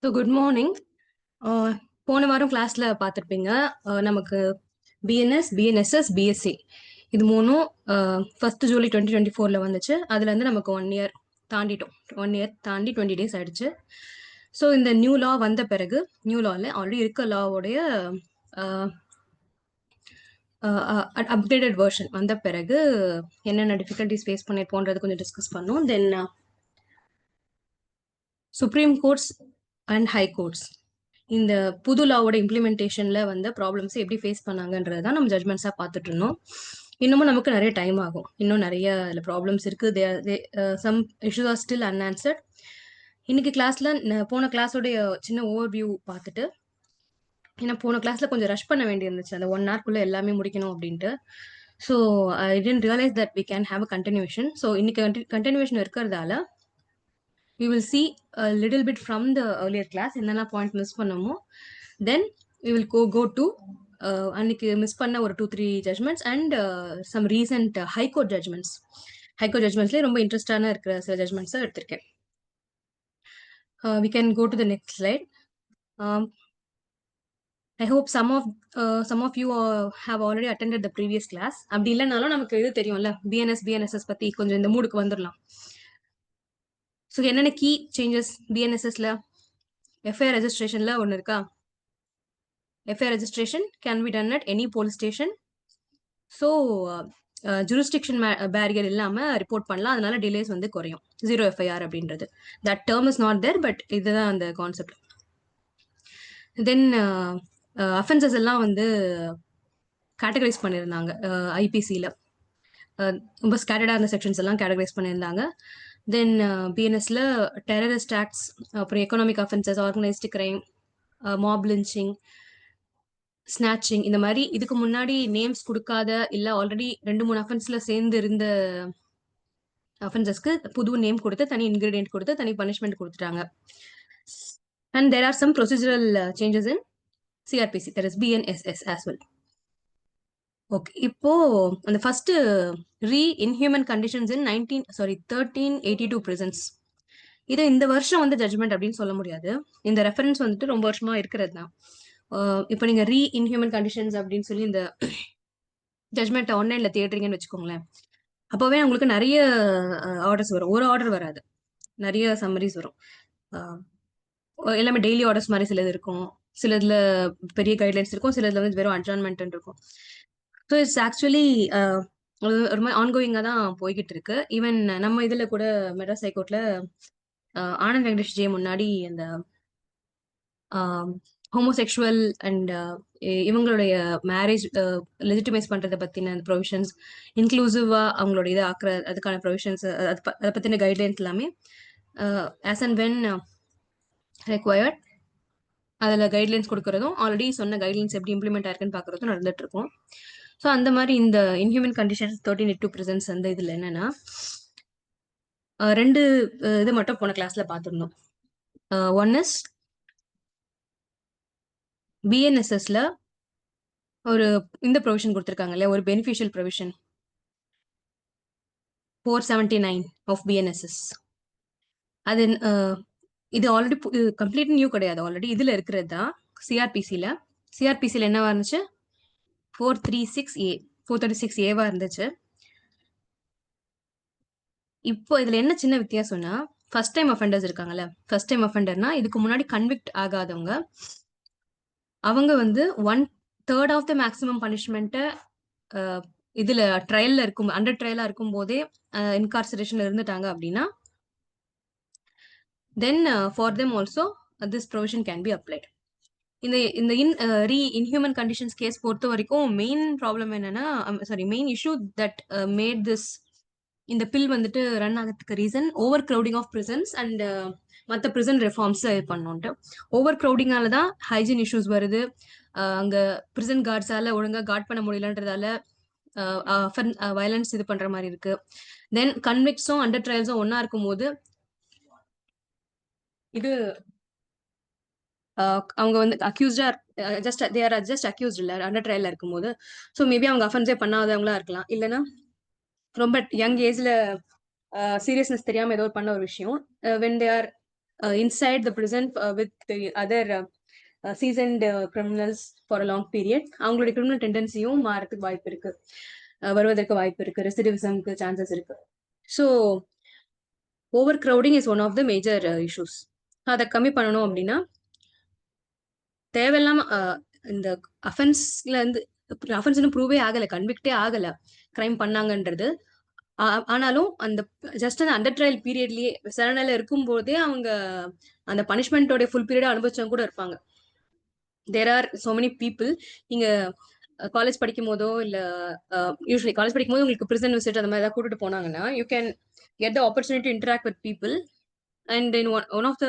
So good morning. போன வாரம் கிளாஸ்ல பார்த்துருப்பீங்க. நமக்கு பிஎன்எஸ், பிஎன்எஸ்எஸ், பிஎஸ்சி இது மூணும் ஃபர்ஸ்ட் ஜூலை 2024 வந்துச்சு. அதுலேருந்து நமக்கு 1 இயர் தாண்டிட்டோம். 1 இயர் தாண்டி 20 days ஆயிடுச்சு. ஸோ இந்த நியூ லா வந்த பிறகு, நியூ லாவில் ஆல்ரெடி இருக்க லாவோடைய அப்டேட்டட் வெர்ஷன் வந்த பிறகு என்னென்ன டிஃபிகல்ட்டிஸ் ஃபேஸ் பண்ணியிருப்போன்றது கொஞ்சம் டிஸ்கஸ் பண்ணோம். Then supreme courts and high courts இந்த புது லாவோட இம்ப்ளிமெண்டேஷன்ல வந்து ப்ராப்ளம்ஸ் எப்படி ஃபேஸ் பண்ணாங்கன்றது தான் நம்ம ஜட்மெண்ட்ஸாக பார்த்துட்டு இருந்தோம். இன்னமும் நமக்கு நிறைய டைம் ஆகும். இன்னும் நிறைய இதில் ப்ராப்ளம்ஸ் இருக்குது. Some issues are still unanswered. இன்னைக்கு கிளாஸ்ல போன கிளாஸோடைய சின்ன ஓவர்வியூ பார்த்துட்டு, ஏன்னா போன கிளாஸ்ல கொஞ்சம் ரஷ் பண்ண வேண்டியிருந்துச்சு, அந்த 1 hour எல்லாமே முடிக்கணும் அப்படின்ட்டு. So I didn't realise that we can have a continuation. So இன்னைக்கு கண்டினியூஷன் இருக்கிறதால we will see a little bit from the earlier class என்னென்ன பாயிண்ட் மிஸ் பண்ணோமோ, then we will go to அன்னைக்கு மிஸ் பண்ண ஒரு 2-3 judgements and some recent high court judgements. High court ஜட்மெண்ட்ஸ்லேயே ரொம்ப இன்ட்ரெஸ்டான இருக்கிற சில ஜட்மெண்ட்ஸை எடுத்திருக்கேன். We can go to the next slide. I hope some of you have already attended the previous class. அப்படி இல்லைனாலும் நமக்கு இது தெரியும்ல, பிஎன்எஸ்எஸ் பற்றி கொஞ்சம் இந்த மூடுக்கு வந்துடலாம். ஸோ என்னென்ன கீ சேஞ்சஸ் பிஎன்எஸ்எஸ்ல? எஃப்ஐஆர் ரெஜிஸ்ட்ரேஷன்ல ஒன்று இருக்கா? FIR registration can be done at any police station. So jurisdiction barrier இல்லாமல் ரிப்போர்ட் பண்ணலாம். அதனால டிலேஸ் வந்து குறையும். 0 எஃப்ஐஆர் அப்படின்றது. That term is not there, but இதுதான் அந்த கான்செப்ட். தென் அஃபென்சஸ் எல்லாம் வந்து கேட்டகரைஸ் பண்ணியிருந்தாங்க ஐபிசியில். ரொம்ப ஸ்கேட்டர்டாக அந்த செக்ஷன்ஸ் எல்லாம் கேட்டகரைஸ் பண்ணியிருந்தாங்க. தென் பிஎன்எஸ்ல டெரரிஸ்ட் ஆக்ட்ஸ், அப்புறம் economic offences, organised crime, mob lynching, snatching, இந்த மாதிரி இதுக்கு முன்னாடி நேம்ஸ் கொடுக்காத இல்லை ஆல்ரெடி 2-3 அஃபென்ஸ்ல சேர்ந்து இருந்த அஃபென்சஸ்க்கு புது நேம் கொடுத்து, தனி இன்கிரீடியன்ட் கொடுத்து, தனி பனிஷ்மெண்ட் கொடுத்துட்டாங்க. And there are some procedural changes in CrPC, that is BNSS as well. Okay, இப்போ அந்த first inhuman conditions in 1382 prisons. இது இந்த வருஷம் வந்து ஜட்மெண்ட் அப்படின்னு சொல்ல முடியாது. இந்த ரெஃபரன்ஸ் வந்துட்டு ரொம்ப வருஷமா இருக்கிறது தான். இப்போ நீங்க இன்ஹியூமன் கண்டிஷன்ஸ் அப்படின்னு சொல்லி இந்த ஜட்மெண்ட் ஆன்லைன்ல தேடுறீங்கன்னு வச்சுக்கோங்களேன், அப்போவே உங்களுக்கு நிறைய ஆர்டர்ஸ் வரும். ஒரு ஆர்டர் வராது, நிறைய சம்மரிஸ் வரும். எல்லாமே டெய்லி ஆர்டர்ஸ் மாதிரி சிலது இருக்கும், சிலதுல பெரிய கைட்லைன்ஸ் இருக்கும், சிலதுல வந்து வெறும் அட்ஜாயின்மெண்ட் இருக்கும். ஸோ இட்ஸ் ஆக்சுவலி ஒரு மாதிரி ஆன்கோயிங்காக தான் போய்கிட்டு இருக்கு. ஈவன் நம்ம இதில் கூட மெட்ராஸ் ஹைகோர்ட்ல ஆனந்த் வெங்கடேஷ் ஜே முன்னாடி அந்த ஹோமோசெக்சுவல் அண்ட் இவங்களுடைய மேரேஜ் லெஜிட்டிமைஸ் பண்றதை பத்தின ப்ரொவிஷன்ஸ், இன்க்ளூசிவா அவங்களோட இதை ஆக்குற அதுக்கான ப்ரொவிஷன்ஸ், அதை பத்தின கைட்லைன்ஸ் எல்லாமே ஆஸ் அண்ட் வென் ரெக்வயர்ட் அதில் கைட்லைன்ஸ் கொடுக்கறதும், ஆல்ரெடி சொன்ன கைட்லைன்ஸ் எப்படி இம்ப்ளிமெண்ட் ஆயிருக்குன்னு பார்க்கறதும் நடந்துட்டு இருக்கும். ஸோ அந்த மாதிரி இந்த இன்ஹியூமன் கண்டிஷன்ஸ் 1382 பிரிசன்ஸ் அந்த இதில் என்னன்னா 2 இது மட்டும் போன கிளாஸ்ல பார்த்துருந்தோம். ஒன் இஸ் பிஎன்எஸ்எஸ்ல ஒரு இந்த ப்ரொவிஷன் கொடுத்துருக்காங்க இல்லையா, ஒரு பெனிஃபிஷியல் ப்ரொவிஷன் 479 ஆஃப் பிஎன்எஸ்எஸ். அது இது ஆல்ரெடி கம்ப்ளீட் நியூ கிடையாது, ஆல்ரெடி இதுல இருக்கிறது தான். சிஆர்பிசியில் என்னவா இருந்துச்சு? 436A இருந்துச்சு. இப்போ இதுல என்ன சின்ன வித்தியாசம்னா, ஃபர்ஸ்ட் டைம் அஃபெண்டர்ஸ் இருக்காங்கல்ல, ஃபர்ஸ்ட் டைம் அஃபெண்டர்னா இதுக்கு முன்னாடி கன்விக்ட் ஆகாதவங்க, அவங்க வந்து 1/3 ஆஃப் த மேக்ஸிமம் பனிஷ்மெண்ட்டை இதுல ட்ரையல்ல இருக்கும், அண்டர் ட்ரையலா இருக்கும் போதே இன்கார்சரேஷன்ல இருந்துட்டாங்க அப்படின்னா, then for them also this provision can be applied. இந்த இன்ஹியூமன் கண்டிஷன்ஸ் கேஸ் பொறுத்த வரைக்கும் மெயின் ப்ராப்ளம் என்னன்னா, main issue that made this இந்த பில் வந்துட்டு ரன் ஆகிறதுக்கு reason overcrowding of prisons and மற்ற பிரிசன் ரெஃபார்ம்ஸ் பண்ணோன்ட்டு. ஓவர் க்ரௌடிங்கால தான் ஹைஜீன் இஷ்யூஸ் வருது. அங்க பிரிசன் கார்ட்ஸால ஒழுங்கா கார்ட் பண்ண முடியலன்றதால வயலன்ஸ் இது பண்ற மாதிரி இருக்கு. தென் கன்விக்ட்ஸும் அண்டர் ட்ரையல்ஸும் ஒன்னா இருக்கும் போது இது அவங்க வந்து அக்யூஸ்டா ஜஸ்ட் அக்யூஸ்ட் இல்ல, அண்டர் ட்ரையல்ல இருக்கும்போது. ஸோ மேபி அவங்க அஃபென்ஸே பண்ணாதவங்களா இருக்கலாம், இல்லைன்னா ரொம்ப யங் ஏஜ்ல சீரியஸ்னஸ் தெரியாம ஏதோ பண்ண ஒரு விஷயம். When they are inside the prison with the other seasoned criminals for a long period. அவங்களுடைய கிரிமினல் டெண்டன்சியும் மாறதுக்கு வாய்ப்பு இருக்கு, வருவதற்கு வாய்ப்பு இருக்கு, ரெசிடிவிசம்க்கு சான்சஸ் இருக்கு. So over crowding is one of the major issues. அதை கம்மி பண்ணணும் அப்படின்னா தேவையில்லாம இந்த அஃபென்ஸ்ல இருந்து அஃபென்ஸ் இன்னும் ப்ரூவே ஆகலை, கன்விக்டே ஆகலை கிரைம் பண்ணாங்கன்றது. ஆனாலும் அந்த ஜஸ்ட் அந்த அண்டர் ட்ரையல் பீரியட்லயே விசாரணையில இருக்கும்போதே அவங்க அந்த பனிஷ்மெண்டோட ஃபுல் பீரியட் அனுபவிச்சவங்க கூட இருப்பாங்க. There are so many people. நீங்க காலேஜ் படிக்கும் போதோ இல்ல யூஸ்வலி காலேஜ் படிக்கும் போது உங்களுக்கு பிரிசன் விசிட் அந்த மாதிரி ஏதாவது கூட்டிட்டு போனாங்கன்னா you can get the opportunity to interact with people. And in one of the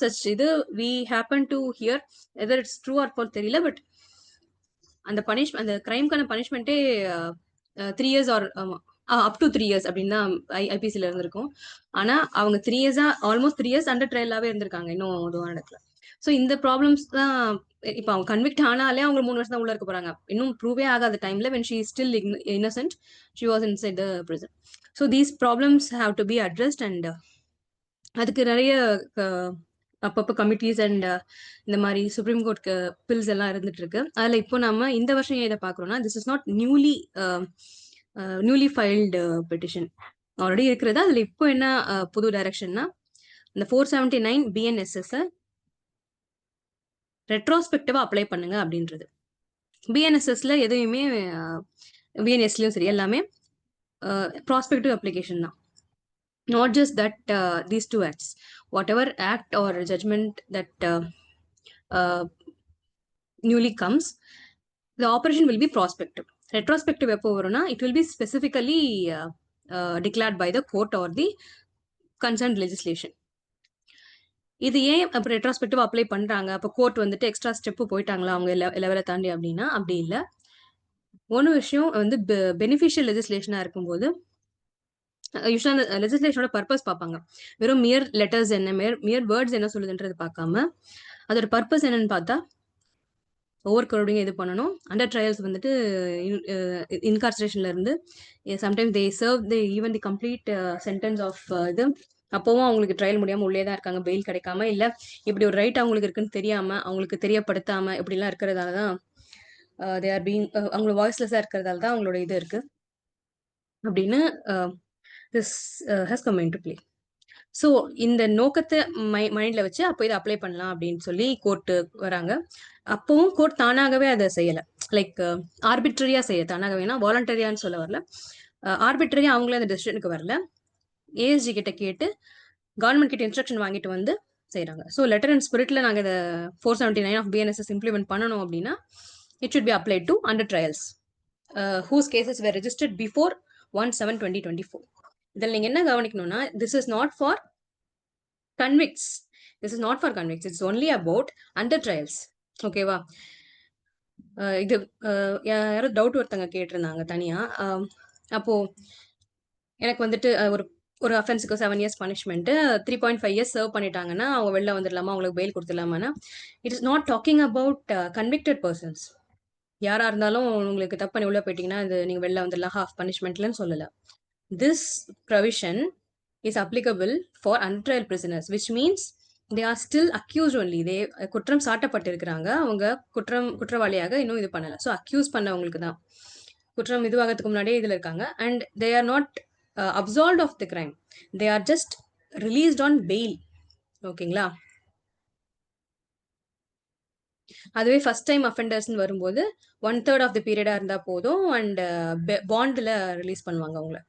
such இது we happen to hear either it's true or false தெரியல, பட் அந்த கிரைம்கான பனிஷ்மெண்ட்டே 3 years or up to 3 years அப்படின்னு தான் ஐபிசில இருந்திருக்கும். ஆனா அவங்க 3 years ஆல்மோஸ்ட் 3 years அண்டர் ட்ரையலாவே இருந்திருக்காங்க இன்னும் எதுவும் நடக்கல. ஸோ இந்த ப்ராப்ளம்ஸ் தான் இப்போ அவங்க கன்விக்ட் ஆனாலே அவங்க 3 வருஷம் தான் உள்ள இருக்க போறாங்க. இன்னும் ப்ரூவே ஆகாத டைம்ல when she is still innocent, she was inside the prison. So these problems have to be addressed and அதுக்கு நிறைய அப்பப்போ கமிட்டிஸ் அண்ட் இந்த மாதிரி சுப்ரீம் கோர்ட்க்கு பில்ஸ் எல்லாம் இருந்துட்டு இருக்கு. அதுல இப்போ நம்ம இந்த வருஷம் எதை பாக்குறோம்னா this is not newly filed petition, already இருக்கிறது. அதுல இப்போ என்ன புது டைரக்ஷன்னா இந்த 479 BNSS ரெட்ரோஸ்பெக்டிவா அப்ளை பண்ணுங்க அப்படின்றது. பிஎன்எஸ்எஸ்ல எதுவுமே பிஎன்எஸ்லயும் சரி எல்லாமே ப்ராஸ்பெக்டிவ் அப்ளிகேஷன் தான். Not just that these two acts, whatever act or judgment that newly comes, the operation will be prospective. Retrospective எப்போ வரும்னா it will be specifically declared by the court or the concerned legislation. இது ஏன் அப்போ retrospective apply பண்றாங்க? அப்போ court வந்துட்டு extra step போயிட்டாங்களா அவங்க லெவலை தாண்டி அப்படின்னா அப்படி இல்லை. ஒன்று விஷயம் வந்து பெனிஃபிஷியல் லெஜிஸ்லேஷனா இருக்கும்போது யூஸ்வலா அந்த லெஜிஸ்லேஷனோட பர்பஸ் பார்ப்பாங்க. வெறும் மியர் லெட்டர்ஸ் என்ன மியர் வேர்ட்ஸ் என்ன சொல்லுதுன்றது பார்க்காம அதோட பர்பஸ் என்னன்னு பார்த்தா ஓவர் க்ரௌடிங் இது பண்ணணும், அண்டர் ட்ரையல்ஸ் வந்துட்டு இன்கார்சரேஷன்ல இருந்து sometimes they serve the even the complete sentence of இது, அப்போவும் அவங்களுக்கு ட்ரையல் முடியாம உள்ளே தான் இருக்காங்க, பெயில் கிடைக்காம, இல்ல இப்படி ஒரு ரைட் அவங்களுக்கு இருக்குன்னு தெரியாம அவங்களுக்கு தெரியப்படுத்தாம இப்படிலாம் இருக்கிறதால தான் தே ஆர் பீங் அவங்களோட வாய்ஸ்லெஸ்ஸா இருக்கிறதால தான் அவங்களோட இது இருக்கு அப்படின்னு this has come into play. So இந்த நோக்கத்தை மைண்ட்ல வச்சு அப்போ இதை அப்ளை பண்ணலாம் அப்படின்னு சொல்லி கோர்ட்டு வராங்க. அப்பவும் கோர்ட் தானாகவே அதை செய்யலை, லைக் ஆர்பிட்ரரியா செய்ய தானாகவேனா வாலண்டரியான்னு சொல்ல வரல, ஆர்பிட்ரரியா அவங்களே அந்த டெசிஷனுக்கு வரல, ஏஎஸ்ஜி கிட்ட கேட்டு கவர்மெண்ட் கிட்ட இன்ஸ்ட்ரக்ஷன் வாங்கிட்டு வந்து செய்யறாங்க. ஸோ லெட்டர் அண்ட் ஸ்பிரிட்ல நாங்கள் இதை 479 ஆஃப் பிஎன்எஸ்எஸ் இம்ப்ளிமெண்ட் பண்ணணும் அப்படின்னா it should be applied to undertrials whose cases were registered before 1/7/2024. இதில் நீங்க என்ன கவனிக்கணும்னா this is not for convicts, it's only about undertrials. ஓகேவா? இது யாரும் டவுட் ஒருத்தங்க கேட்டிருந்தாங்க தனியா. அப்போ எனக்கு வந்துட்டு ஒரு அஃபென்ஸுக்கு 7 years பனிஷ்மெண்ட் 3.5 years சர்வ் பண்ணிட்டாங்கன்னா அவங்க வெளில வந்துடலாமா, அவங்களுக்கு பெயில் கொடுத்துடலாமான்னா it is not talking about convicted persons. யாரா இருந்தாலும் உங்களுக்கு தப்பு பண்ணி உள்ள போயிட்டீங்கன்னா இது நீங்க வெளில வந்துடலாம் ஹாஃப் பனிஷ்மெண்ட்லன்னு சொல்லல. This provision is applicable for untrial prisoners, which means they are still accused only. They குற்றம் சாட்டப்பட்டிருக்கிறாங்க, அவங்க குற்றவாளியாக இன்னும் இது பண்ணல. ஸோ அக்யூஸ் பண்ணவங்களுக்கு தான் குற்றம் இதுவாகிறதுக்கு முன்னாடியே இதுல இருக்காங்க. And they are not absolved of the crime, they are just released on bail. ஓகேங்களா? அதுவே ஃபர்ஸ்ட் டைம் அஃபெண்டர்ஸ்னு வரும்போது 1/3 ஆஃப் த பீரியடா இருந்தா போதும் அண்ட் பாண்ட்ல ரிலீஸ் பண்ணுவாங்க அவங்கள.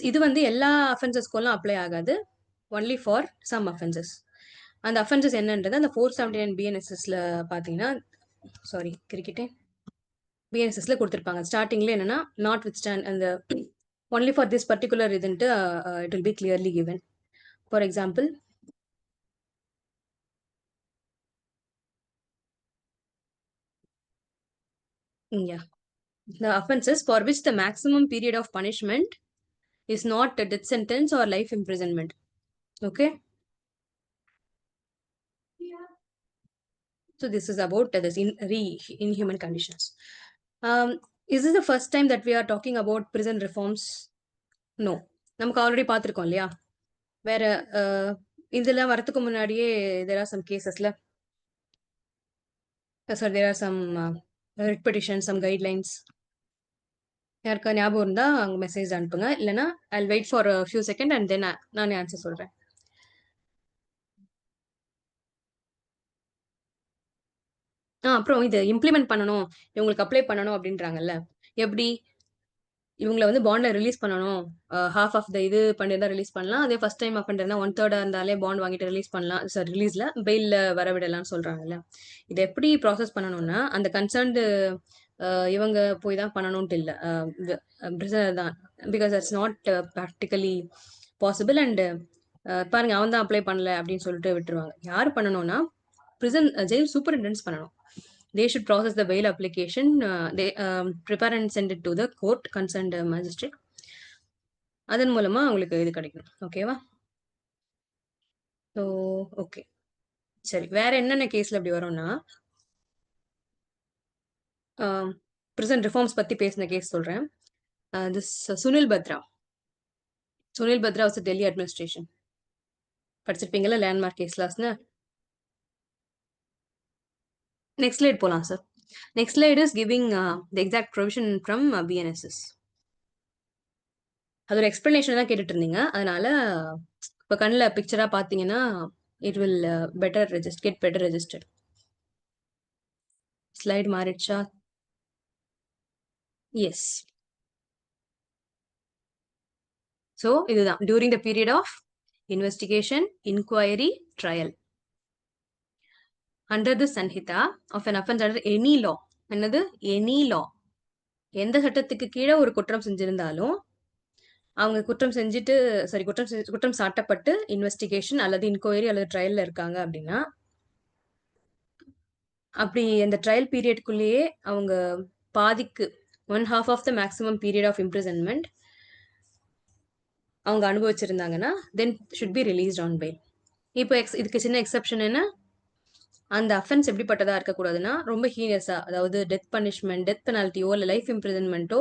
இது வந்து எல்லா அஃபென்சஸ்க்கும் அப்ளை ஆகாது, ஒன்லி ஃபார் சம் அஃபென்சஸ். அந்த அஃபென்சஸ் என்னன்றது அந்த 479 பிஎன்எஸ்எஸ்ல பார்த்தீங்கன்னா கிரிக்கெட்டே பிஎன்எஸ்எஸ்ல கொடுத்துருப்பாங்க. ஸ்டார்டிங்ல என்னன்னா நாட் வித் ஸ்டாண்ட் அந்த ஒன்லி ஃபார் திஸ் பர்டிகுலர் இதுன்ட்டு it will be clearly given. For example the offenses for which the maximum period of punishment is not a death sentence or life imprisonment. Okay, so this is about this inhuman conditions. Is this the first time that we are talking about prison reforms? No, நமக்கு already பார்த்துருக்கோம் இல்லையா? வேற இதெல்லாம் வரதுக்கு முன்னாடியே there are some casesல sir there are some writ petitions, some guidelines. யாருக்கா ஞாபகம் இருந்தா அங்க மெசேஜ் அனுப்புங்க. இல்லைன்னா I'll wait for a few seconds and then நானே ஆன்சர் சொல்றேன். அப்புறம் இது இம்ப்ளிமெண்ட் பண்ணணும், இவங்களுக்கு அப்ளை பண்ணணும் அப்படின்றாங்கல்ல. எப்படி இவங்கள வந்து பாண்ட்ல ரிலீஸ் பண்ணணும். ஹாஃப் ஆஃப் த இது பண்ணியிருந்தா ரிலீஸ் பண்ணலாம். அதே ஃபர்ஸ்ட் டைம் அஃபெண்டர் இருந்தா 1/3 இருந்தாலே பாண்ட் வாங்கிட்டு ரிலீஸ் பண்ணலாம். சார் ரிலீஸ்ல பெயில்ல வரவிடலாம்னு சொல்றாங்கல்ல. இது எப்படி ப்ராசஸ் பண்ணணும்னா, அந்த கன்சர்ன்டு இவங்க போய் தான் பண்ணணும்ட்டு இல்ல. பிரிசனர் தான். Because it's not practically possible. And பாருங்க அவன் தான் அப்ளை பண்ணல அப்படின்னு சொல்லிட்டு விட்டுருவாங்க. யார் பண்ணணும்னா ஜெயில் சூப்பரிண்டென்ட்ஸ் பண்ணணும். They should process the bail application. They prepare and send it to the court concerned magistrate. அதன் மூலமா அவங்களுக்கு இது கிடைக்கும். ஓகேவா? ஸோ ஓகே, சரி. வேற என்னென்ன கேஸ்ல இப்படி வரும்னா, பிரிசன் ரிஃபார்ம்ஸ் பத்தி பேசின கேஸ் சொல்றேன். This Sunil Batra. Sunil Batra was Delhi administration. படிச்சிருப்பீங்கல்ல லேண்ட்மார்க் கேஸ்லாஸ்னு. நெக்ஸ்ட் ஸ்லைட் போலாம் sir. Next slide is giving the exact provision from BNSS. அதோட எக்ஸ்பிளனேஷன் தான் கேட்டுட்டு இருந்தீங்க. அதனால இப்போ கண்ணில் பிக்சரா பார்த்தீங்கன்னா it will get better registered. Slide மாறிடுச்சா? எஸ். ஸோ இதுதான் during the period of investigation, inquiry, trial under the Sanhita of an offense under any law. என்னது? Any law. எந்த சட்டத்துக்கு கீழே ஒரு குற்றம் செஞ்சிருந்தாலும் அவங்க குற்றம் செஞ்சுட்டு குற்றம் சாட்டப்பட்டு இன்வெஸ்டிகேஷன் அல்லது இன்கொயரி அல்லது ட்ரையல்ல இருக்காங்க அப்படின்னா, அப்படி அந்த ட்ரையல் பீரியட்குள்ளேயே அவங்க பாதிக்கு 1/2 of the maximum period of imprisonment அவங்க அனுபவிச்சிருந்தாங்கன்னா then should be released on bail. இப்போ இதுக்கு சின்ன எக்ஸப்ஷன் என்ன, அந்த அஃபென்ஸ் எப்படிப்பட்டதா இருக்கக்கூடாதுன்னா ரொம்ப ஹீனியஸா, அதாவது டெத் பனிஷ்மெண்ட், டெத் பெனால்ட்டியோ இல்லை லைஃப் இம்ப்ரிசன்மெண்ட்டோ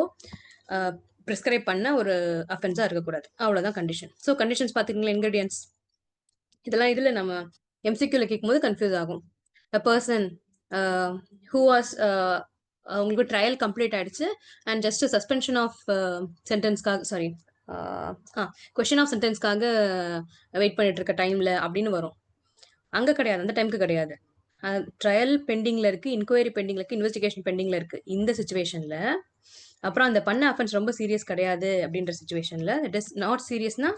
ப்ரிஸ்கிரைப் பண்ண ஒரு அஃபென்ஸா இருக்கக்கூடாது. அவ்வளோதான் கண்டிஷன். ஸோ கண்டிஷன்ஸ் பார்த்துக்கிங்களா, இன்கிரீடியன்ஸ் இதெல்லாம் இதில் நம்ம எம்சிக்யூல கேட்கும்போது கன்ஃபியூஸ் ஆகும். அ பர்சன் ஹூ வாஸ் அவங்களுக்கு ட்ரையல் கம்ப்ளீட் ஆயிடுச்சு அண்ட் ஜஸ்ட் சஸ்பென்ஷன் ஆஃப் சென்டென்ஸ்க்காக, சாரி கொஸ்டின் ஆஃப் சென்டென்ஸ்க்காக வெயிட் பண்ணிட்டு இருக்க டைம்ல அப்படின்னு வரும். அங்க கிடையாது, அந்த டைமுக்கு கிடையாது. ட்ரையல் பெண்டிங்ல இருக்கு, இன்கொயரி பெண்டிங்ல இருக்கு, இன்வெஸ்டிகேஷன் பெண்டிங்ல இருக்கு. இந்த சுச்சுவேஷன்ல அப்புறம் அந்த பண்ண அஃபென்ஸ் ரொம்ப சீரியஸ் கிடையாது அப்படின்ற சுச்சுவேஷன்ல, இட் இஸ் நாட் சீரியஸ்னா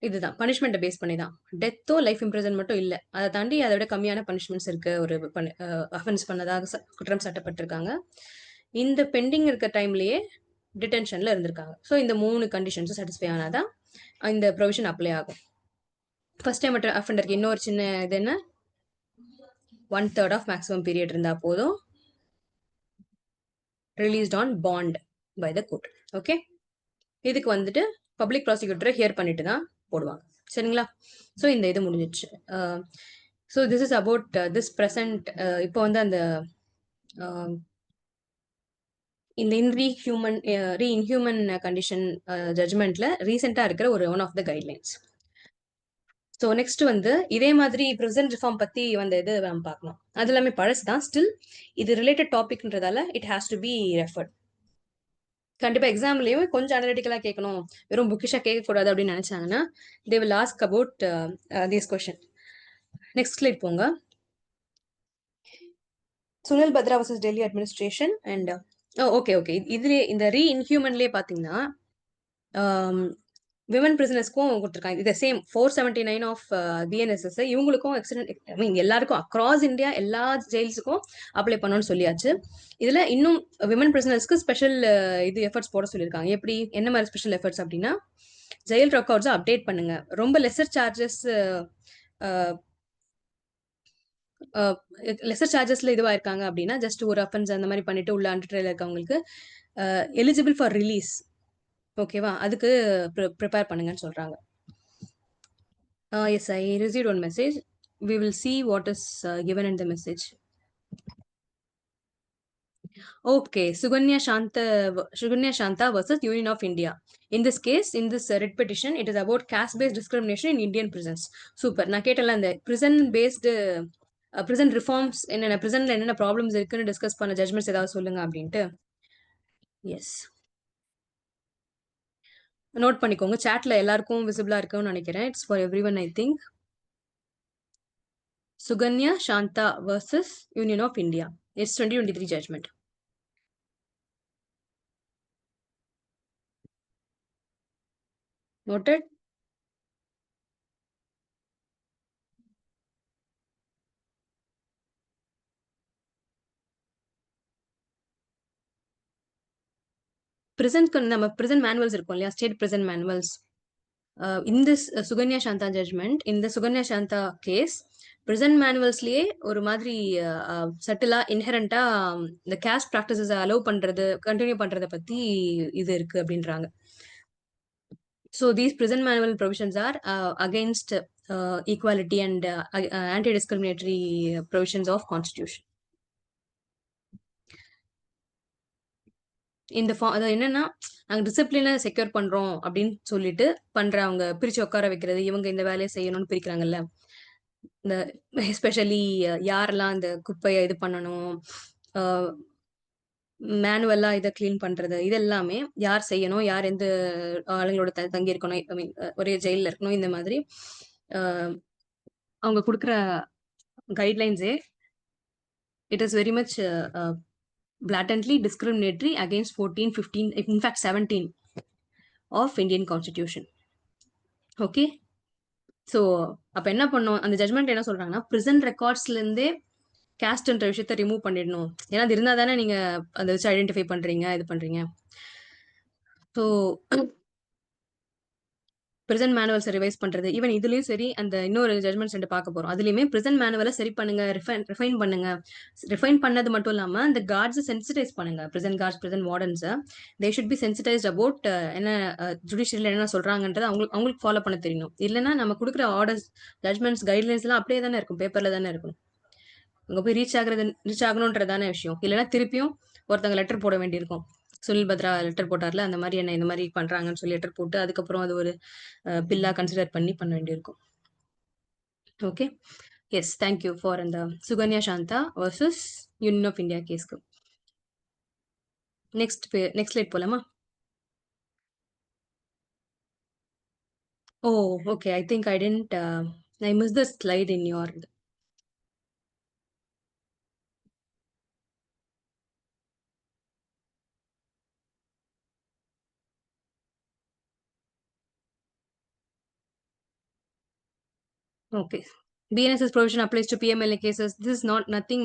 இதுதான் பனிஷ்மெண்ட்டை பேஸ் பண்ணி தான். டெத்தோ லைஃப் இம்ப்ரிசன் மட்டும் இல்லை, அதை தாண்டி அதை விட கம்மியான பனிஷ்மெண்ட்ஸ் இருக்கு. ஒரு அஃபென்ஸ் பண்ணதாக குற்றம் சாட்டப்பட்டிருக்காங்க, இந்த பெண்டிங் இருக்க டைம்லயே டிடென்ஷன்ல இருந்திருக்காங்க. ஸோ இந்த 3 கண்டிஷன்ஸும் சாட்டிஸ்ஃபை ஆனாதான் இந்த ப்ரொவிஷன் அப்ளை ஆகும். ஃபர்ஸ்ட் டைம் அஃபெண்டருக்கு இன்னொரு சின்ன இது என்ன, 1/3 ஆஃப் மேக்ஸிமம் பீரியட் இருந்தா போதும், released on bond by the court. Okay, இதுக்கு வந்துட்டு பப்ளிக் ப்ராசிக்யூட்டரை ஹியர் பண்ணிட்டு தான் போடுவாங்க. சரிங்களா? ஸோ இந்த இது முடிஞ்சிடுச்சு. So this is about this present. இப்போ வந்து அந்த இந்த ரீஇன்ஹியூமன் கண்டிஷன் ஜட்மெண்ட்ல ரீசெண்டாக இருக்கிற ஒரு one of the guidelines. So next வந்து இதே மாதிரி ப்ரிசன் ரிஃபார்ம் பத்தி வந்த இது நம்ம பார்க்கணும். அது எல்லாமே பழசு தான். ஸ்டில் இது ரிலேட்டட் டாபிக்ன்றதால it has to be referred. கண்டிப்பா எக்ஸாம்லயும் கொஞ்சம் அனலிட்டிக்கலா கேட்கணும், வெறும் புக்கிஷா கேட்கக்கூடாது அப்படின்னு நினைச்சாங்கன்னா they will ask about this question. Next slide போங்க. Sunil Batra versus Delhi administration and okay இதுலேயே இந்த ரீஇன்ஹியூமன்லேயே பார்த்தீங்கன்னா விமன் பிரிசனர்ஸ்க்கும் கொடுத்துருக்காங்க. இது சேம் 479 ஆஃப் பிஎன்எஸ்எஸ் இவங்களுக்கும் ஐ மீன் எல்லாருக்கும் அக்ராஸ் இந்தியா எல்லா ஜெயில்ஸுக்கும் அப்ளை பண்ணணும்னு சொல்லியாச்சு. இதுல இன்னும் விமன் பிரிசனர்ஸ்க்கு ஸ்பெஷல் இது எஃபர்ட்ஸ் போட சொல்லியிருக்காங்க. எப்படி, என்ன மாதிரி ஸ்பெஷல் எஃபர்ட்ஸ் அப்படின்னா, ஜெயில் ரெக்கார்ட்ஸை அப்டேட் பண்ணுங்க. ரொம்ப லெசர் சார்ஜஸ்ல இதுவா இருக்காங்க அப்படின்னா, ஜஸ்ட் ஒரு அஃபென்ஸ் அந்த மாதிரி பண்ணிட்டு உள்ள அண்டர் ட்ரையல் இருக்கவங்களுக்கு எலிஜிபிள் ஃபார் ரிலீஸ். ஓகேவா? அதுக்கு ப்ரிப்பேர் பண்ணுங்கன்னு சொல்றாங்க. Yes, I received one message. We will see what is given in the message. Okay, Suganya Shanta versus Union of India. In this case, in this writ petition, it is about caste-based discrimination in Indian prisons. Super. நான் கேட்டல அந்த prison-based prison reforms என்னென்ன prisonல என்னென்ன problems இருக்குன்னு discuss பண்ண judgements ஏதாவது சொல்லுங்க அப்படின்ட்டு. S, note பண்ணிக்கோங்க. சாட்ல எல்லாருக்கும் விசிபிளா இருக்கும்னு நினைக்கிறேன். It's for every one I think. Suganya Shanta versus Union of India. It's 2023 judgment. Noted. நம்ம பிரிசன் மேனுவல்ஸ் இருக்கும் இல்லையா, ஸ்டேட் பிரிசன் மேனுவல்ஸ். இந்த சுகன்யா சாந்தா ஜட்மெண்ட், இந்த சுகன்யா சாந்தா கேஸ் பிரிசன் மேனுவல்ஸ்லயே ஒரு மாதிரி சட்டிலா இன்ஹெரண்டா இந்த கேஸ்ட் ப்ராக்டிசஸ் அலோவ் பண்றது, கண்டினியூ பண்றத பத்தி இது இருக்கு அப்படின்றாங்க. So these prison manual provisions R against equality and anti-discriminatory provisions of constitution. இந்த அது என்னன்னா, நாங்க டிசிப்ளினை செக்யூர் பண்றோம் அப்படின்னு சொல்லிட்டு பண்ற அவங்க பிரிச்சு உட்கார வைக்கிறது, இவங்க இந்த வேலையை செய்யணும்னு பிரிக்கிறாங்கல்ல. இந்த எஸ்பெஷலி யாரெல்லாம் இந்த குப்பையை இது பண்ணணும், மேனுவலா இதை கிளீன் பண்றது, இது எல்லாமே யார் செய்யணும், யார் எந்த ஆளுங்களோட தங்கி இருக்கணும், ஐ மீன் ஒரே ஜெயில இருக்கணும், இந்த மாதிரி அவங்க கொடுக்குற கைட்லைன்ஸே it is very much blatantly discriminatory against 14, 15, in fact 17 of Indian Constitution. Okay, so அப்ப என்ன பண்ணோம், அந்த ஜட்மெண்ட் என்ன சொல்றாங்கன்னா, பிரிசன் ரெக்கார்ட்ஸ்ல இருந்தே கேஸ்ட்ன்ற விஷயத்த ரிமூவ் பண்ணிடணும். ஏன்னா அது இருந்தா தானே நீங்க அதை வச்சு ஐடென்டிஃபை பண்றீங்க, இது பண்றீங்க. ஸோ பிரிசன் மேனுவல்ஸ் ரிவைஸ் பண்றது, ஈவன் இதுலயும் சரி, அந்த இன்னொரு ஜட்மெண்ட்ஸ் ரெண்டு பார்க்க போறோம். அதுலயுமே பிரிசன் மேனுவலை சரி பண்ணுங்க, ரிஃபைன் பண்ணுங்க. ரிஃபைன் பண்ணது மட்டும் இல்லாம அந்த கார்ட்ஸ் சென்சிடைஸ் பண்ணுங்க. Prison guards, prison wardens, they should be sensitised about என்ன ஜுடிஷியரியில் என்ன சொல்றாங்கன்றது அவங்களுக்கு ஃபாலோ பண்ண தெரியணும். இல்லைன்னா நம்ம கொடுக்குற ஆர்டர்ஸ், ஜட்மெண்ட்ஸ், கைட்லைன்ஸ் எல்லாம் அப்படியே தானே இருக்கும், பேப்பர்ல தானே இருக்கும். அங்க போய் ரீச் ஆகணுன்றதான விஷயம். இல்லைன்னா திருப்பியும் ஒருத்தவங்க லெட்டர் போட வேண்டியிருக்கும். சுனில் பத்ரா லெட்டர் போட்டார்ல, அந்த மாதிரி என்ன இந்த மாதிரி பண்றாங்கன்னு சொல்லி லெட்டர் போட்டு அதுக்கப்புறம் அது ஒரு பில்லா கன்சிடர் பண்ணி பண்ண வேண்டியிருக்கும். ஓகே, எஸ், தேங்க்யூ ஃபார் அந்த Sukanya Shantha versus Union of India கேஸ்க்கு. நெக்ஸ்ட் ஸ்லைட் போலாமா? Oh, okay, I think I missed the slide in your. Okay. BNSS provision applies to PMLA cases. This is nothing.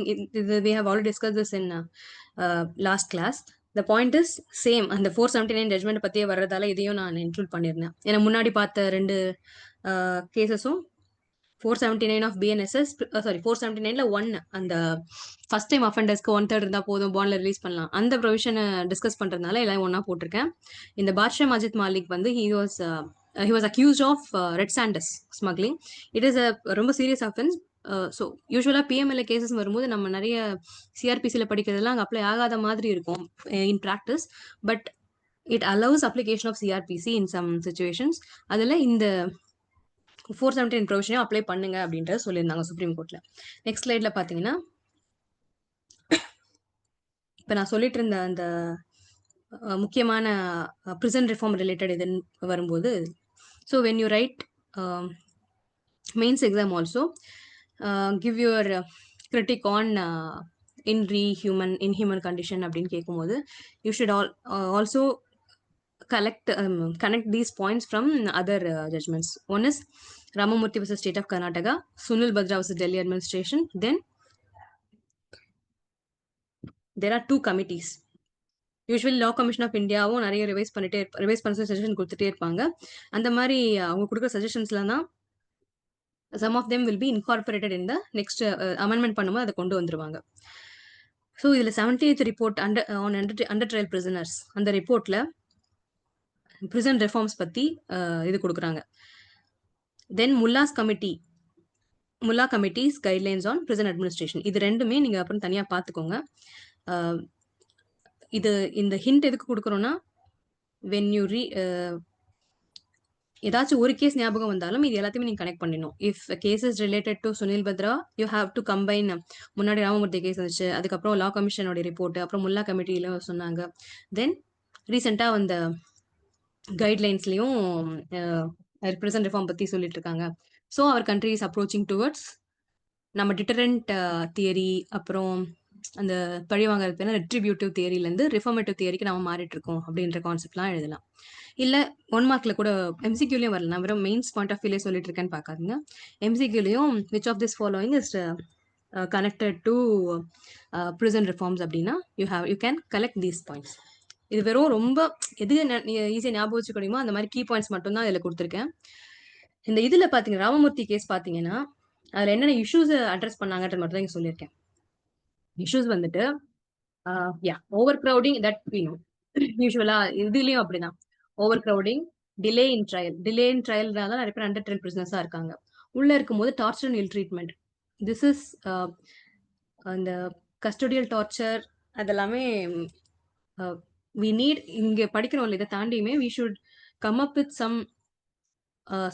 We have already discussed this in last class. The point is same. அந்த 479 judgement பத்தியே வர்றதால இதையும் நான் include பண்ணியிருந்தேன். ஏன்னா முன்னாடி பார்த்த ரெண்டு கேசஸும் 479 of BNSS, sorry 479ல 1, அந்த ஃபர்ஸ்ட் டைம் அஃபெண்டர்ஸ்க்கு 1/3 இருந்தா போதும், பாண்ட்ல ரிலீஸ் பண்ணலாம், அந்த ப்ரொவிஷனை டிஸ்கஸ் பண்றதுனால எல்லாம் ஒன்னா போட்டிருக்கேன். இந்த பாட்ஷா மஜித் மாலிக் வந்து he was accused of red sanders smuggling. It is a ரொம்ப சீரியஸ் அஃபென்ஸ். ஸோ யூஸ்வலா பிஎம்எல்ஏ கேசஸ் வரும்போது நம்ம நிறைய சிஆர்பிசியில படிக்கிறதுலாம் அங்கே அப்ளை ஆகாத மாதிரி இருக்கும் in practice. But it allows application of CRPC in some situations. அதில் இந்த 479 ப்ரொவிஷனையும் அப்ளை பண்ணுங்க அப்படின்றத சொல்லியிருந்தாங்க சுப்ரீம் கோர்ட்ல. நெக்ஸ்ட் ஸ்லைட்ல பாத்தீங்கன்னா, இப்ப நான் சொல்லிட்டு இருந்த அந்த முக்கியமான பிரிசன் ரிஃபார்ம் ரிலேட்டட் இதுன்னு வரும்போது, so when you right mains exam also give your critic on inhuman condition அப்படின்னு கேட்கும்போது, you should also connect these points from other judgments. One is Ramamurthy versus State of Karnataka, Sunil Bhadra versus Delhi administration. Then there are two committees. Usually law commission of இந்தியாவும் நிறைய revise பண்ண suggestion கொடுத்துட்டே இருப்பாங்க. அந்த மாதிரி அவங்க கொடுக்குற சஜஷன்ஸ்ல தான் some of them will be incorporated in the next amendment பண்ணும்போது அதை கொண்டு வந்துருவாங்க. ஸோ இதுல 78th report under trial prisoners, அந்த ரிப்போர்ட்ல பிரிசன் ரெஃபார்ம்ஸ் பத்தி இது கொடுக்குறாங்க. Then Mulla committee's guidelines on prison administration, இது ரெண்டுமே நீங்க அப்புறம் தனியா பார்த்துக்கோங்க. இது இந்த ஹிண்ட் எதுக்கு கொடுக்குறோம்னா, வென் யூ ஏதாச்சும் ஒரு கேஸ் ஞாபகம் வந்தாலும் இது எல்லாத்தையுமே நீங்க கனெக்ட் பண்ணிடணும். If case is related to Sunil Batra, you have to combine. முன்னாடி ராமமூர்த்தி கேஸ் வந்துச்சு, அதுக்கப்புறம் லா கமிஷனோட ரிப்போர்ட், அப்புறம் முல்லா கமிட்டியில சொன்னாங்க, தென் ரீசெண்டா வந்த கைட்லைன்ஸ்லயும் ப்ரெசன்ட் ரிஃபார்ம் பத்தி சொல்லிட்டு இருக்காங்க. So our country is approaching towards நம்ம டிட்டரண்ட் தியரி, அப்புறம் அந்த பழிவாங்கிறது பேர் ரெட்ரிபியூட்டிவ் தியரிலேருந்து ரிஃபார்மேட்டிவ் தியரிக்கு நம்ம மாறிட்டு இருக்கோம் அப்படின்ற கான்செப்ட்லாம் எழுதலாம். இல்லை 1 மார்க்ல கூட எம்சிக்யூலையும் வரல. நான் வெறும் மெயின்ஸ் பாயிண்ட் ஆஃப் வியூலே சொல்லிட்டு இருக்கேன்னு பார்க்காதீங்க. எம்சிக்யூலையும் which of this following is connected to prison reforms அப்படின்னா you can collect these points. இது வெறும் ரொம்ப எது ஈஸியாக ஞாபகம் வச்சுக்க முடியுமோ அந்த மாதிரி கீ பாயிண்ட்ஸ் மட்டும் தான் இதில் கொடுத்துருக்கேன். இந்த இதில் பார்த்தீங்கன்னா ராமமூர்த்தி கேஸ் பார்த்தீங்கன்னா அதில் என்னென்ன இஷ்யூஸ் அட்ரஸ் பண்ணாங்கன்றது மட்டும் தான் இங்கே சொல்லியிருக்கேன். இஷ்யூஸ் வந்துட்டு over crowding, that we know. யூஸ்வலா இதுலயும் அப்படிதான். ஓவர் கிரௌடிங், டிலே இன் ட்ரையல்னால நிறைய பேர் அண்டர் ட்ரையல் பிரிசனர்ஸா இருக்காங்க. உள்ள இருக்கும்போது torture and ill treatment, this is அந்த கஸ்டோடியல் டார்ச்சர் அதெல்லாமே வி நீட். இங்க படிக்கிறோம், இதை தாண்டியுமே we should come up with some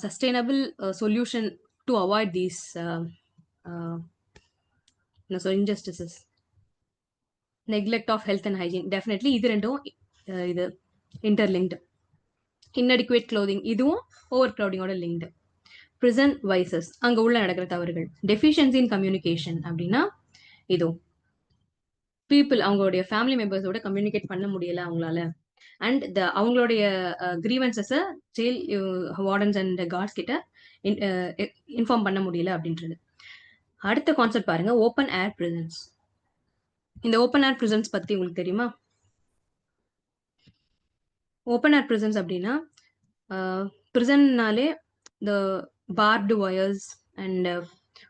sustainable solution to avoid these injustices. Neglect of health and hygiene, definitely இது ரெண்டும் இது இன்டர்லிங்க்டு. இன்அடிக்குவேட் க்ளோதிங், இதுவும் ஓவர் க்ரௌடிங்கோட லிங்க்டு. ப்ரிசன் வைசஸ், அங்கே உள்ள நடக்கிற தவறுகள். டெஃபிஷியன்சி இன் கம்யூனிகேஷன் அப்படின்னா இதுவும் பீப்புள் அவங்களுடைய ஃபேமிலி மெம்பர்ஸோட கம்யூனிகேட் பண்ண முடியல அவங்களால, அண்ட் அவங்களுடைய கிரீவன்சஸை ஜெயில் வார்டன்ஸ் அண்ட் கார்ட்ஸ் கிட்ட இன்ஃபார்ம் பண்ண முடியல அப்படின்றது. அடுத்த கான்செப்ட் பாருங்க, ஓப்பன் ஏர் பிரிசன்ஸ். இந்த ஓப்பன் ஏர் பிரிசன்ஸ் பத்தி உங்களுக்கு தெரியுமா? ஓப்பன் ஏர் பிரிசன்ஸ் அப்படின்னா பிரிசன்னாலே இந்த பார்டு ஒயர்ஸ் அண்ட்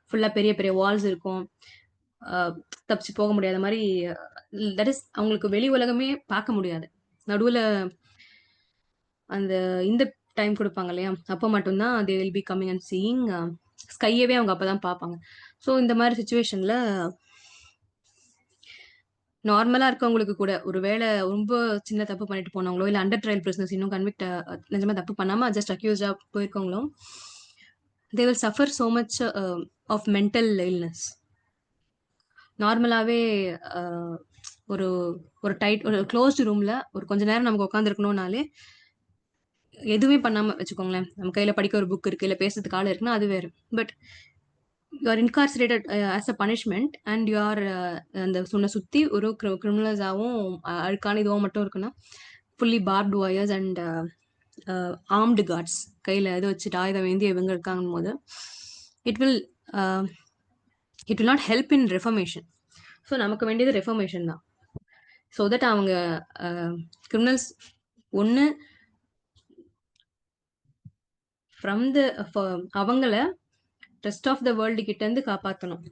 ஃபுல்லாக பெரிய பெரிய வால்ஸ் இருக்கும், தப்பிச்சு போக முடியாத மாதிரி. தட் இஸ் அவங்களுக்கு வெளி உலகமே பார்க்க முடியாது. நடுவில் அந்த இந்த டைம் கொடுப்பாங்க இல்லையா, அப்போ மட்டும்தான் they will be coming and seeing ஸ்கையவே அவங்க அப்போ தான் பார்ப்பாங்க. ஸோ இந்த மாதிரி சுச்சுவேஷனில் நார்மலாக இருக்கவங்களுக்கு கூட ஒரு வேளை ரொம்ப சின்ன தப்பு பண்ணிட்டு போனவங்களோ, இல்லை அண்டர் ட்ரையல் பிரிசனர்ஸ் இன்னும் கன்விக்ட் நிஜமாக தப்பு பண்ணாமல் just அக்யூஸ்டாக போயிருக்கவங்களோ, they will suffer so much of mental illness. நார்மலாகவே ஒரு ஒரு க்ளோஸ்டு ரூமில் ஒரு கொஞ்ச நேரம் நமக்கு உட்காந்துருக்கணும்னாலே எதுவுமே பண்ணாமல் வச்சுக்கோங்களேன், நம்ம கையில் படிக்க ஒரு புக் இருக்குது, இல்லை பேசுறதுக்கு ஆள் இருக்குன்னா அது வேறு. But you are incarcerated as a punishment and you are அந்த சொன்ன சுற்றி ஒரு கிரிமினல்ஸாகவும் அழுக்கான இதுவும் மட்டும் இருக்குன்னா, fully barbed wires and armed guards கையில் இது வச்சுட்டு ஆயுதம் வேந்தி இவங்க இருக்காங்கும் போது it will not help in reformation. So நமக்கு வேண்டியது ரெஃபர்மேஷன் தான். ஸோ தட் அவங்க கிரிமினல்ஸ் ஒன்று ஃப்ரம் த அவங்கள ரெஸ்ட் ஆஃப் த வேர்ல்டு கிட்டேருந்து காப்பாற்றணும்,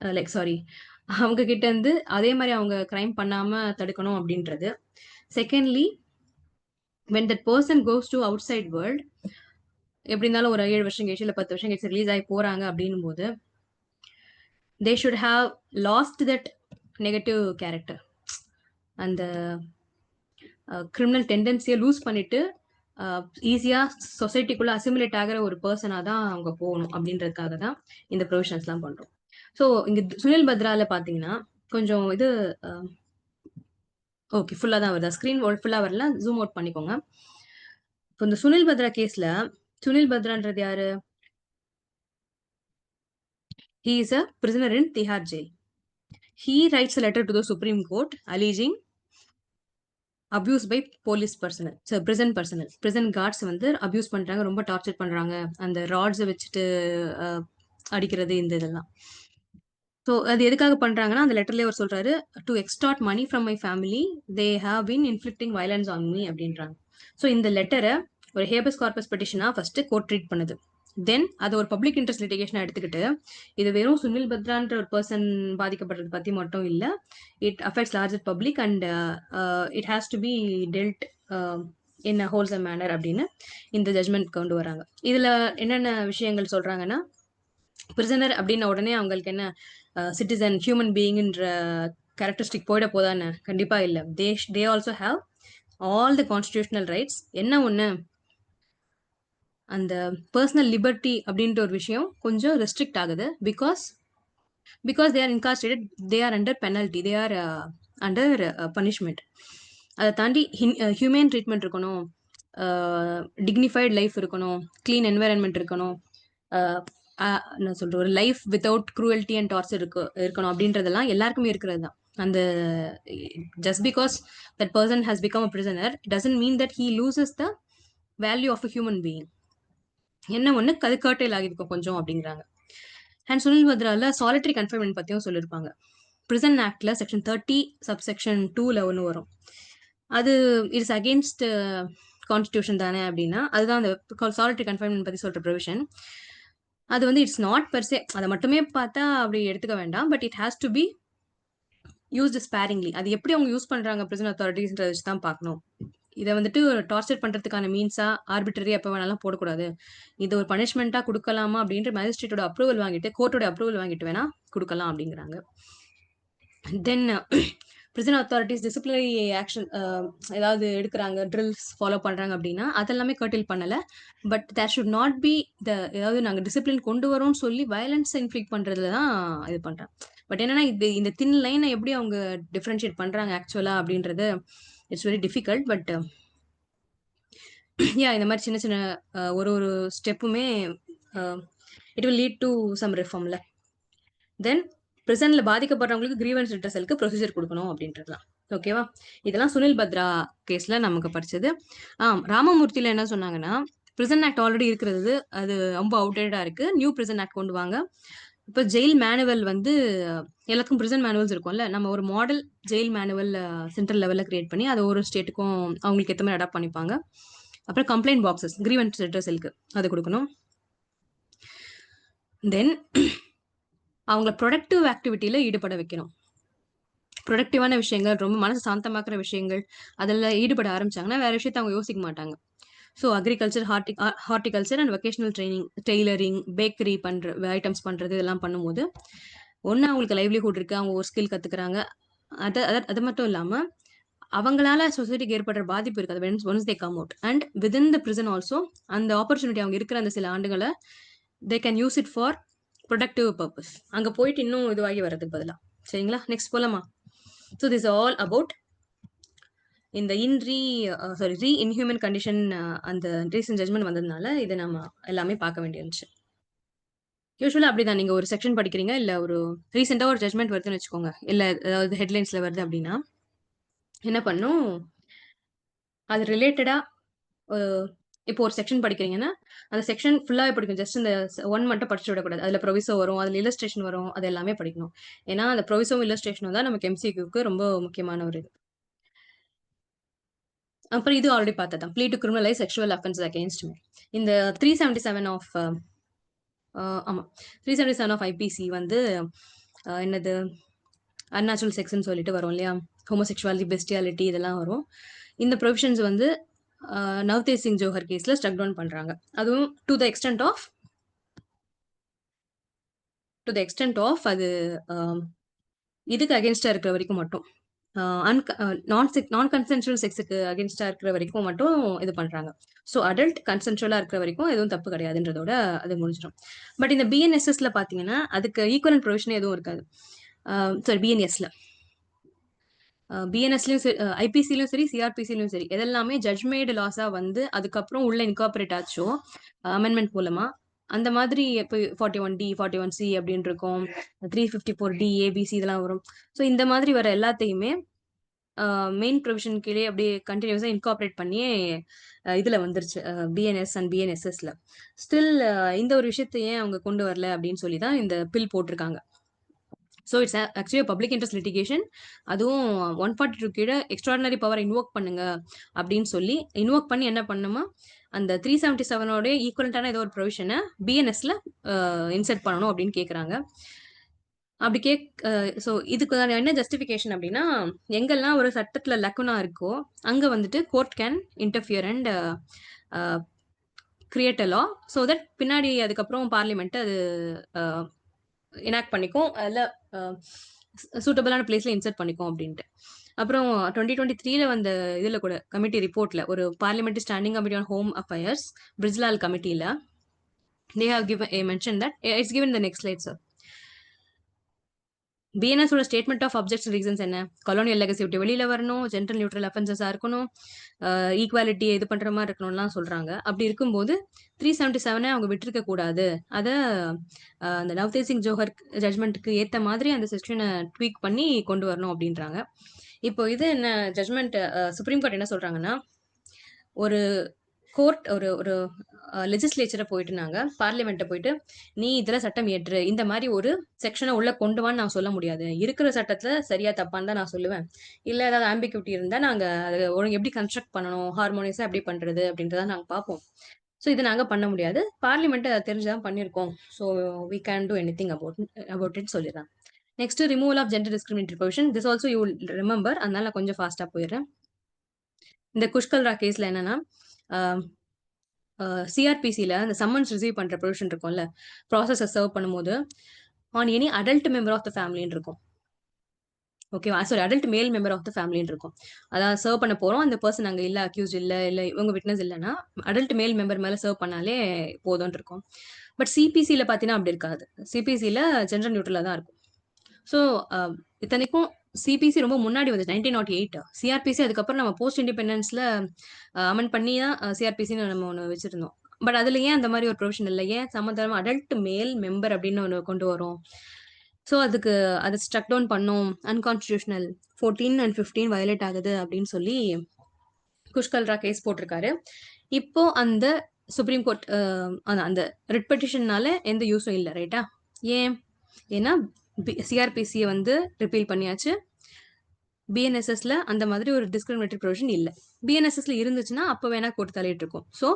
லைக் சாரி அவங்க கிட்டேருந்து அதே மாதிரி அவங்க க்ரைம் பண்ணாமல் தடுக்கணும் அப்படின்றது. Secondly, when that person goes to outside world, எப்படி இருந்தாலும் ஒரு 7 வருஷம் கழிச்சு இல்லை 10 வருஷம் கழிச்சு ரிலீஸ் ஆகி போகிறாங்க அப்படின்னும் போது they should have lost that negative character. அந்த கிரிமினல் டெண்டன்சியை லூஸ் பண்ணிட்டு ஈஸியாக சொசைட்டிக்குள்ளே அசிமுலேட் ஆகிற ஒரு பர்சனாக தான் அவங்க போகணும் அப்படின்றதுக்காக தான் இந்த ப்ரொவிஷன்ஸ்லாம் பண்ணுறோம். ஸோ இங்கே சுனில் பத்ராவில் பார்த்தீங்கன்னா கொஞ்சம் இது ஓகே ஃபுல்லாக தான் வருதா, ஸ்க்ரீன் ஃபுல்லாக வரல, ஜூம் அவுட் பண்ணிக்கோங்க. இப்போ இந்த சுனில் பத்ரா கேஸில் சுனில் பத்ரான்றது யாரு? He is a prisoner in Tihar jail. He writes a letter to the Supreme Court alleging abuse by police personnel, so prison guards வந்து அபியூஸ் பண்றாங்க, ரொம்ப டார்ச்சர் பண்றாங்க, அந்த ராட்ஸை வச்சுட்டு அடிக்கிறது இந்த இதெல்லாம். ஸோ அது எதுக்காக பண்றாங்கன்னா அந்த லெட்டர்லேயே அவர் சொல்றாரு, to extort money from my family, they have been inflicting violence on me அப்படின்றாங்க. ஸோ இந்த லெட்டரை ஒரு ஹேபஸ் கார்பஸ் பெட்டிஷனாக ஃபர்ஸ்ட் கோர்ட் ட்ரீட் பண்ணுது. தென் அது ஒரு பப்ளிக் இன்ட்ரெஸ்ட் லிட்டிகேஷனாக எடுத்துக்கிட்டு இது வெறும் சுனில் பத்ரான்ற ஒரு பர்சன் பாதிக்கப்படுறது பற்றி மட்டும் இல்லை, it affects larger public and it has to be dealt in a wholesome manner அப்படின்னு இந்த ஜட்மெண்ட் கொண்டு வராங்க. இதில் என்னென்ன விஷயங்கள் சொல்கிறாங்கன்னா, பிரிசனர் அப்படின்ன உடனே அவங்களுக்கு என்ன சிட்டிசன் ஹியூமன் பீயிங்ன்ற கேரக்டரிஸ்டிக் போயிட போதானே? கண்டிப்பா இல்ல. They also have all the constitutional rights. என்ன ஒண்ணு, அந்த பர்சனல் லிபர்ட்டி அப்படின்ற ஒரு விஷயம் கொஞ்சம் ரெஸ்ட்ரிக்ட் ஆகுது. Because they are incarcerated, they are under penalty, they are under punishment. அதை தாண்டி ஹியூமன் ட்ரீட்மெண்ட் இருக்கணும், டிக்னிஃபைடு லைஃப் இருக்கணும், க்ளீன் என்வைரன்மெண்ட் இருக்கணும், என்ன சொல்ற, ஒரு life without cruelty and torture இருக்கணும் அப்படின்றதெல்லாம் எல்லாருக்குமே இருக்கிறது தான். அந்த just because that person has become a prisoner doesn't mean that he loses the value of a human being. என்ன ஒன்று அது கர்டைல் ஆகிருக்கும் கொஞ்சம் அப்படிங்கிறாங்க. அண்ட் சுனில் பத்ரால சாலிட்டரி கன்ஃபைன்மெண்ட் பற்றியும் சொல்லியிருப்பாங்க. பிரிசன் ஆக்ட்ல செக்ஷன் 30 சப்செக்ஷன் 2ல ஒன்று வரும். அது இட்ஸ் அகேன்ஸ்ட் கான்ஸ்டியூஷன் தானே அப்படின்னா, அதுதான் அந்த சாலிட்டரி கன்ஃபைன்மெண்ட் பற்றி சொல்கிற ப்ரொவிஷன். அது வந்து இட்ஸ் நாட் பெர்சே, அதை மட்டுமே பார்த்தா அப்படி எடுத்துக்க வேண்டாம். But it has to B used sparingly. அது எப்படி அவங்க யூஸ் பண்ணுறாங்க பிரிசன் அத்தாரிட்டிஸ்ன்றதை வச்சு தான் பார்க்கணும். இதை வந்துட்டு டார்ச்சர் பண்ணுறதுக்கான மீன்ஸா ஆர்பிட்ரரி எப்போ வேணாலும் போடக்கூடாது. இது ஒரு பனிஷ்மெண்ட்டாக கொடுக்கலாமா அப்படின்ற மேஜிஸ்ட்ரேட்டோட அப்ரூவல் வாங்கிட்டு, கோர்ட்டோட அப்ரூவல் வாங்கிட்டு வேணா கொடுக்கலாம் அப்படிங்கிறாங்க. Then prison authorities disciplinary action ஏதாவது எடுக்கிறாங்க, ட்ரில்ஸ் ஃபாலோ பண்ணுறாங்க அப்படின்னா அதெல்லாமே கர்டைல் பண்ணலை. But there should not be ஏதாவது நாங்கள் டிசிப்ளின் கொண்டு வரோம்னு சொல்லி வயலன்ஸ் இன்ஃப்ளிக்ட் பண்ணுறதுல தான் இது பண்ணுறேன். பட் என்னன்னா இந்த தின் லைனை எப்படி அவங்க டிஃப்ரென்ஷியேட் பண்ணுறாங்க ஆக்சுவலாக அப்படின்றது இட்ஸ் வெரி டிஃபிகல்ட். பட் இந்த மாதிரி சின்ன சின்ன ஒரு ஸ்டெப்புமே it will lead to some ரிஃபார்ம்ல. தென் பிரிசன்ல பாதிக்கப்படுறவங்களுக்கு கிரீவன்ஸ் ரிட்ரஸலுக்கு ப்ரொசீஜர் கொடுக்கணும் அப்படின்றதுலாம் ஓகேவா. இதெல்லாம் சுனில் பத்ரா கேஸ்ல நமக்கு படிச்சது. ராமமூர்த்தியில என்ன சொன்னாங்கன்னா, பிரிசன் ஆக்ட் ஆல்ரெடி இருக்கிறது, அது ரொம்ப அவுடேட்டா இருக்கு, நியூ பிரிசன் ஆக்ட் கொண்டு வாங்க. இப்போ ஜெயில் மேனுவல் வந்து எல்லாத்துக்கும் பிரிசன் மேனுவல்ஸ் இருக்கும்ல, நம்ம ஒரு மாடல் ஜெயில் மேனுவல் சென்ட்ரல் லெவலில் கிரியேட் பண்ணி அதை ஒரு ஸ்டேட்டுக்கும் அவங்களுக்கு ஏற்ற மாதிரி அடாப்ட் பண்ணிப்பாங்க. அப்புறம் கம்ப்ளைண்ட் பாக்ஸஸ் கிரீவன்ஸ் ரிட்ரஸலுக்கு அது கொடுக்கணும். தென் அவங்கள ப்ரொடக்டிவ் ஆக்டிவிட்டியில ஈடுபட வைக்கணும். ப்ரொடக்டிவான விஷயங்கள், ரொம்ப மனசு சாந்தமாக்குற விஷயங்கள், அதில் ஈடுபட ஆரம்பிச்சாங்கன்னா வேற விஷயத்த அவங்க யோசிக்க மாட்டாங்க. So agriculture, horticulture and vocational training, tailoring, bakery பண்ணுற ஐட்டம்ஸ் பண்ணுறது, இதெல்லாம் பண்ணும்போது ஒன்று அவங்களுக்கு லைவ்லிஹுட் இருக்குது, அவங்க ஒரு ஸ்கில் கற்றுக்குறாங்க. அது மட்டும் இல்லாமல் அவங்களால சொசைட்டிக்கு ஏற்படுற பாதிப்பு இருக்குது once they come out. And within the prison also அந்த ஆப்பர்ச்சுனிட்டி அவங்க இருக்கிற அந்த சில ஆண்டுகளை they can use it for productive purpose. அங்கே போயிட்டு இன்னும் இதுவாகி வர்றதுக்கு பதிலாக. சரிங்களா, நெக்ஸ்ட் போலாமா. ஸோ திஸ் ஆல் அபவுட் இந்த ரீ இன்ஹியூமன் கண்டிஷன். அந்த ரீசன்ட் ஜட்மெண்ட் வந்ததுனால இதை நம்ம எல்லாமே பார்க்க வேண்டியிருந்துச்சு. யூஸ்வலாக அப்படிதான், நீங்கள் ஒரு செக்ஷன் படிக்கிறீங்க, இல்லை ஒரு ரீசெண்டாக ஒரு ஜட்மெண்ட் வருதுன்னு வச்சுக்கோங்க, இல்லை ஏதாவது ஹெட்லைன்ஸில் வருது அப்படின்னா என்ன பண்ணும், அது ரிலேட்டடாக இப்போ ஒரு செக்ஷன் படிக்கிறீங்கன்னா அந்த செக்ஷன் ஃபுல்லாகவே படிக்கும். ஜஸ்ட் இந்த ஒன் மட்டும் படிச்சு விடக்கூடாது. அதில் ப்ரொவிசோ வரும், அதில் இல்லஸ்ட்ரேஷன் வரும், அது எல்லாமே படிக்கணும். ஏன்னா அந்த ப்ரொவிசோவும் இல்லஸ்ட்ரேஷனும் தான் நமக்கு எம்சிக்யூக்கு ரொம்ப முக்கியமான ஒரு இது. அப்புறம் இது ஆல்ரெடி பார்த்ததான், plea to criminalise sexual offences against me. இந்த 377 ஆஃப் ஆமாம் 377 ஆஃப் ஐபிசி வந்து என்னது, அன்நேச்சுரல் செக்ஸ்ன்னு சொல்லிட்டு வரும் இல்லையா, ஹோமோசெக்சுவாலிட்டி, பெஸ்டியாலிட்டி, இதெல்லாம் வரும். இந்த ப்ரொவிஷன்ஸ் வந்து நவ்தேஜ் சிங் ஜோஹர் கேஸில் ஸ்ட்ரக் டவுன் பண்ணுறாங்க. அதுவும் டு த எக்ஸ்டென்ட் ஆஃப் அது இதுக்கு அகேன்ஸ்டாக இருக்கிற வரைக்கும் மட்டும், நான் கன்சென்சுவல் செக்ஸுக்கு அகேன்ஸ்டாக இருக்கிற வரைக்கும் மட்டும் இது பண்ணுறாங்க. ஸோ அடல்ட் கன்சென்சுவலாக இருக்கிற வரைக்கும் எதுவும் தப்பு கிடையாதுன்றதோட அது முடிஞ்சிடும். பட் இந்த பிஎன்எஸ்எஸ்ல பார்த்தீங்கன்னா அதுக்கு ஈக்குவலன்ட் ப்ரொவிஷன் எதுவும் இருக்காது. பிஎன்எஸ்லயும் சரி, ஐபிசிலையும் சரி, சிஆர்பிசிலையும் சரி, எதெல்லாமே ஜட்ஜ்மேடு லாஸா வந்து அதுக்கப்புறம் உள்ள இன்கார்பரேட் ஆச்சோ அமெண்ட்மெண்ட் மூலமா, அந்த மாதிரி இப்போ 41D 41C அப்படின்னு இருக்கும், 354D ஏபிசி இதெல்லாம் வரும். ஸோ இந்த மாதிரி வர எல்லாத்தையுமே மெயின் ப்ரொவிஷன் கீழே அப்படியே கண்டினியூஸா இன்கார்பரேட் பண்ணியே இதுல வந்துருச்சு பிஎன்எஸ் அண்ட் பிஎன்எஸ்எஸ்ல. ஸ்டில் இந்த ஒரு விஷயத்தை ஏன் அவங்க கொண்டு வரல அப்படின்னு சொல்லி தான் இந்த பில் போட்டிருக்காங்க. So it's actually public interest litigation. அதுவும் 142 கீழே எக்ஸ்ட்ராடினரி பவர் இன்வோக் பண்ணுங்க அப்படின்னு சொல்லி இன்வோக் பண்ணி என்ன பண்ணுமா, அந்த 377ஓட ஈக்குவலண்டான ஏதோ ஒரு ப்ரொவிஷனை பிஎன்எஸ்ல இன்சர்ட் பண்ணணும் அப்படின்னு கேட்குறாங்க. அப்படி ஸோ இதுக்கு என்ன ஜஸ்டிஃபிகேஷன் அப்படின்னா, எங்கெல்லாம் ஒரு சட்டத்தில் லக்குனா இருக்கோ அங்கே வந்துட்டு court can interfere and create a law, so that பின்னாடி அதுக்கப்புறம் பார்லிமெண்ட் அது எனாக்ட் பண்ணிக்கும். அதில் சூட்டபிளான பிளேஸ்ல இன்சர்ட் பண்ணிக்கும் அப்படின்ட்டு. அப்புறம் 2023ல வந்த இதுல கூட கமிட்டி ரிப்போர்ட்ல ஒரு parliamentary standing committee on home affairs Brijlal கமிட்டில they have given mentioned that it's given in the next slide, sir. BNS ஓட ஸ்டேட்மெண்ட் ஆஃப் அப்ஜெக்ஷன் ரீசன்ஸ் என்ன? கொலோனியல் லெகசி விட்டு வெளியில வரணும், ஜென்ரல் நியூட்ரல் அஃபென்சஸா இருக்கணும், ஈக்குவாலிட்டி இது பண்ற மாதிரி இருக்கணும்லாம் சொல்றாங்க. அப்படி இருக்கும்போது 377 அவங்க விட்டுருக்க கூடாது. அத அந்த நவ்தேவ் சிங் ஜோஹர் ஜட்மெண்ட்டுக்கு ஏத்த மாதிரி அந்த செக்ஷனை ட்வீக் பண்ணி கொண்டு வரணும் அப்படின்றாங்க. இப்போ இது என்ன ஜட்மெண்ட் சுப்ரீம் கோர்ட் என்ன சொல்றாங்கன்னா, ஒரு கோர்ட் ஒரு ஒரு லெஜிஸ்லேச்சரை போயிட்டு நாங்க பார்லிமெண்ட்டை போயிட்டு நீ இதுல சட்டம் இயற்று இந்த மாதிரி ஒரு செக்ஷனை உள்ள கொண்டு வான்னு நான் சொல்ல முடியாது. இருக்கிற சட்டத்துல சரியா தப்பான்னு தான் நான் சொல்லுவேன். இல்ல ஏதாவது ஆம்பிகுட்டி இருந்தா நாங்க அதை ஒழுங்கு எப்படி கன்ஸ்ட்ரக்ட் பண்ணணும், ஹார்மோனியஸா எப்படி பண்றது அப்படின்றத நாங்க பார்ப்போம். ஸோ இது நாங்க பண்ண முடியாது. பார்லிமெண்ட் அதை தெரிஞ்சுதான் பண்ணியிருக்கோம். So we can do anything about it சொல்லிடுறேன். Next removal of gender discriminatory provision. This also you will remember. அதனால நான் கொஞ்சம் ஃபாஸ்டா போயிடுறேன். இந்த குஷ்கல்ரா கேஸ்ல என்னன்னா சிஆர்பிசியில் அந்த சம்மன்ஸ் ரிசீவ் பண்ணுற ப்ரொவிஷன் இருக்கும்ல, ப்ராசஸை சர்வ் பண்ணும்போது on any adult member of the ஃபேமிலின்னு இருக்கும். ஓகேவா? Sorry, adult male member of the ஃபேமிலின்னு இருக்கும். அதான் சர்வ் பண்ண போகிறோம், அந்த பர்சன் அங்கே இல்லை, அக்யூஸ் இல்லை, இல்லை இவங்க விட்னஸ் இல்லைன்னா அடல்ட் மேல் மெம்பர் மேலே சர்வ் பண்ணாலே போதும்னு இருக்கும். பட் சிபிசியில் பார்த்தீங்கன்னா அப்படி இருக்காது. சிபிசியில் ஜெண்டர் நியூட்ரலாக தான் இருக்கும். ஸோ இத்தனைக்கும் சிபிசி ரொம்ப முன்னாடி வந்து 1908. சிஆர்பிசி அதுக்கப்புறம் நம்ம போஸ்ட் இண்டிபெண்டன்ஸ்ல அமெண்ட் பண்ணி தான் சிஆர்பிசின்னு நம்ம ஒன்று வச்சிருந்தோம். பட் அதுல ஏன் அந்த மாதிரி ஒரு ப்ரொவிஷன் இல்லை? ஏன் சம்மந்தமா அடல்ட் மேல் மெம்பர் அப்படின்னு ஒன்று கொண்டு வரும்? ஸோ அதுக்கு அதை ஸ்ட்ரக் டவுன் பண்ணும், அன்கான்ஸ்டியூஷனல் 14 and 15 வயலேட் ஆகுது அப்படின்னு சொல்லி குஷ்கல்ரா கேஸ் போட்டிருக்காரு. இப்போ அந்த சுப்ரீம் கோர்ட் அந்த ரிட் பெட்டிஷன்னால எந்த யூஸும் இல்லை, ரைட்டா? ஏன்? ஏன்னா சிஆர்பிசியை வந்து ரிப்பீல் பண்ணியாச்சு. பிஎன்எஸ்எஸ்ல அந்த மாதிரி ஒரு டிஸ்கிரிமினேட்டரி ப்ரொவிஷன் இல்லை. பிஎன்எஸ்எஸ்ல இருந்துச்சுன்னா அப்போ வேணா கோர்ட் தலையிட்டு இருக்கும். So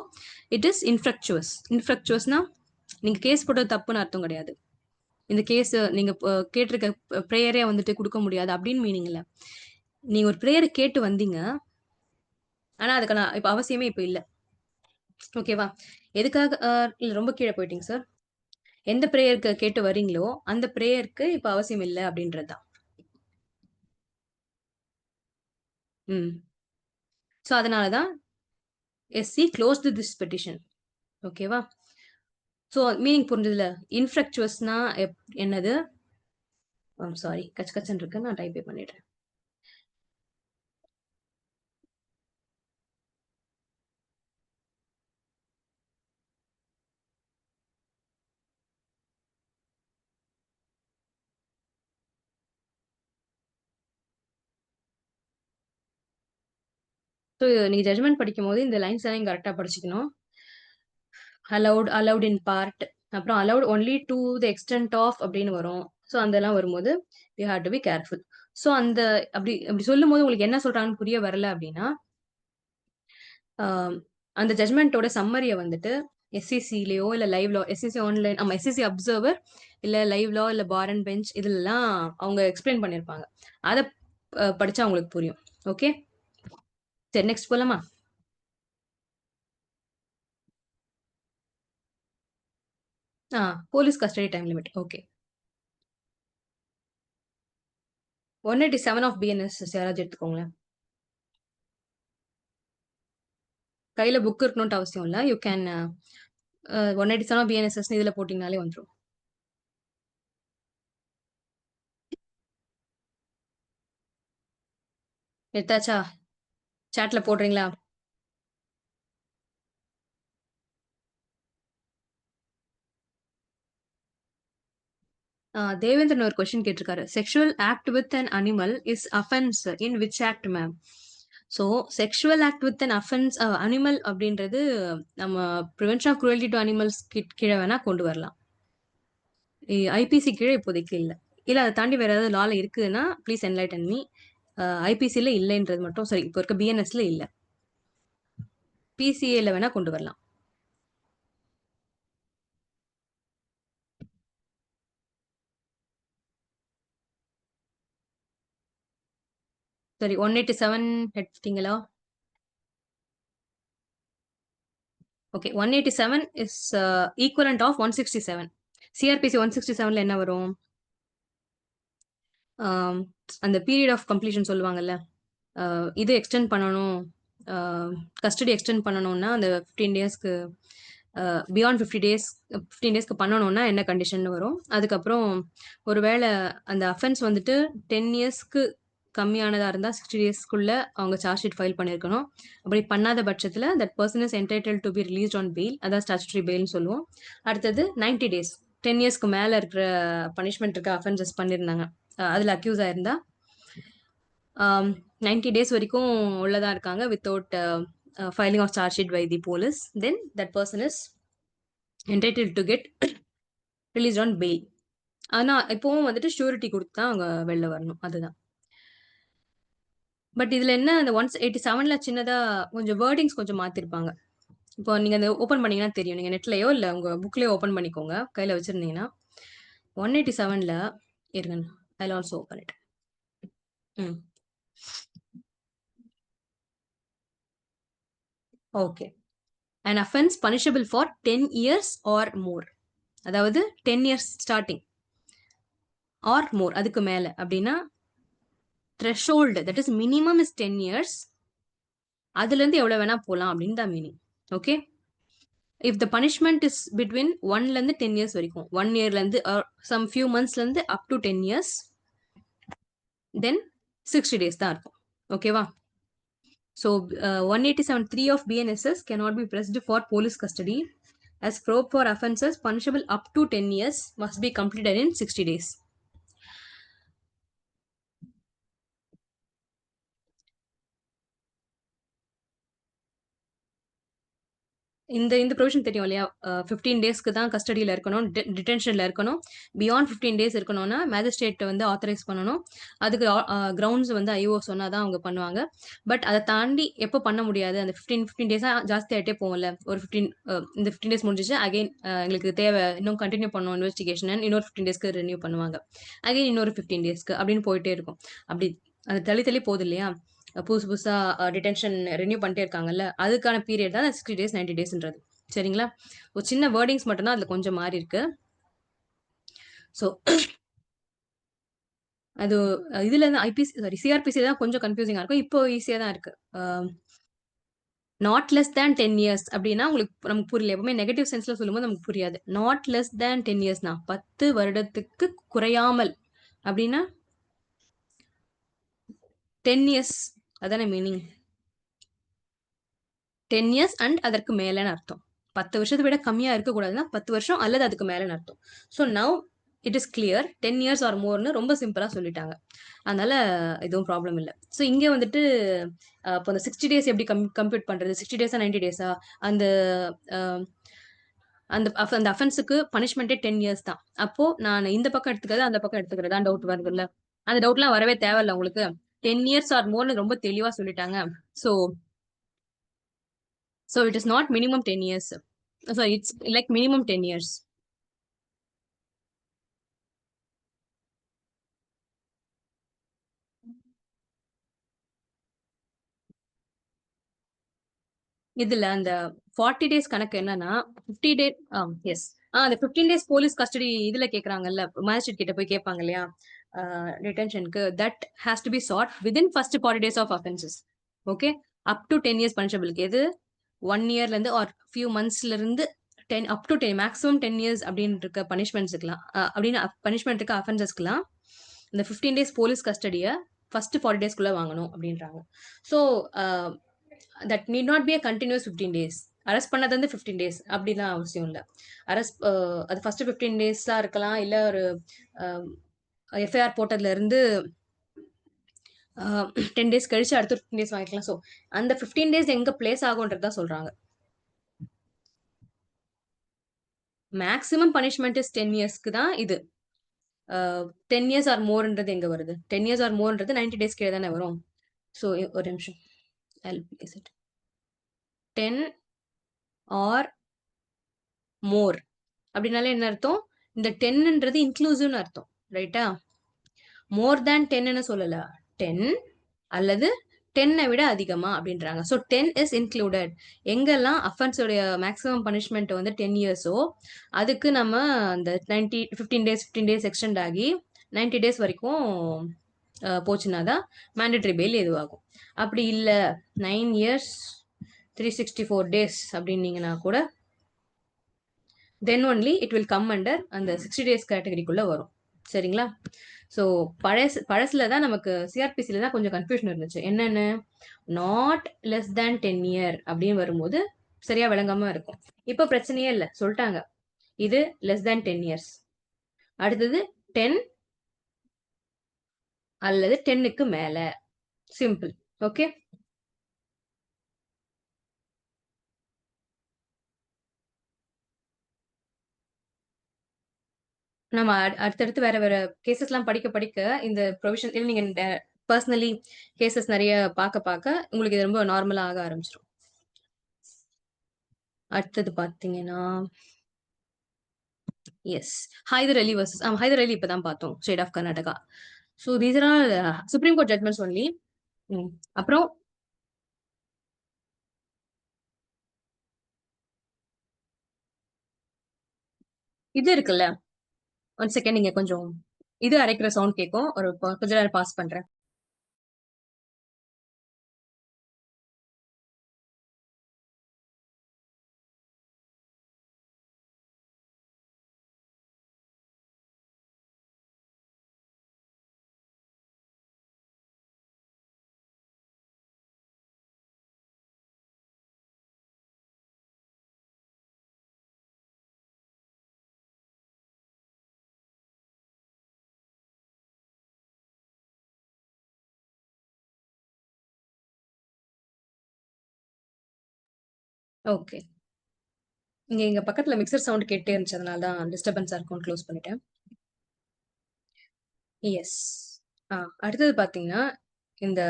it is infructuous. இன்ஃப்ரக்சுவஸ்னா நீங்க கேஸ் போட்டது தப்புன்னு அர்த்தம் கிடையாது. இந்த கேஸ் நீங்க கேட்டிருக்க ப்ரேயரே வந்துட்டு கொடுக்க முடியாது அப்படின்னு மீனிங் இல்லை. நீங்க ஒரு ப்ரேயரை கேட்டு வந்தீங்க, ஆனா அதுக்கான இப்ப அவசியமே இப்ப இல்ல. ஓகேவா? எதுக்காக இல்ல ரொம்ப கீழே போயிட்டீங்க சார். எந்த ப்ரேயருக்கு கேட்டு வரீங்களோ அந்த ப்ரேயருக்கு இப்ப அவசியம் இல்லை அப்படின்றதுதான். ஸோ அதனாலதான் எஸ்சி க்ளோஸ் திஸ் பெட்டிஷன். ஓகேவா? ஸோ மீனிங் புரிஞ்சதுல? இன்ஃப்ரக்சுவஸ்னா என்னது? சாரி, கச் கச்சன் இருக்கு, நான் டைப்பே பண்ணிடுறேன். ஸோ நீங்க ஜட்மெண்ட் படிக்கும் போது இந்த லைன்ஸ் எல்லாம் கரெக்டா படிச்சுக்கணும். அலவுட் இன் பார்ட், அப்புறம் allowed only to the extent of அப்படின்னு வரும். ஸோ அதெல்லாம் வரும்போது you have to be careful. So அந்த அப்படி அப்படி சொல்லும் போது உங்களுக்கு என்ன சொல்றாங்கன்னு புரிய வரல அப்படின்னா அந்த ஜட்மெண்ட்டோட சம்மரியை வந்துட்டு எஸ்சிசிலயோ இல்ல லைவ் லா, எஸ்சிசி ஆன்லைன், ஆமா எஸ்சிசி அப்சர்வர் இல்ல லைவ் லா இல்ல பார் அண்ட் பெஞ்ச் இதெல்லாம் அவங்க எக்ஸ்பிளைன் பண்ணிருப்பாங்க. அதை படிச்சா அவங்களுக்கு புரியும். ஓகே, சரி நெக்ஸ்ட் போலாமா? Police custody time limit. Okay, 187 of BNS யாராவது எடுத்துக்கோங்களேன். கையில புக் இருக்கணும்ட்டு அவசியம் இல்லை. யூ கேன் 187 ஆஃப் பிஎன்எஸ்எஸ் இதுல போட்டீங்கனாலே வந்துடும். எடுத்தாச்சா? சாட்ல போடுறீங்களா? தேவேந்திரன் ஒரு கொஸ்டின் கேட்டிருக்காரு. Sexual act with an animal is offence in which act ma'am? So sexual act with an offence animal அப்படின்றது நம்ம prevention of cruelty to animals கீழே வேணா கொண்டு வரலாம். ஐபிசி கீழே இப்போதைக்கு இல்லை. இல்லை அதை தாண்டி வேற ஏதாவது லால இருக்குதுன்னா ப்ளீஸ் என்லைட்டன் மீ. ஐபிசியில் இல்லைன்றது மட்டும் சரி, இப்போ இருக்க பிஎன்எஸ்ல இல்லை. பிசிஏல வேணா கொண்டு வரலாம். சரி, 187 எடுத்துட்டீங்களா? Okay, 187 is equivalent of 167. CrPC 167ல என்ன வரும்? அந்த பீரியட் ஆஃப் கம்ப்ளீஷன் சொல்லுவாங்கல்ல, இது எக்ஸ்டெண்ட் பண்ணணும், கஸ்டடி எக்ஸ்டெண்ட் பண்ணணும்னா அந்த 15 டேஸ்க்கு பியாண்ட் 15 டேஸ்க்கு பண்ணணும்னா என்ன கண்டிஷன் வரும். அதுக்கப்புறம் ஒருவேளை அந்த அஃபென்ஸ் வந்துட்டு 10 இயர்ஸ்க்கு கம்மியானதா இருந்தா 60 டேஸ்க்குள்ள அவங்க சார்ஜ் ஷீட் ஃபைல் பண்ணியிருக்கணும். அப்படி பண்ணாத பட்சத்துல that person is entitled to be released on fail, அதான் ஸ்டாச்சுட்டரி பெயில்னு சொல்லுவோம். அடுத்தது 90 டேஸ், 10 இயர்ஸ்க்கு மேல இருக்கிற பனிஷ்மெண்ட் இருக்க அஃபென்சஸ் பண்ணியிருந்தாங்க, அதுல அக்யூஸ் ஆயிருந்தா 90 டேஸ் வரைக்கும் உள்ளதா இருக்காங்க without filing of charge sheet by the police, then that person is entitled to get released on bail. ஆனா இப்பவும் வந்துட்டு ஷூரிட்டி கொடுத்து தான் அவங்க வெளில வரணும், அதுதான். பட் இதுல என்ன, அந்த 187ல சின்னதா கொஞ்சம் வேர்டிங்ஸ் கொஞ்சம் மாத்திருப்பாங்க. இப்போ நீங்க அந்த ஓபன் பண்ணீங்கன்னா தெரியும், நீங்க நெட்லயோ இல்ல உங்க புக்லயோ ஓபன் பண்ணிக்கோங்க, கையில வச்சிருந்தீங்கன்னா. 187ல இருங்க, I'll also open it. Okay. An offense punishable for 10 years or more, அதாவது 10 years ஸ்டார்டிங் ஆர் மோர், அதுக்கு மேல அப்படின்னா threshold, that is minimum is 10 years, அதுல இருந்து எவ்வளவு வேணா போலாம் அப்படின்னு தான் meaning. Okay. If the punishment is between 1ல இருந்து 10 இயர்ஸ் வரைக்கும், 1 இயர்ல இருந்து சம் ஃபியூ மந்த்ஸ்ல இருந்து அப் டு 10 இயர்ஸ், தென் 60 டேஸ் தான் இருக்கும். ஓகேவா? So 187(3) of BNSS cannot be pressed for police custody as probe for offences punishable up to 10 years must be completed in 60 days. இந்த ப்ரொவிஷன் தெரியும் இல்லையா? 15 டேஸ்க்கு தான் கஸ்டடியில் இருக்கணும், டிடென்ஷனில் இருக்கணும். பியாண்ட் 15 டேஸ் இருக்கணும்னா மேஜிஸ்ட்ரேட் வந்து ஆத்தரைஸ் பண்ணணும். அதுக்கு கிரவுண்ட்ஸ் வந்து ஐஓ சொன்னால் தான் அவங்க பண்ணுவாங்க. பட் அதை தாண்டி எப்போ பண்ண முடியாது, அந்த 15 டேஸாக ஜாஸ்தி ஆகிட்டே போகும்ல. ஒரு 15 டேஸ் முடிஞ்சிச்சு, அகைன் எங்களுக்கு தேவை இன்னும் கண்டினியூ பண்ணணும் இன்வெஸ்டிகேஷன், இன்னொரு 15 டேஸ்க்கு ரினியூ பண்ணுவாங்க, அகைன் இன்னொரு 15 டேஸ்க்கு அப்படின்னு போயிட்டே இருக்கும். அப்படி அது தள்ளி போகுது இல்லையா? புதுசா டிடென்ஷன் ரெனியூ பண்ணிட்டே இருக்காங்கல்ல, அதுக்கான பீரியட் தான் 60 டேஸ் 90 டேஸ்ன்றது. சரிங்களா? ஒரு சின்ன வேர்டிங்ஸ் மட்டும் தான் அதுல கொஞ்சம் மாறி இருக்கு. ஸோ அது இதுல இருந்து ஐபிசி சிஆர்பிசி தான் கொஞ்சம் கன்ஃபியூசிங்கா இருக்கும். இப்போ ஈஸியா தான் இருக்கு. நாட் லெஸ் தேன் 10 இயர்ஸ் அப்படின்னா உங்களுக்கு நமக்கு புரியல. எப்பவுமே நெகட்டிவ் சென்ஸ்ல சொல்லும்போது நமக்கு புரியாது. நாட் லெஸ் தேன் 10 இயர்ஸ்னா 10 வருடத்துக்கு குறையாமல் அப்படின்னா 10 இயர்ஸ், அதான மீனிங். 10 இயர்ஸ் அண்ட் அதற்கு மேலன்னு அர்த்தம். 10 வருஷத்தை விட கம்மியா இருக்கக்கூடாதுன்னா 10 வருஷம் அல்லது அதுக்கு மேலன்னு அர்த்தம். So now it is clear, 10 years or மோர்னு ரொம்ப சிம்பிளா சொல்லிட்டாங்க. அதனால எதுவும் ப்ராப்ளம் இல்லை. ஸோ இங்க வந்துட்டு இப்போ அந்த 60 டேஸ் எப்படி கம்ப்யூட் பண்றது, 60 டேஸா 90 டேஸா, அந்த அந்த அந்த அஃபென்ஸுக்கு பனிஷ்மெண்ட்டே 10 இயர்ஸ் தான். அப்போ நான் இந்த பக்கம் எடுத்துக்கிறது அந்த பக்கம் எடுத்துக்கிறதா டவுட் வருதுல்ல? அந்த டவுட்லாம் வரவே தேவையில்ல உங்களுக்கு. 10 இயர்ஸ் ஆர் மோர்னு ரொம்ப தெளிவா சொல்லிட்டாங்க. So it is not minimum 10 years. Sorry, it's like minimum 10 years. இதுல அந்த 40 டேஸ் கணக்கு என்னன்னா 50 டே எஸ் அந்த 15 டேஸ் போலீஸ் கஸ்டடி இதுல கேக்குறாங்கல்ல, மேஜிஸ்ட்ரேட் கிட்ட போய் கேட்பாங்க இல்லையா டிடென்ஷனுக்கு, that has to be sought within first 40 days of offences. Okay. Up to 10 years பனிஷபிளுக்கு எது 1 இயர்ல இருந்து ஆர் ஃபியூ மந்த்ஸ்ல இருந்து 10 அப் டு 10 மேக்ஸிமம் 10 இயர்ஸ் அப்படின்னு இருக்க பனிஷ்மெண்ட்ஸ்க்குலாம், அப்படின்னு பனிஷ்மெண்ட் இருக்க அஃபென்சஸ்க்குலாம் இந்த 15 டேஸ் போலீஸ் கஸ்டடியை ஃபர்ஸ்ட் 40 டேஸ்க்குள்ள வாங்கணும் அப்படின்றாங்க. So that need not be a continuous 15 days. Arrest பண்ணது வந்து 15 டேஸ் அப்படிலாம் அவசியம் இல்லை. அரெஸ்ட் அது ஃபர்ஸ்ட் 15 டேஸா இருக்கலாம், இல்லை ஒரு எஃப்ஐஆர் போட்டதுல இருந்து 10 டேஸ் கழிச்சு அடுத்த 15 டேஸ் வாங்கிக்கலாம். ஸோ அந்த 15 டேஸ் எங்க பிளேஸ் ஆகும்ன்றதான் சொல்றாங்க. மேக்ஸிமம் பனிஷ்மெண்ட் இஸ் 10 இயர்ஸ்க்கு தான் இது. 10 இயர்ஸ் ஆர் மோர்ன்றது எங்க வருது? 10 இயர்ஸ் ஆர் மோர்ன்றது 90 டேஸ் கீழே தானே வரும். ஸோ ஒரு நிமிஷம், 10 ஆர் மோர் அப்படின்னாலே என்ன அர்த்தம்? இந்த 10ன்றது இன்க்ளூசிவ்னு அர்த்தம், ரைட்டா? மோர் தேன் 10ன்னு சொல்லல, 10 அல்லது 10 விட அதிகமா அப்படின்றாங்க. So 10 is included. எங்கெல்லாம் அஃபென்ஸோடைய மேக்ஸிமம் பனிஷ்மெண்ட் வந்து 10 இயர்ஸோ அதுக்கு நம்ம அந்த 15 டேஸ் எக்ஸ்டெண்ட் ஆகி 90 டேஸ் வரைக்கும் போச்சுன்னா தான் மேண்டேட்டரி பெயில் எதுவாகும். அப்படி இல்லை 9 இயர்ஸ் 364 டேஸ் அப்படின்னீங்கன்னா கூட then only it will come under அந்த 60 டேஸ் கேட்டகரிக்குள்ள வரும். சரிங்களா? ஸோ பழசுல தான் நமக்கு சிஆர்பிசில தான் கொஞ்சம் கன்ஃபியூஷன் இருந்துச்சு. என்னன்னு நாட் லெஸ் தேன் 10 இயர் அப்படின்னு வரும்போது சரியா விளங்காம இருக்கும். இப்போ பிரச்சனையே இல்லை, சொல்லிட்டாங்க இது லெஸ் தேன் 10 இயர்ஸ். அடுத்தது 10 அல்லது 10க்கு மேல. சிம்பிள். ஓகே, நம்ம அடுத்தடுத்து வேற வேற கேசஸ் எல்லாம் படிக்க படிக்க இந்த ப்ரொவிஷன் நீங்க பர்சனலி கேசஸ் நிறைய பார்க்க பார்க்க உங்களுக்கு இது ரொம்ப நார்மலா ஆக ஆரம்பிச்சிடும். அடுத்தது பாத்தீங்கன்னா எஸ், ஹைதர் அலி வர்சஸ் ஹைதர் அலி இப்பதான் பார்த்தோம், state of Karnataka. So these are supreme court judgments only. அப்புறம் இது இருக்குல்ல, ஒன் செகண்ட், நீங்க கொஞ்சம் இது அரைக்கிற சவுண்ட் கேட்கும், ஒரு கொஞ்ச நேரம் பாஸ் பண்றேன். ஓகே, இங்க எங்க பக்கத்துல மிக்சர் சவுண்ட் கேட்டே இருந்துச்சு, அதனால தான் டிஸ்டர்பன்ஸா இருக்கும், க்ளோஸ் பண்ணிட்டேன். எஸ். அடுத்தது பாத்தீங்கன்னா இந்த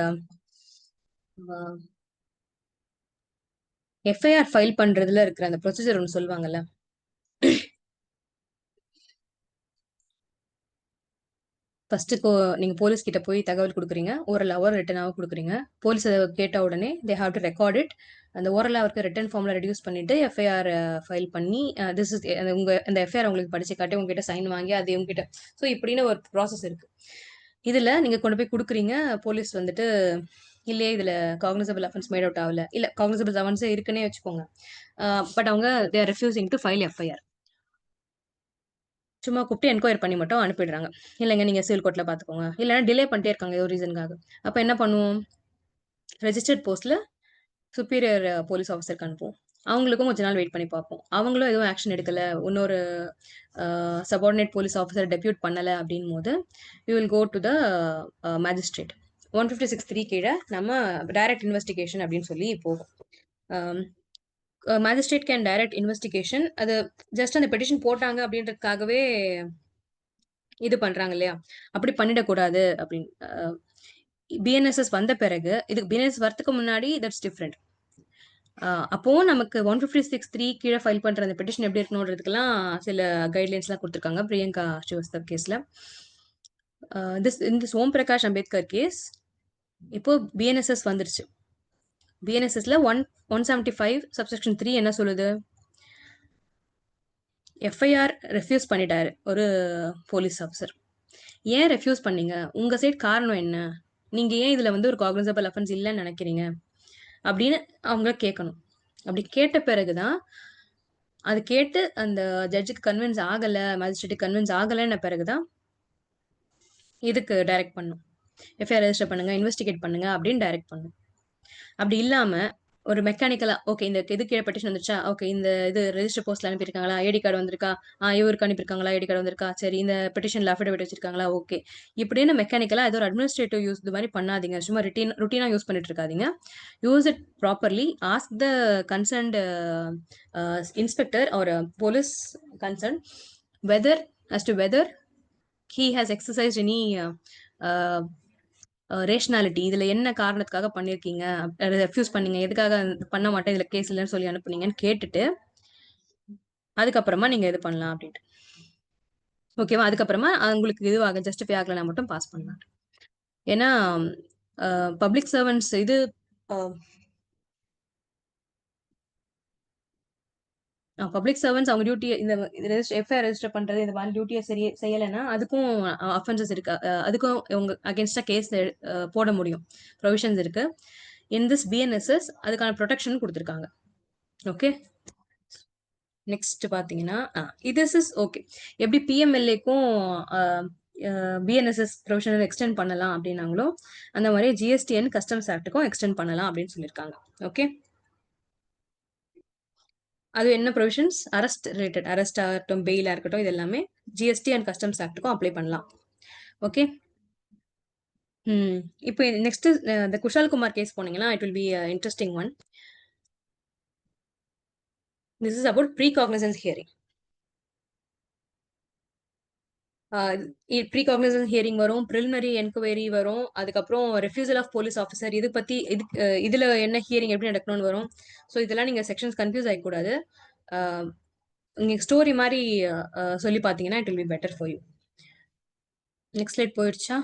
எஃப்ஐஆர் ஃபைல் பண்றதுல இருக்கிற அந்த ப்ரொசீஜர் ஒன்று சொல்லுவாங்கல்ல. ஃபர்ஸ்ட் நீங்க போலீஸ் கிட்ட போய் தகவல் கொடுக்குறீங்க, ஓரலாவோ ரிட்டனாவோ கொடுக்குறீங்க. போலீஸ் அதை கேட்ட உடனே they have to record it. அந்த ஓரலா இருக்க ரிட்டன் ஃபார்ம்ல ரெடியூஸ் பண்ணிட்டு எஃப்ஐஆர் ஃபைல் பண்ணி திஸ் இஸ் உங்க அந்த எஃப்ஐஆர் உங்களுக்கு படிச்சு காட்டி உங்ககிட்ட சைன் வாங்கி அது உங்ககிட்ட. ஸோ இப்படின்னு ஒரு ப்ராசஸ் இருக்கு. இதுல நீங்க கொண்டு போய் கொடுக்குறீங்க, போலீஸ் வந்துட்டு இல்லையே இதுல காக்னிசபிள் அஃபென்ஸ் மேட் அவுட் ஆகல, இல்ல காக்னிசபிள் அஃபென்ஸ் இருக்குன்னே வச்சுக்கோங்க, பட் அவங்க they are refusing to file FIR. சும்மா கூப்பிட்டு என்கொயர் பண்ணி மட்டும் அனுப்பிடுறாங்க. இல்லைங்க நீங்க சிவில் கோர்ட்ல பாத்துக்கோங்க, இல்லைன்னா டிலே பண்ணிட்டே இருக்காங்க ஏதோ ரீசனுக்காக. அப்ப என்ன பண்ணுவோம், ரெஜிஸ்டர்ட் போஸ்ட்ல சுப்பீரியர் போலீஸ் ஆஃபீஸருக்கு அனுப்புவோம். அவங்களுக்கும் கொஞ்ச நாள் வெயிட் பண்ணி பார்ப்போம். அவங்களும் எதுவும் ஆக்ஷன் எடுக்கல, இன்னொரு சபார்டினேட் போலீஸ் ஆஃபீஸர் டெபியூட் பண்ணல அப்படின் போது we will go to the magistrate. 156(3) கீழே நம்ம டைரக்ட் இன்வெஸ்டிகேஷன் அப்படின்னு சொல்லி போகும். Magistrate can direct investigation. அது ஜஸ்ட் அந்த பெட்டிஷன் போட்டாங்க அப்படின்றதுக்காகவே இது பண்றாங்க இல்லையா, அப்படி பண்ணிடக்கூடாது அப்படின்னு. பிஎன்எஸ்எஸ் வந்த பிறகு, இதுக்கு பிஎன்எஸ் வரதுக்கு முன்னாடி தட்ஸ் டிஃப்ரெண்ட். அப்போ நமக்கு 156(3) கீழே ஃபைல் பண்ற அந்த பெட்டிஷன் எப்படி இருக்கணும்ன்றதுக்கெல்லாம் சில கைட்லைன்ஸ் எல்லாம் கொடுத்துருக்காங்க பிரியங்கா ஸ்ரீவஸ்தவ் கேஸ்ல. இந்த ஓம் பிரகாஷ் அம்பேத்கர் கேஸ் இப்போ பிஎன்எஸ்எஸ் வந்துருச்சு. பிஎன்எஸ்எஸ்ல 175 சப்செக்ஷன் 3 என்ன சொல்லுது, எஃப்ஐஆர் ரெஃப்யூஸ் பண்ணிட்டாரு ஒரு போலீஸ் ஆஃபீஸர். ஏன் ரெஃப்யூஸ் பண்ணீங்க, உங்க சைட் காரணம் என்ன, நீங்க ஏன் இதுல வந்து ஒரு காக்னிசபிள் அஃபென்ஸ் இல்லைன்னு நினைக்கிறீங்க அப்படின்னு அவங்க கேட்கணும். அப்படி கேட்ட பிறகுதான், அது கேட்டு அந்த ஜட்ஜுக்கு கன்வின்ஸ் ஆகல, மேஜிஸ்ட்ரேட்டுக்கு கன்வின்ஸ் ஆகலைன்ன பிறகுதான் இதுக்கு டைரக்ட் பண்ணும், எஃப்ஐஆர் ரெஜிஸ்டர் பண்ணுங்க, இன்வெஸ்டிகேட் பண்ணுங்க அப்படின்னு டைரக்ட் பண்ணும். அப்படி இல்லாம ஒரு மெக்கானிக்கலா ஓகே இந்த இது கீழே பெட்டிஷன் வந்துச்சா, ஓகே இந்த இது ரெஜிஸ்டர் போஸ்ட்ல அனுப்பியிருக்காங்களா, ஐடி கார்டு வந்திருக்கா, இவருக்கு அனுப்பியிருக்காங்களா, ஐடி கார்டு வந்திருக்கா, சரி இந்த பெட்டிஷன்ல அஃபிடவிட் வச்சிருக்காங்களா, ஓகே இப்படின்னு மெக்கானிக்கலா ஏதோ ஒரு அட்மினிஸ்ட்ரேட்டிவ் யூஸ் இது மாதிரி பண்ணாதீங்க. சும்மா ருட்டீனா யூஸ் பண்ணிட்டு இருக்காதீங்க. Use it properly. Ask the concerned inspector or police concern whether as to whether he has exercised any rationality, இதுல என்ன காரணத்துக்காக பண்ணிருக்கீங்க, ரெஃப்யூஸ் பண்ணீங்க, எதுக்காக பண்ண மாட்டேன் இதுல கேஸ் இல்லைன்னு சொல்லி அனுப்புனீங்கன்னு கேட்டுட்டு அதுக்கப்புறமா நீங்க இது பண்ணலாம் அப்படின்ட்டு. ஓகேவா, அதுக்கப்புறமா உங்களுக்கு இதுவாக ஜஸ்டிஃபை ஆகலைன்னா மட்டும் பாஸ் பண்ணலாம். ஏன்னா பப்ளிக் சர்வன்ட்ஸ் இது பப்ளிக் சர்வன்ஸ் அவங்க டியூட்டி இந்த எஃப்ஐஆர் ரெஜிஸ்டர் பண்றது இந்த மாதிரி டியூட்டியை செய்யலைன்னா அதுக்கும் அஃபென்சஸ் இருக்கு. அதுக்கும் உங்க அகேன்ஸ்டா கேஸ் போட முடியும். ப்ரொவிஷன்ஸ் இருக்கு. இன் திஸ் பிஎன்எஸ்எஸ் அதுக்கான ப்ரொடெக்ஷன் கொடுத்துருக்காங்க. ஓகே, நெக்ஸ்ட் பாத்தீங்கன்னா இது இஸ் ஓகே. எப்படி பிஎம்எல்ஏக்கும் பிஎன்எஸ்எஸ் ப்ரொவிஷனல் எக்ஸ்டெண்ட் பண்ணலாம் அப்படின்னாங்களோ அந்த மாதிரி ஜிஎஸ்டி அண்ட் கஸ்டம்ஸ் ஆக்டுக்கும் எக்ஸ்டெண்ட் பண்ணலாம் அப்படின்னு சொல்லியிருக்காங்க. ஓகே, அது என்ன ப்ரொவிஷன்ஸ்? அரெஸ்ட் ரிலேட்டட், அரெஸ்ட் ஆகட்டும், பெயிலா இருக்கட்டும், இது எல்லாமே ஜிஎஸ்டி அண்ட் கஸ்டம்ஸ் ஆக்டுக்கும் அப்ளை பண்ணலாம். ஓகே, இப்போ நெக்ஸ்ட் இந்த குஷால் குமார் கேஸ் போனீங்கன்னா it will be interesting one. This is about pre cognizance hearing. Pre cognizance hearing வரும், ப்ரிலிமினரி என்கொயரி வரும், அதுக்கப்புறம் ரெஃப்யூசல் ஆஃப் போலீஸ் ஆஃபீஸர். இது பத்தி இதுல என்ன ஹியரிங் எப்படி நடக்கணும்னு வரும். ஸோ இதெல்லாம் நீங்க செக்ஷன்ஸ் கன்ஃபியூஸ் ஆகிக்கூடாது. நீங்க ஸ்டோரி மாதிரி சொல்லி பார்த்தீங்கன்னா it will be better for you. Next slide போயிடுச்சா?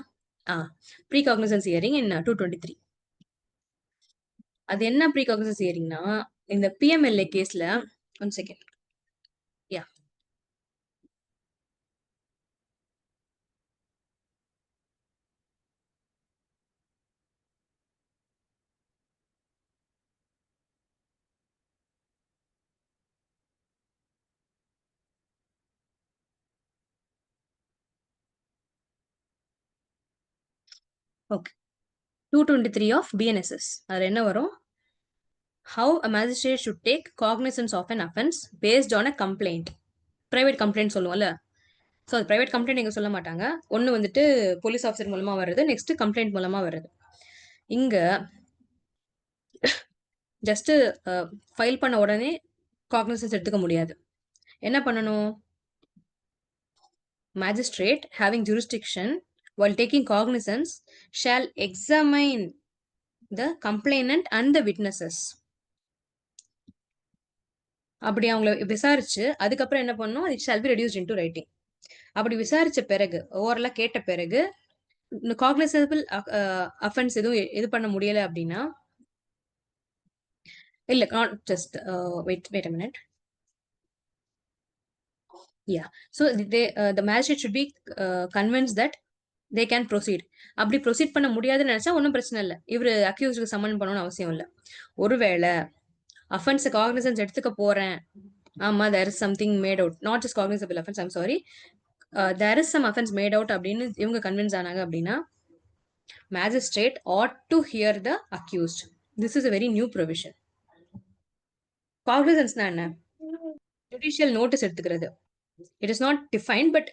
Pre cognizance hearing in 223. அது என்ன ப்ரீ காக்னிசன்ஸ் ஹியரிங்னா, இந்த பிஎம்எல்ஏ கேஸ்ல 1 second. Yeah, okay. 223 of BNSS அதுல என்ன வரும்? How a magistrate should take cognizance of an offense based on a complaint. Private complaint சொல்லுவோம்ல. So அது பிரைவேட் கம்ப்ளைண்ட் எங்க சொல்ல மாட்டாங்க. ஒன்று வந்துட்டு போலீஸ் ஆஃபீஸர் மூலமா வருது, நெக்ஸ்ட் கம்ப்ளைண்ட் மூலமா வருது. இங்க ஜஸ்ட் ஃபைல் பண்ண உடனே காக்னிசன்ஸ் எடுத்துக்க முடியாது. என்ன பண்ணணும்? Magistrate having jurisdiction while taking cognizance shall examine the complainant and the witnesses. அப்படி அவங்கள விசாரிச்சு அதுக்கப்புறம் என்ன பண்ணணும்? It shall be reduced into writing. அப்படி விசாரிச்ச பிறகு ஓவரலா கேட்ட பிறகு காக்னிசபிள் அஃபென்ஸ் எதுவும் இது பண்ண முடியல அப்படின்னா, இல்ல not just wait a minute. Yeah, so the magistrate should be convinced that they can proceed. அப்படி ப்ரொசீட் பண்ண முடியாதுன்னு நினைச்சா ஒன்றும் பிரச்சனை இல்லை. இவரு அக்யூஸ்டுக்கு சம்மன் பண்ணணும்னு அவசியம் இல்லை. ஒருவேளை அஃபென்ஸ் காக்னிசன்ஸ் எடுத்துக்க போறேன், ஆமா there is something made out, not just cognizable offense, I'm sorry, there is some offense made out அப்படின்னு இவங்க கன்வின்ஸ் ஆனாங்க அப்படின்னா, magistrate ought to hear the accused. This is a very new provision. காக்னிசன்ஸ்னா என்ன? Judicial notice எடுத்துக்கிறது. It is not define, but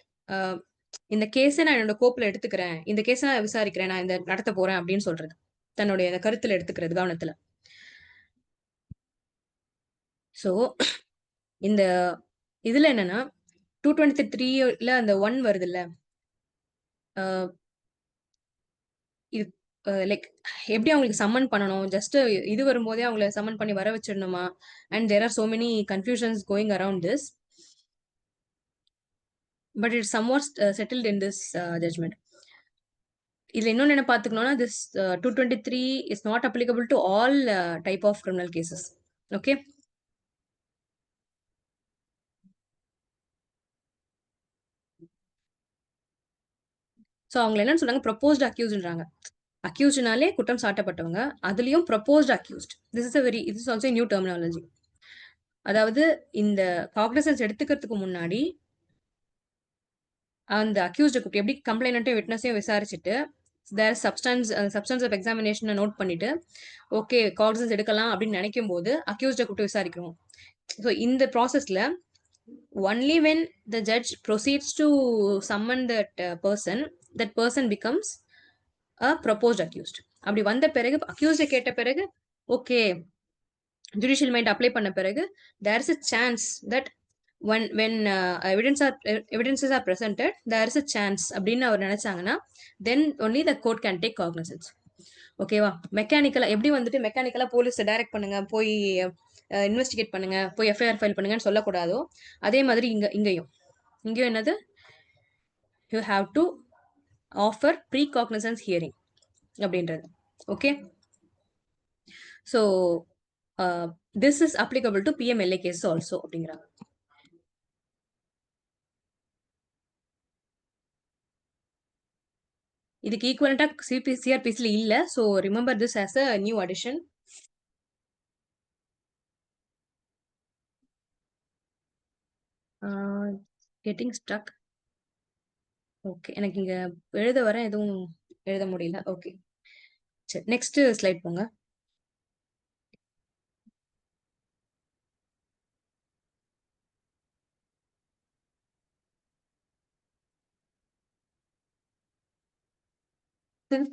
இந்த கேஸை நான் என்னோட கோப்புல எடுத்துக்கிறேன், இந்த கேஸை நான் விசாரிக்கிறேன், நான் இந்த நடத்த போறேன் அப்படின்னு சொல்றது, தன்னுடைய கருத்துல எடுத்துக்கிறது, கவனத்துல. ஸோ இந்த இதுல என்னன்னா 223ல அந்த 1 வருது இல்ல, இது லைக் எப்படி அவங்களுக்கு சம்மன் பண்ணணும், ஜஸ்ட் இது வரும்போதே அவங்கள சம்மன் பண்ணி வர வச்சிடணுமா? And there are so many confusions going around this, but it's somewhat settled in this judgment. இதுல இன்னொன்னு என்ன பாத்துக்கணும்னா, this 223 is not applicable to all type of criminal cases. Okay, so அவங்க என்னன்னு சொல்றாங்க? ப்ரொபோஸ்ட் அக்யூஸ்ன்றாங்க. அக்யூஸ்ட்னாலே குற்றம் சாட்டப்பட்டவங்க, அதுலயும் proposed accused. This is is also new terminology. அதாவது இந்த காக்னிசன்ஸ் எடுத்துக்கிறதுக்கு முன்னாடி அந்த அக்யூஸ்ட கூப்பிட்டு எப்படி கம்ப்ளைண்ட்டையும் விட்னஸையும் விசாரிச்சுட்டு தேர் சப்ஸ்டன்ஸ் ஆஃப் எக்ஸாமினேஷனை நோட் பண்ணிட்டு ஓகே காக்னிசன்ஸ் எடுக்கலாம் அப்படின்னு நினைக்கும் போது அக்யூஸ்ட கூப்பிட்டு விசாரிக்கிறோம். ஸோ இந்த ப்ராசஸ்ல only when the judge proceeds to summon that person becomes a proposed accused. அப்படி வந்த பிறகு அக்யூஸ்ட கேட்ட பிறகு ஓகே ஜுடிஷியல் மைண்ட் அப்ளை பண்ண பிறகு there is a chance that when evidences are presented there is a chance அப்படின்னு அவர் நினைச்சாங்கன்னா then only the court can take cognizance. ஓகேவா? மெக்கானிக்கலா எப்படி வந்துட்டு மெக்கானிக்கலா போலீஸ் டைரக்ட் பண்ணுங்க, போய் இன்வெஸ்டிகேட் பண்ணுங்க, போய் எஃப்ஐஆர் ஃபைல் பண்ணுங்கன்னு சொல்லக்கூடாதோ அதே மாதிரி இங்கேயும் என்னது, you have to offer pre cognizance hearing அப்படின்றது. Okay, so this is applicable to PMLA case also அப்படிங்கிறாங்க. இதுக்கு ஈக்குவலண்டா சிஆர்பிசில இல்ல. So remember this as a new addition. Getting stuck. Okay, எனக்கு இங்க எழுத வர எதுவும் எழுத முடியல. ஓகே, சரி, நெக்ஸ்ட் ஸ்லைட் போங்க.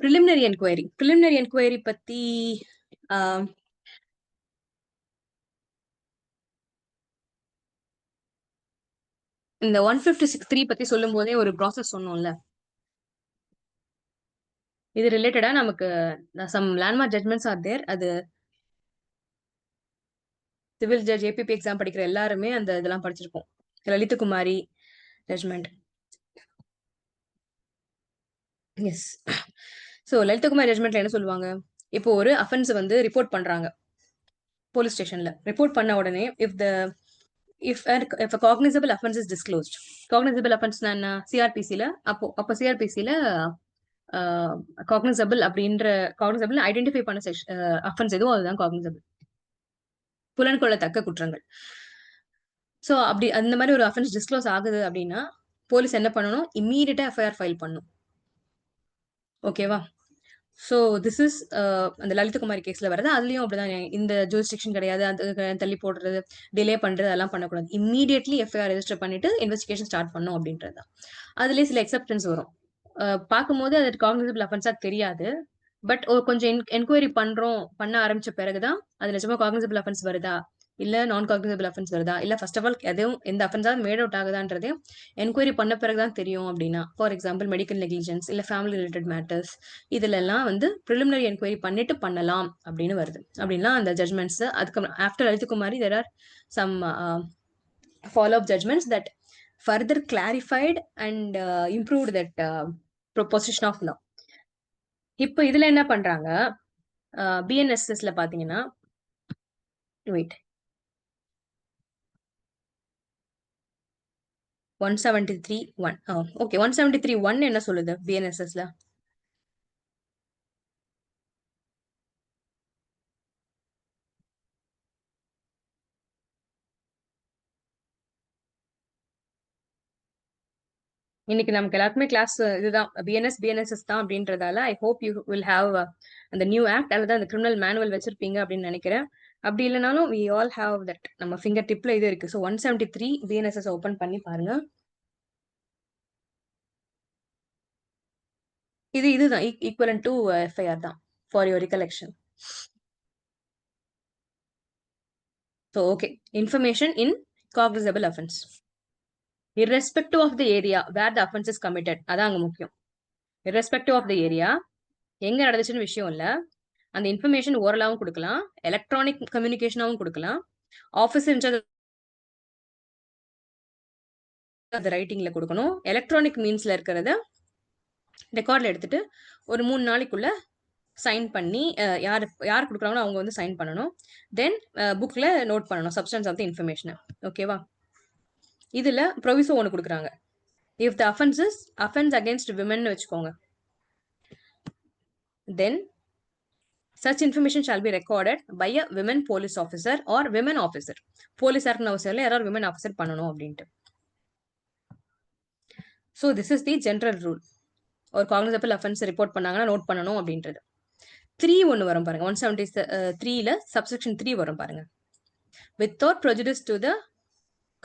Preliminary enquiry. ப்ரிலிமினரி என்கொயரி பத்தி இந்த 156(3) பத்தி சொல்லும் போதே ஒரு ப்ராசஸ் சொன்னோம்ல, இது ரிலேட்டடா நமக்கு some landmark judgments are there. அது சிவில் ஜட்ஜ் ஏபிபி எக்ஸாம் படிக்கிற எல்லாருமே அந்த இதெல்லாம் படிச்சிருப்போம். Lalithakumari judgement. S. So Lalithakumari ஜட்மெண்ட்ல என்ன சொல்லுவாங்க, இப்போ ஒரு அஃபென்ஸ் வந்து ரிப்போர்ட் பண்றாங்க போலீஸ் ஸ்டேஷன்ல. ரிப்போர்ட் பண்ண உடனே if a cognizable offense is disclosed. cognizable offense என்ன, சிஆர்பிசில அப்போ சிஆர்பிசில காக்னிசபிள் அப்படின்ற காக்னிசபிள் ஐடென்டிஃபை பண்ண அஃபென்ஸ் எதுவும் அதுதான் காக்னிசபிள், புலன்கொள்ளத்தக்க குற்றங்கள். ஸோ அப்படி அந்த மாதிரி ஒரு அஃபென்ஸ் டிஸ்க்ளோஸ் ஆகுது அப்படின்னா போலீஸ் என்ன பண்ணணும், இம்மீடியட்டா எஃப்ஐஆர் ஃபைல் பண்ணும். ஓகேவா? ஸோ திஸ் இஸ் அந்த லலிதகுமாரி கேஸ்ல வருது. அதுலயும் அப்படிதான், இந்த ஜூரிஸ்டிக்ஷன் கிடையாது, அது தள்ளி போடுறது, டிலே பண்றது அதெல்லாம் பண்ணக்கூடாது. இம்மீடியட்லி எஃப்ஐஆர் ரெஜிஸ்டர் பண்ணிட்டு இன்வெஸ்டிகேஷன் ஸ்டார்ட் பண்ணும் அப்படின்றது தான். அதுலயே சில எக்ஸப்ஷன்ஸ் வரும். பார்க்கும்போது அது காக்னிசபிள் அஃபென்ஸா தெரியாது. பட் கொஞ்சம் என்கொயரி பண்ண ஆரம்பிச்ச பிறகுதான் அது நிஜமா காக்னிசபிள் அஃபென்ஸ் வருதா, இல்ல நான் காக்னிசபிள் அஃபென்ஸ் வருதா, இல்ல ஃபர்ஸ்ட் ஆஃப் ஆல் எதுவும் எந்த அஃபென்ஸாவது மேட் அவுட் ஆகுதான்றதே என்கொயரி பண்ண பிறகுதான் தெரியும். அப்படின்னா ஃபார் எக்ஸாம்பிள் மெடிக்கல் நெக்லிஜென்ஸ் இல்ல ஃபேமிலி ரிலேட்டட் மேட்டர்ஸ், இதுல எல்லாம் வந்து ப்ரிலிமினரி என்கொயரி பண்ணிட்டு பண்ணலாம் அப்படின்னு வருது. அப்படின்னா அந்த ஜட்மெண்ட்ஸ் அதுக்கு after Lalithakumari there are some follow-up judgments that further clarified and improved that proposition of law. இப்போ இதுல என்ன பண்றாங்க, பிஎன்எஸ்எஸ்ல பாத்தீங்கன்னா, வெயிட், 173(1). ஓகே, 173(1) என்ன சொல்லுது பிஎன்எஸ்எஸ்ல? இன்னைக்கு நமக்கு எல்லாருக்குமே கிளாஸ் இதுதான், பிஎன்எஸ்எஸ் தான் அப்படின்றதால I hope you will have அந்த நியூ ஆக்ட் அல்லது அந்த கிரிமினல் மேனுவல் வச்சிருப்பீங்க அப்படின்னு நினைக்கிறேன். அப்படி இல்லைனாலும் வி ஆல் ஹாவ் தட் நம்ம ஃபிங்கர் டிப்ல இது இருக்கு. ஸோ 173 பிஎன்எஸ்எஸ் ஓபன் பண்ணி பாருங்க. இதுதான் ஈக்குவலன்ட் டு எஃப்ஐஆர் தான் for your recollection. So okay, information in cognisable offence irrespective of the area where the offense is committed. அதான் அங்க முக்கியம். irrespective of the area எங்க நடந்துச்சுன்னு விஷயம் இல்ல, அந்த இன்ஃபர்மேஷன் ஓரலாவும் கொடுக்கலாம், எலக்ட்ரானிக் கம்யூனிகேஷனாவும் கொடுக்கலாம், ஆஃபீஸ் இன்சார்ஜ் ரைட்டிங்ல கொடுக்கணும், எலக்ட்ரானிக் மீன்ஸ்ல இருக்கிறத ரெக்கார்ட்ல எடுத்துட்டு ஒரு 3 நாளைக்குள்ள சைன் பண்ணி யார் யார் கொடுக்குறாங்களோ அவங்க வந்து சைன் பண்ணணும். தென் புக்ல நோட் பண்ணணும் சப்ஸ்டன்ஸ் ஆஃப் தி இன்ஃபர்மேஷன். ஓகேவா? இதுல ப்ரொவிசோ ஒன்று கொடுக்குறாங்க. If the offence is offence against women வச்சுக்கோங்க, then such information shall be recorded by a women police officer or women officer. Police இருக்குன்னு அவசியம் இல்லை, யாராவது விமன் ஆஃபீஸர் பண்ணணும் அப்படின்ட்டு. So this is the general rule. ஒரு காக்னிசபிள் அஃபென்ஸ் ரிப்போர்ட் பண்ணாங்கன்னா note பண்ணணும் அப்படின்றது. 3 ஒன்று வரும் பாருங்க, 173ல சப்செக்ஷன் 3 வரும் பாருங்க. Without prejudice to the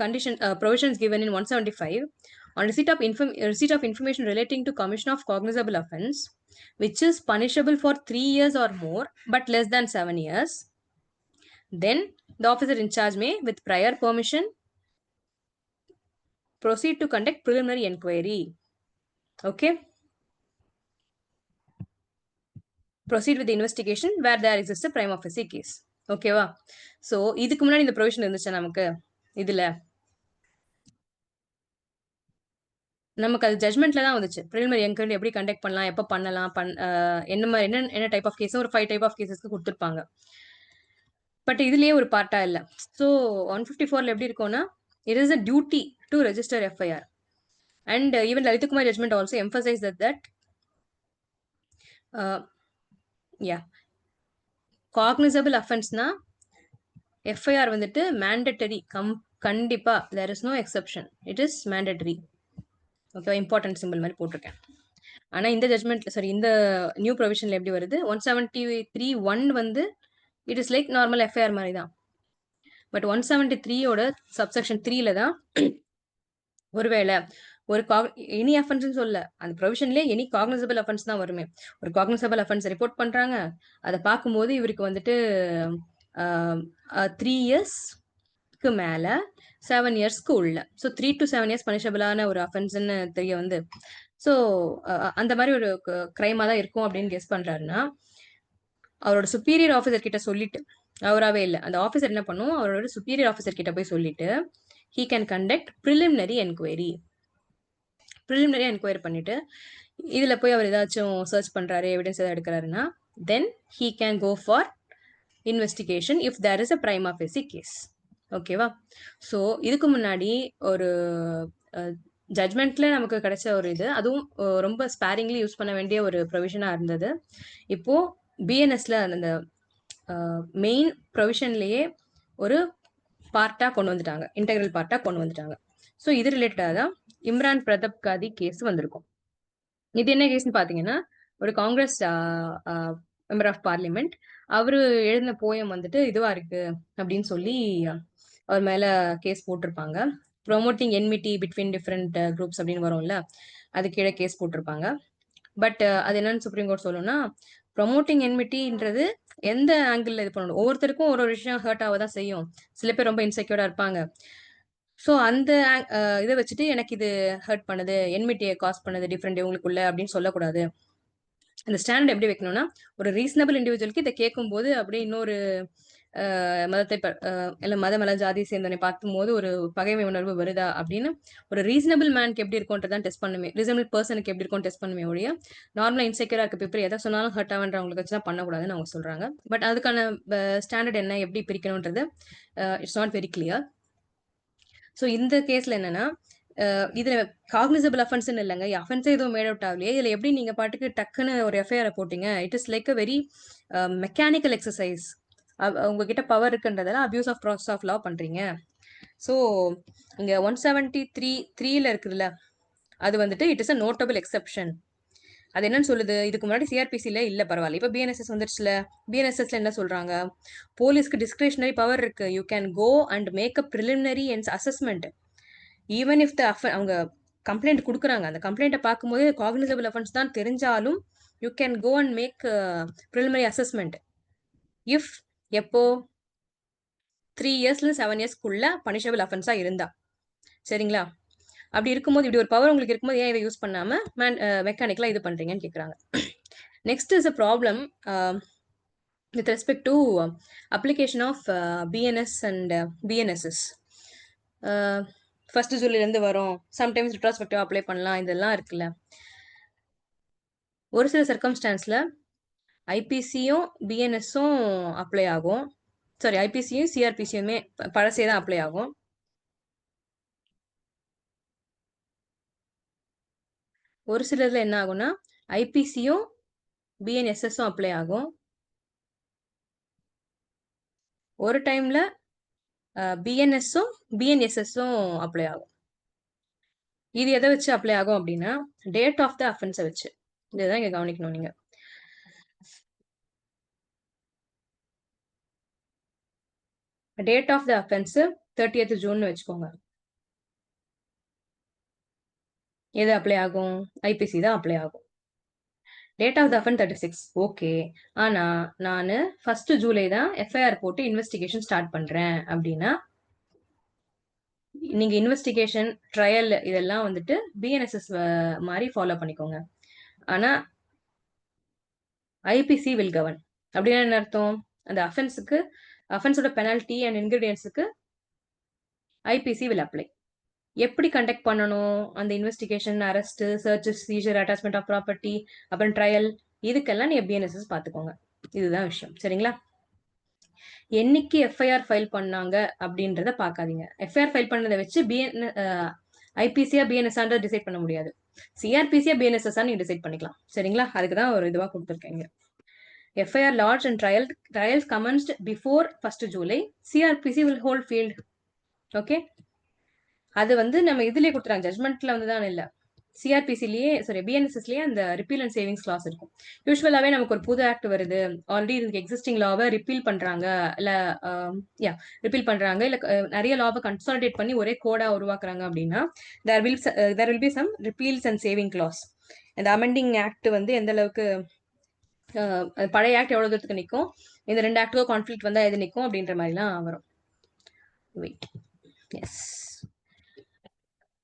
condition provisions given in 175, on receipt of information relating to commission of cognizable offense which is punishable for 3 years or more but less than 7 years, then the officer in charge may with prior permission proceed to conduct preliminary inquiry. Okay, proceed with the investigation where there exists a prima facie case. ஓகேவா? So இதுக்கு முன்னாடி இந்த provision இருந்துச்சு நமக்கு. இதுல நமக்கு அது ஜட்மெண்ட்ல தான் வந்துச்சு, ப்ரிலிமினரி என்கொயரி எப்படி கண்டக்ட் பண்ணலாம், எப்ப பண்ணலாம், என்ன டைப் ஆஃப் கேஸ், ஒரு 5 டைப் ஆஃப் கேசஸ்க்கு கொடுத்துருப்பாங்க. பட் இதுலயே ஒரு பார்ட்டா இல்ல. ஸோ 154ல எப்படி இருக்கும்னா, it is a duty to register FIR. And even Lalitkumar judgment also emphasise that யா காக்னிசபிள் அஃபென்ஸ்னா எஃப்ஐஆர் வந்துட்டு மேண்டட்டரி. கண்டிப்பா there is no exception, it is mandatory. Okay, important simple மாதிரி போட்டிருக்கேன். ஆனா இந்த ஜட்மெண்ட்ல சாரி இந்த நியூ ப்ரொவிஷன்ல எப்படி வருது, 173(1) வந்து it is like normal FIR மாதிரி தான். பட் 173யோட சப்செக்ஷன் 3ல தான் ஒருவேளை ஒரு எனி அஃபென்ஸ் சொல்ல அந்த ப்ரொவிஷன்லேயே எனி காக்னிசபிள் அஃபென்ஸ் தான் வருமே. ஒரு காக்னிசபிள் அஃபென்ஸ் ரிப்போர்ட் பண்றாங்க, அதை பார்க்கும்போது இவருக்கு வந்துட்டு 3 இயர்ஸ்க்கு மேல 7 இயர்ஸ்க்கு உள்ள, ஸோ 3 to 7 இயர்ஸ் பனிஷபிளான ஒரு அஃபென்ஸ்ன்னு தெரிய வந்து, ஸோ அந்த மாதிரி ஒரு கிரைமா தான் இருக்கும் அப்படின்னு கெஸ் பண்றாருன்னா, அவரோட சுப்பீரியர் ஆஃபீஸர் கிட்ட சொல்லிட்டு, அவராவே இல்லை அந்த ஆஃபீஸர் என்ன பண்ணும், அவரோட சுப்பீரியர் ஆஃபீஸர் கிட்ட போய் சொல்லிட்டு he can conduct preliminary enquiry. Preliminary enquiry பண்ணிட்டு இதுல போய் அவர் ஏதாச்சும் சர்ச் பண்றாரு, எவிடன்ஸ் ஏதாவது எடுக்கிறாருன்னா, தென் he can go for investigation if there is a prima facie case. ஓகேவா? ஸோ இதுக்கு முன்னாடி ஒரு ஜட்மெண்ட்ல நமக்கு கிடைச்ச ஒரு இது, அதுவும் ரொம்ப ஸ்பேரிங்லி யூஸ் பண்ண வேண்டிய ஒரு ப்ரொவிஷனா இருந்தது. இப்போ பிஎன்எஸ்ல அந்த மெயின் ப்ரொவிஷன்லயே ஒரு பார்ட்டா கொண்டு வந்துட்டாங்க, இன்டெகிரல் பார்ட்டா கொண்டு வந்துட்டாங்க. ஸோ இது ரிலேட்டடாக தான் இம்ரான் பிரதாப் காதி கேஸ் வந்திருக்கும். இது என்ன கேஸ்ன்னு பாத்தீங்கன்னா, ஒரு காங்கிரஸ் மெம்பர் ஆஃப் பார்லிமெண்ட் அவரு எழுதின போயம் வந்துட்டு இதுவா இருக்கு அப்படின்னு சொல்லி அவர் மேல கேஸ் போட்டிருப்பாங்க. Promoting enmity between different groups அப்படின்னு வரும்ல, அது கீழே கேஸ் போட்டிருப்பாங்க. பட் அது என்னன்னு சுப்ரீம் கோர்ட் சொல்லணும்னா, ப்ரொமோட்டிங் என்மிட்டின்றது எந்த ஆங்கிள் இது பண்ணணும், ஒவ்வொருத்தருக்கும் ஒரு விஷயம் ஹர்ட் ஆக தான் செய்யும். சில பேர் ரொம்ப இன்செக்யூரா இருப்பாங்க. ஸோ அந்த இதை வச்சுட்டு எனக்கு இது ஹர்ட் பண்ணுது, என்மிட்டியை காஸ் பண்ணுது டிஃப்ரெண்ட் இவங்களுக்குள்ள அப்படின்னு சொல்லக்கூடாது. அந்த ஸ்டாண்ட் எப்படி வைக்கணும்னா, ஒரு ரீசனபிள் இண்டிவிஜுவலுக்கு இதை கேட்கும்போது அப்படியே இன்னொரு மதத்தை இல்லை மதம் அல்ல ஜாதி சேர்ந்தவனை பார்க்கும்போது ஒரு பகைமை உணர்வு வருதா அப்படின்னு ஒரு ரீசனபிள் மேனுக்கு எப்படி இருக்கும்ன்றதான் டெஸ்ட் பண்ணுமே, ரீசனபிள் பர்சனுக்கு எப்படி இருக்கும் டெஸ்ட் பண்ணுமே ஒழிய நார்மலா இன்செக்யூரா இருக்க பேப்பர் எதை சொன்னாலும் ஹர்ட் ஆகன்றவங்களுக்கு வச்சு தான் பண்ணக்கூடாதுன்னு அவங்க சொல்றாங்க. பட் அதுக்கான ஸ்டாண்டர்ட் என்ன, எப்படி பிரிக்கணும்ன்றது it's not very clear. So இந்த கேஸ்ல என்னன்னா, இதுல காக்னிசபிள் அஃபென்ஸ்னு இல்லைங்க, அஃபென்ஸே எதுவும் மேட் அவுட் ஆகலையே, இதுல எப்படி நீங்க பாட்டுக்கு டக்குன்னு ஒரு எஃப்ஐஆர் போட்டீங்க? It is like a very mechanical exercise. உங்ககிட்ட பவர் இருக்குன்றதால abuse of process of law பண்றீங்க. ஸோ இங்க 173(3)ல இருக்குதுல்ல, அது வந்துட்டு it is a notable exception. அது என்னன்னு சொல்லுது, இதுக்கு முன்னாடி சிஆர்பிசில இல்ல பரவாயில்ல, இப்ப பிஎன்எஸ்எஸ் வந்துருச்சுல. பிஎன்எஸ்எஸ்ல என்ன சொல்றாங்க, போலீஸ்க்கு டிஸ்கிரிஷனரி பவர் இருக்கு, you can go and make a preliminary assessment even if அவங்க கம்ப்ளைண்ட் கொடுக்குறாங்க, அந்த கம்ப்ளைண்ட்டை பார்க்கும்போது காக்னிசபிள் அஃபென்ஸ் தான் தெரிஞ்சாலும் you can go and make preliminary assessment if எப்போ 3 இயர்ஸ்ல 7 இயர்ஸ்க்குள்ள பனிஷபிள் அஃபென்ஸா இருந்தா. சரிங்களா? அப்படி இருக்கும்போது, இப்படி ஒரு பவர் உங்களுக்கு இருக்கும்போது ஏன் இதை யூஸ் பண்ணாம மெக்கானிக்கலா இது பண்றீங்கன்னு கேக்குறாங்க. Next is a problem with respect to application of BNS and BNSS. First ஜூலைலேருந்து வரும், சம்டைம்ஸ் ரிட்ராஸ்பெக்டிவ் அப்ளை பண்ணலாம், இதெல்லாம் இருக்குல்ல. ஒரு சில சர்க்கம்ஸ்டான்ஸ்ல ஐபிசியும் பிஎன்எஸும் அப்ளை ஆகும். சாரி, ஐபிசியும் சிஆர்பிசியுமே பழசே தான் அப்ளை ஆகும். ஒரு சிலதுல என்ன ஆகும்னா ஐபிசியும் பிஎன்எஸ்எஸும் அப்ளை ஆகும். ஒரு டைம்ல பிஎன்எஸும் பிஎன்எஸ்எஸும் அப்ளை ஆகும். இது எதை வச்சு அப்ளை ஆகும் அப்படின்னா, டேட் ஆஃப் த அஃபென்ஸை வச்சு. இதுதான் இங்க கவனிக்கணும் நீங்க. Date of the offence 30th June வச்சுக்கோங்க. எது அப்ளை ஆகும்? ஐபிசி தான் அப்ளை ஆகும். Date of the offence 36, okay. ஆனா நான் 1st ஜூலை தான் எஃப்ஐஆர் போட்டு இன்வெஸ்டிகேஷன் ஸ்டார்ட் பண்றேன் அப்படின்னா, நீங்க இன்வெஸ்டிகேஷன் ட்ரையல் இதெல்லாம் வந்துட்டு பிஎன்எஸ்எஸ் மாதிரி ஃபாலோ பண்ணிக்கோங்க. ஆனா ஐபிசி வில் கவர்ன். அப்படின்னா என்ன அர்த்தம்? அந்த அஃபென்ஸோட பெனால்டி அண்ட் இன்கிரீடியன்ஸுக்கு ஐபிசி வில் அப்ளை. எப்படி கண்டக்ட் பண்ணணும் அந்த investigation, arrest, search, seizure, attachment of property, அப்புறம் ட்ரையல், இதுக்கெல்லாம் நீங்க பிஎன்எஸ்எஸ் பார்த்துக்கோங்க. இதுதான் விஷயம். சரிங்களா? என்னைக்கு எஃப்ஐஆர் ஃபைல் பண்ணாங்க அப்படின்றத பார்க்காதீங்க. எஃப்ஐஆர் ஃபைல் பண்ணதை வச்சு ஐபிசியா பிஎன்எஸ்ஆன்ற டிசைட் பண்ண முடியாது. சிஆர்பிசியா பிஎன்எஸ்எஸ்ஆ நீங்க டிசைட் பண்ணிக்கலாம். சரிங்களா? அதுக்கு தான் ஒரு இதுவா கொடுத்துருக்கேங்க. FIR lodged and trials commenced before 1st July. CrPC will hold field. Okay, அது வந்து நம்ம இதுலயே கொடுத்துறாங்க, ஜட்மெண்ட்ல வந்து தான் இல்ல, சிஆர்பிசிலேயே சாரி பிஎன்எஸ்எஸ்லயே அந்த ரிப்பீல் அண்ட் சேவிங்ஸ் கிளாஸ் இருக்கும். யூஸ்வலாவே நமக்கு ஒரு புது ஆக்ட் வருது, ஆல்ரெடி இதுக்கு எக்ஸிஸ்டிங் லாவை ரிப்பீல் பண்றாங்க, இல்ல ரிப்பீல் பண்றாங்க, இல்ல நிறைய லாவை கன்சாலிடேட் பண்ணி ஒரே கோடா உருவாக்குறாங்க அப்படின்னா there will be some repeals and saving clause. இந்த அமெண்டிங் ஆக்ட் வந்து எந்த அளவுக்கு பழைய ஆக்ட் எவ்வளவு தூரத்துக்கு நிற்கும், இந்த ரெண்டு ஆக்டுக்கும் கான்ஃபிளிக் வந்தா எது நிற்கும் அப்படின்ற மாதிரிலாம் வரும். Wait, S.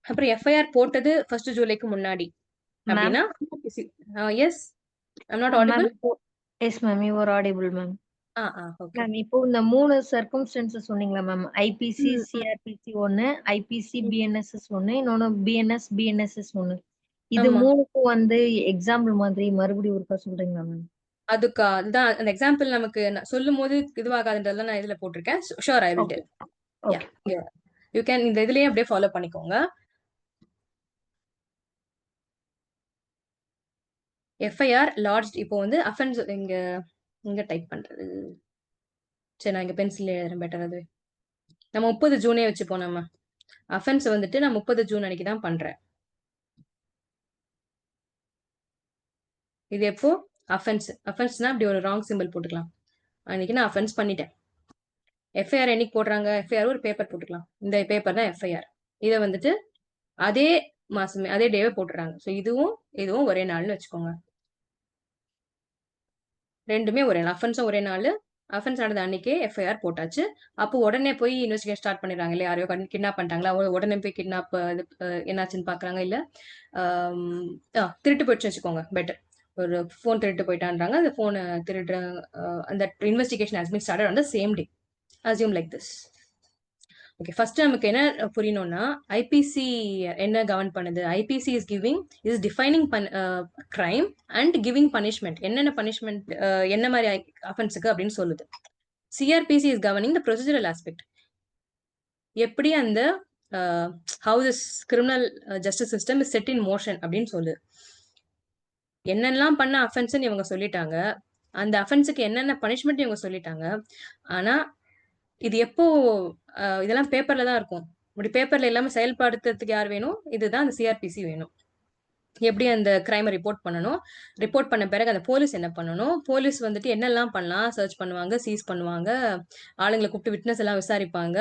அப்புறம் எஃப்ஐஆர் போட்டது 1st Julyக்கு முன்னாடி அப்படின்னா, yes I'm not audible. Yes ma'am, you are audible ma'am. Okay ma'am, இப்போ இந்த 3 சர்க்கம்ஸ்டன்சஸ் சொன்னீங்களா மேம்? ஐபிசி சிஆர்பிசி ஒன்னு, ஐபிசி பிஎன்எஸ்எஸ் ஒன்னு, இன்னொன்னு பிஎன்எஸ்எஸ் ஒன்னு. இது மூணுக்கும் வந்து எக்ஸாம்பிள் மாதிரி மறுபடியும் ஒருக்கா சொல்றீங்களா மேம்? அதுக்கு அதுதான் அந்த எக்ஸாம்பிள் நமக்கு சொல்லும் போது இதுவாகாதுன்றதுல நான் இதுல போட்டிருக்கேன். Sure, I will tell. You can இந்த இதுலயே அப்படியே ஃபாலோ பண்ணிக்கோங்க. எஃப்ஐஆர் லார்ஜ், இப்போ வந்து அஃபென்ஸ் இங்க டைப் பண்றது, சரி நான் இங்க பென்சில் எழுதுறேன் பெட்டர். அது நம்ம 30 ஜூனே வச்சுப்போம். நம்ம அஃபென்ஸ் வந்துட்டு நான் 30 ஜூன் அன்னைக்கு தான் பண்றேன். இது எப்போ அஃபென்ஸ்னா அப்படி ஒரு ராங் சிம்பிள் போட்டுக்கலாம். அன்னைக்கு நான் அஃபென்ஸ் பண்ணிட்டேன். எஃப்ஐஆர் என்னைக்கு போடுறாங்க, எஃப்ஐஆர் ஒரு பேப்பர் போட்டுக்கலாம். இந்த பேப்பர் தான் எஃப்ஐஆர். இதை வந்துட்டு அதே மாசமே அதே டேவே போட்டுறாங்க. ஸோ இதுவும் ஒரே நாள்னு வச்சுக்கோங்க. ரெண்டுமே ஒரே நாள், அஃபென்ஸும் ஒரே நாள். அஃபென்ஸ் நடந்த அன்னைக்கே எஃப்ஐஆர் போட்டாச்சு. அப்போ உடனே போய் இன்வெஸ்டிகேஷன் ஸ்டார்ட் பண்ணிடுறாங்க இல்லையா? யாரையோ கிட்னாப் பண்ணிட்டாங்களா, உடனே போய் கிட்னாப் என்னாச்சுன்னு பாக்குறாங்க. இல்ல திருட்டு போயிடுச்சு வச்சுக்கோங்க, பெட்டர். ஒரு ஃபோன் திருட்டு போயிட்டான்றாங்க, அந்த ஃபோனை திருடுற அந்த investigation has been started on the same day. Assume like this. Okay, first நமக்கு என்ன புரியணும்னா, ஐபிசி என்ன கவர்ன் பண்ணுது? IPC is defining crime and giving punishment. என்னென்ன பனிஷ்மெண்ட், என்ன மாதிரி அஃபென்ஸுக்கு அப்படின்னு சொல்லுது. CRPC is governing the procedural aspect. எப்படி அந்த how this criminal justice system is set in motion அப்படின்னு சொல்லுது. என்னெல்லாம் பண்ண அஃபென்ஸ்ன்னு இவங்க சொல்லிட்டாங்க, அந்த அஃபென்ஸுக்கு என்னென்ன பனிஷ்மெண்ட் இவங்க சொல்லிட்டாங்க. ஆனா இது எப்போ இதெல்லாம் பேப்பர்ல தான் இருக்கும். இப்படி பேப்பர்ல எல்லாமே செயல்படுத்துறதுக்கு யார் வேணும்? இதுதான் அந்த சிஆர்பிசி வேணும். எப்படி அந்த கிரைமை ரிப்போர்ட் பண்ணணும், ரிப்போர்ட் பண்ண பிறகு அந்த போலீஸ் என்ன பண்ணணும், போலீஸ் வந்துட்டு என்னெல்லாம் பண்ணலாம், சர்ச் பண்ணுவாங்க, சீஸ் பண்ணுவாங்க, ஆளுங்களை கூப்பிட்டு விட்னஸ் எல்லாம் விசாரிப்பாங்க.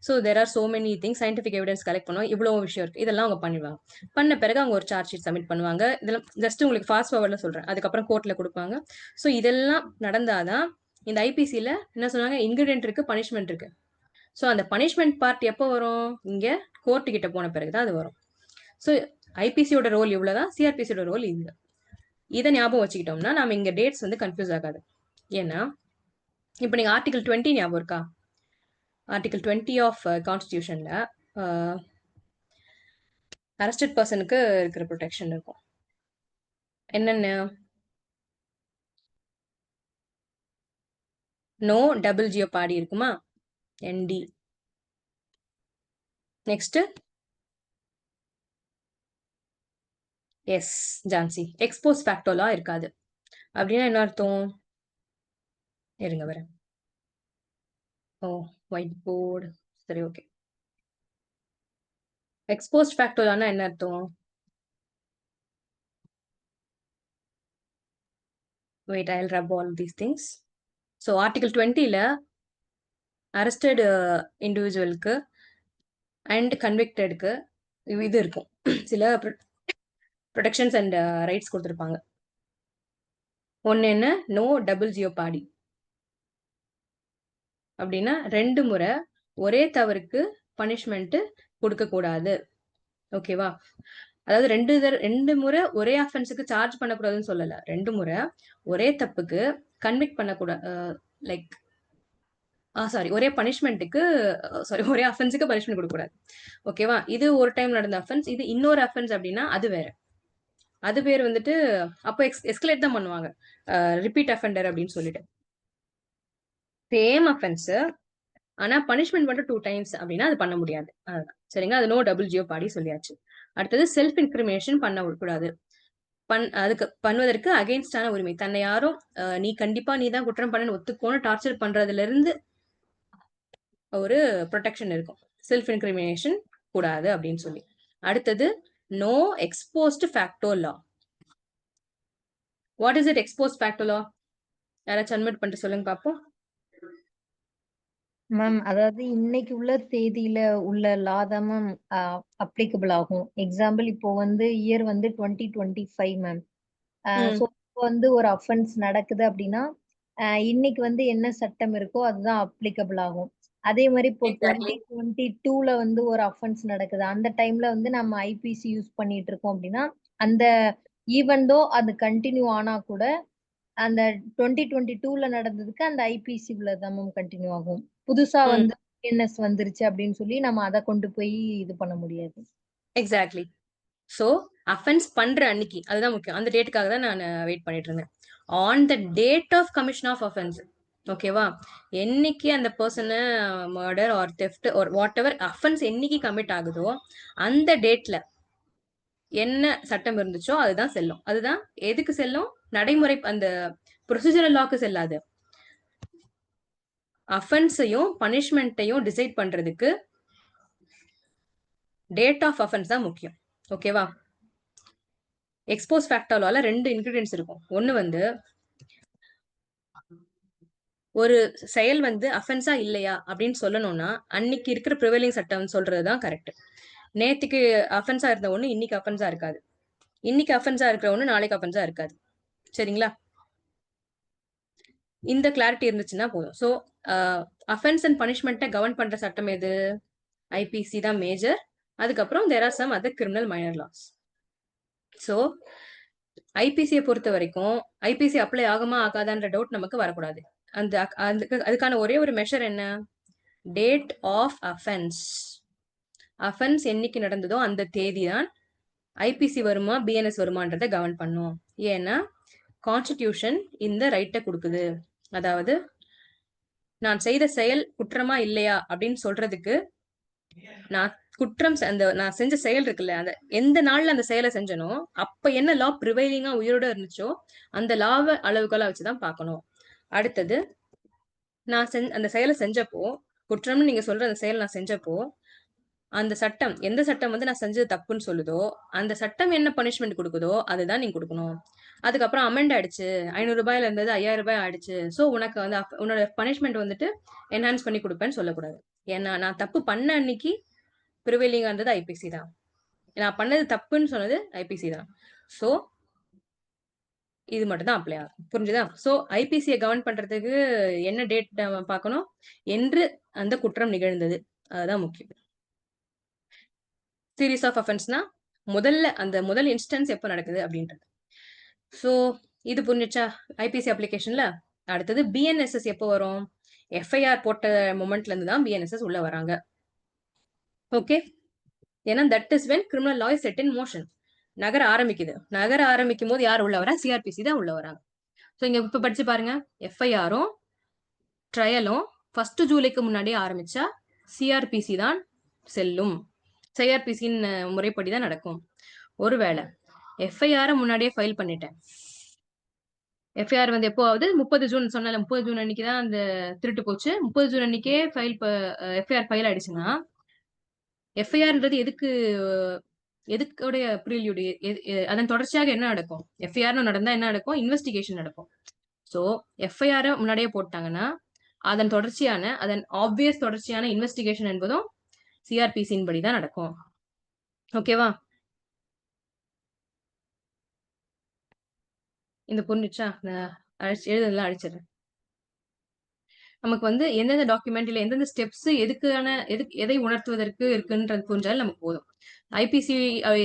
So there are so many things. Scientific evidence collect பண்ணுவாங்க, இவ்வளோ விஷயம் இருக்கு. இதெல்லாம் அவங்க பண்ணுவாங்க. பண்ண பிறகு அவங்க ஒரு சார்ஜ் ஷீட் சப்மிட் பண்ணுவாங்க. இதெல்லாம் ஜஸ்ட் உங்களுக்கு ஃபாஸ்ட் ஃபார்வர்ட்ல சொல்றேன். அதுக்கப்புறம் கோர்ட்ல கொடுப்பாங்க. ஸோ இதெல்லாம் நடந்தாதான் இந்த ஐபிசியில என்ன சொன்னாங்க, இன்கிரிடியன்ட் இருக்கு, பனிஷ்மெண்ட் இருக்கு. ஸோ அந்த பனிஷ்மெண்ட் பார்ட் எப்போ வரும்? இங்க கோர்ட்டு கிட்ட போன பிறகுதான் அது வரும். ஸோ ஐபிசியோட ரோல் இவ்வளவுதான், சிஆர்பிசியோட ரோல் இது. இதை ஞாபகம் வச்சுக்கிட்டோம்னா நாம இங்க டேட்ஸ் வந்து கன்ஃபியூஸ் ஆகாது. ஏன்னா இப்போ நீங்க ஆர்டிகல் 20 ஞாபகம் இருக்கா? ஆர்டிகல் 20 ஆஃப் கான்ஸ்டிடியூஷன்ல அரெஸ்டட் பர்சனுக்கு இருக்கிற ப்ரொடெக்ஷன் இருக்கும். என்னென்ன? நோ டபுள் ஜியோபாடி இருக்குமா, என்டி. நெக்ஸ்ட் எஸ் ஜான்சி, எக்ஸ்போஸ் ஃபேக்டோலா இருக்காது. அப்படின்னா என்ன அர்த்தம்? இருங்க வரேன். ஓ, ஒயிட் போர்டு. சரி, ஓகே. எக்ஸ்போஸ்ட் ஃபேக்டோலானா என்ன அர்த்தம்? Wait, I'll rub all these things. So Article 20ல அரெஸ்டட் இண்டிவிஜுவலுக்கு அண்ட் கன்விக்டடுக்கு இது இருக்கும், சில ப்ரொடெக்ஷன்ஸ் அண்ட் ரைட்ஸ் கொடுத்துருப்பாங்க. ஒன்று என்ன? No double jeopardy. அப்படின்னா 2 முறை ஒரே தவறுக்கு பனிஷ்மெண்ட் கொடுக்க கூடாது. ஓகேவா? அதாவது 2 முறை ஒரே அஃபென்ஸுக்கு சார்ஜ் பண்ணக்கூடாதுன்னு சொல்லல. 2 முறை ஒரே தப்புக்கு கன்விக்ட் பண்ணக்கூடாது. லைக் சாரி, ஒரே பனிஷ்மெண்ட்டுக்கு ஒரே அஃபென்ஸுக்கு பனிஷ்மெண்ட் கொடுக்கக்கூடாது. ஓகேவா? இது ஒரு டைம் நடந்த அஃபென்ஸ். இது இன்னொரு அஃபென்ஸ் அப்படின்னா அது வேற. அது பேர் வந்துட்டு அப்போ எஸ்கலேட் தான் பண்ணுவாங்க, ரிப்பீட் அஃபெண்டர் அப்படின்னு சொல்லிட்டு. சேம் அஃபென்ஸ், ஆனா பனிஷ்மெண்ட் மட்டும் 2 டைம்ஸ் அப்படின்னா அது பண்ண முடியாது. அதுதான் சரிங்களா. அது நோ டபுள் ஜியோபாடி சொல்லியாச்சு. அடுத்தது செல்ஃப் இன்கிரிமினேஷன் பண்ண கூடாது. அதுக்கு பண்ணுவதற்கு அகைன்ஸ்டான உரிமை. தன்னை யாரும் நீ கண்டிப்பா நீ தான் குற்றம் பண்ணு ஒத்துக்கோன்னு டார்ச்சர் பண்றதுல இருந்து ஒரு ப்ரொடெக்ஷன் இருக்கும். செல்ஃப் இன்கிரிமினேஷன் கூடாது அப்படின்னு சொல்லி. அடுத்தது no ex post facto law. What is it ex post facto law? யாராச்சும் அட்மிட் பண்ணிட்டு சொல்லுங்க பாப்போம். மேம் அதாவது இன்னைக்கு உள்ள தேதியில உள்ள லா தான் மேம் அப்ளிகபிள் ஆகும். எக்ஸாம்பிள் இப்போ வந்து இயர் வந்து 2025 மேம். ஸோ இப்போ வந்து ஒரு அஃபென்ஸ் நடக்குது அப்படின்னா இன்னைக்கு வந்து என்ன சட்டம் இருக்கோ அதுதான் அப்ளிகபிள் ஆகும். அதே மாதிரி இப்போ 2022ல வந்து ஒரு அஃபென்ஸ் நடக்குது, அந்த டைம்ல வந்து நம்ம ஐபிசி யூஸ் பண்ணிட்டு இருக்கோம் அப்படின்னா அந்த ஈவன் தோ அது கண்டினியூ ஆனா கூட அந்த 2022ல நடந்ததுக்கு அந்த ஐபிசி தான் மேம் கண்டினியூ ஆகும். புதுசா வந்து பிஎன்எஸ் வந்துருச்சு அப்படின்னு சொல்லி நம்ம அதை கொண்டு போய் இது பண்ண முடியாது. எக்ஸாக்ட்லி. சோ அஃபென்ஸ் பண்ற அன்னைக்கு அதுதான் முக்கியம். அந்த டேட்டுக்காக தான் நான் வெயிட் பண்ணிட்டு இருந்தேன். On the date of commission of offence, ஓகேவா, என்னைக்கு அந்த பர்சனை murder or theft or whatever offence என்னைக்கு கமிட் ஆகுதோ அந்த டேட்ல என்ன சட்டம் இருந்துச்சோ அதுதான் செல்லும். அதுதான் எதுக்கு செல்லும்? நடைமுறை அந்த ப்ரொசீஜரல் லாக்கு செல்லாது. அஃபென்ஸையும் பனிஷ்மெண்ட்டையும் டிசைட் பண்றதுக்கு டேட் ஆஃப் அஃபென்ஸ் தான் முக்கியம். ஓகேவா? எக்ஸ்போஸ் ஃபேக்டர்லால 2 இன்கிரிடியன்ஸ் இருக்கும். ஒன்னு வந்து ஒரு செயல் வந்து அஃபென்ஸா இல்லையா அப்படின்னு சொல்லணும்னா அன்னைக்கு இருக்கிற ப்ரிவைலிங் சட்டம் சொல்றதுதான் கரெக்ட். நேத்துக்கு அஃபென்ஸா இருந்த ஒண்ணு இன்னைக்கு அஃபென்ஸா இருக்காது. இன்னைக்கு அஃபென்ஸா இருக்கிற ஒண்ணு நாளைக்கு அஃபென்ஸா இருக்காது. சரிங்களா? இந்த கிளாரிட்டி இருந்துச்சுன்னா போதும். ஸோ அஃபென்ஸ் அண்ட் பனிஷ்மெண்ட்டை கவர்ன் பண்ற சட்டம் எது? ஐபிசி தான் மேஜர். அதுக்கப்புறம் there are some other criminal minor laws. So ஐபிசியை பொறுத்த வரைக்கும் ஐபிசி அப்ளை ஆகுமா ஆகாதான்ற டவுட் நமக்கு வரக்கூடாது. அந்த அதுக்கான ஒரே ஒரு மெஷர் என்ன? Date of offence. அஃபென்ஸ் என்னைக்கு நடந்ததோ அந்த தேதி தான் ஐபிசி வருமா பிஎன்எஸ் வருமானதை கவர்ன் பண்ணும். ஏன்னா கான்ஸ்டிடியூஷன் இந்த ரைட்டை கொடுக்குது. அதாவது நான் செய்த செயல் குற்றமா இல்லையா அப்படின்னு சொல்றதுக்கு நான் குற்றம் நான் செஞ்ச செயல் இருக்குல்ல, அந்த எந்த நாள்ல அந்த செயலை செஞ்சனோ அப்ப என்ன லா ப்ரிவைலிங்கா உயிரோட இருந்துச்சோ அந்த லாவை அளவுகளா வச்சுதான் பார்க்கணும். அடுத்தது நான் அந்த செயலை செஞ்சப்போ குற்றம்னு நீங்க சொல்ற அந்த செயல் நான் செஞ்சப்போ அந்த சட்டம் எந்த சட்டம் வந்து நான் செஞ்சது தப்புன்னு சொல்லுதோ அந்த சட்டம் என்ன பனிஷ்மெண்ட் கொடுக்குதோ அதுதான் நீங்க கொடுக்கணும். அதுக்கப்புறம் அமெண்ட் ஆயிடுச்சு, 500 ரூபாயில இருந்தது 5000 ரூபாய் ஆயிடுச்சு, சோ உனக்கு வந்து உன்னோட பனிஷ்மெண்ட் வந்துட்டு என்ஹான்ஸ் பண்ணி கொடுப்பேன்னு சொல்லக்கூடாது. ஏன்னா நான் தப்பு பண்ண அன்னைக்கு ப்ரிவைலிங் ஆனது ஐபிசி தான். நான் பண்ணது தப்புன்னு சொன்னது ஐபிசி தான். சோ இது மட்டும் தான் அப்ளை ஆகும். புரிஞ்சுதா? சோ ஐபிசியை கவர்ன் பண்றதுக்கு என்ன டேட் பார்க்கணும்? என்று அந்த குற்றம் நிகழ்ந்தது, அதுதான் முக்கியம். சீரீஸ் ஆஃப் அஃபென்ஸ்னா அந்த முதல் இன்ஸ்டன்ஸ் எப்போ நடக்குது அப்படின்றது. சோ இது புரிஞ்சுச்சா ஐபிசி அப்ளிகேஷன்ல? அடுத்தது பிஎன்எஸ்எஸ் எப்போ வரும்? எஃப்ஐஆர் போட்ட மொமெண்ட்ல இருந்து தான் பிஎன்எஸ்எஸ் உள்ள வராங்க. ஓகே, ஏன்னா that is when criminal law is set in motion. நகர ஆரம்பிக்கும் போது யார் உள்ள வரா? சிஆர்பிசி தான் உள்ள வராங்க. ஸோ இங்க இப்ப படிச்சு பாருங்க, எஃப்ஐஆரும் ட்ரையலும் 1 ஜூலைக்கு முன்னாடியே ஆரம்பிச்சா சிஆர்பிசி தான் செல்லும். சிஆர்பிசியின் முறைப்படி தான் நடக்கும். ஒருவேளை எஃப்ஐஆர் முன்னாடியே ஃபைல் பண்ணிட்டேன், எஃப்ஐஆர் வந்து எப்போ ஆகுது? 30 ஜூன் சொன்னால 30 ஜூன் அன்னைக்கு தான் அந்த திருட்டு போச்சு. 30 ஜூன் அன்னைக்கே எஃப்ஐஆர் ஃபைல் ஆயிடுச்சுன்னா எஃப்ஐஆர்ன்றது எதுக்குடைய ப்ரீலியூட், அதன் தொடர்ச்சியாக என்ன நடக்கும்? எஃப்ஐஆர் நடந்தா என்ன நடக்கும்? இன்வெஸ்டிகேஷன் நடக்கும். சோ எஃப்ஐஆர் முன்னாடியே போட்டாங்கன்னா அதன் ஆப்வியஸ் தொடர்ச்சியான இன்வெஸ்டிகேஷன் என்பதும் சிஆர்பிசியின் படி தான் நடக்கும். ஓகேவா? இந்த புரிஞ்சுச்சா? எழுதுலாம் அழிச்சிடுறேன். நமக்கு வந்து எந்தெந்த டாக்குமெண்ட் இல்ல எந்தெந்த ஸ்டெப்ஸ் எதை உணர்த்துவதற்கு இருக்குன்றது புரிஞ்சாலும் நமக்கு போதும். ஐபிசி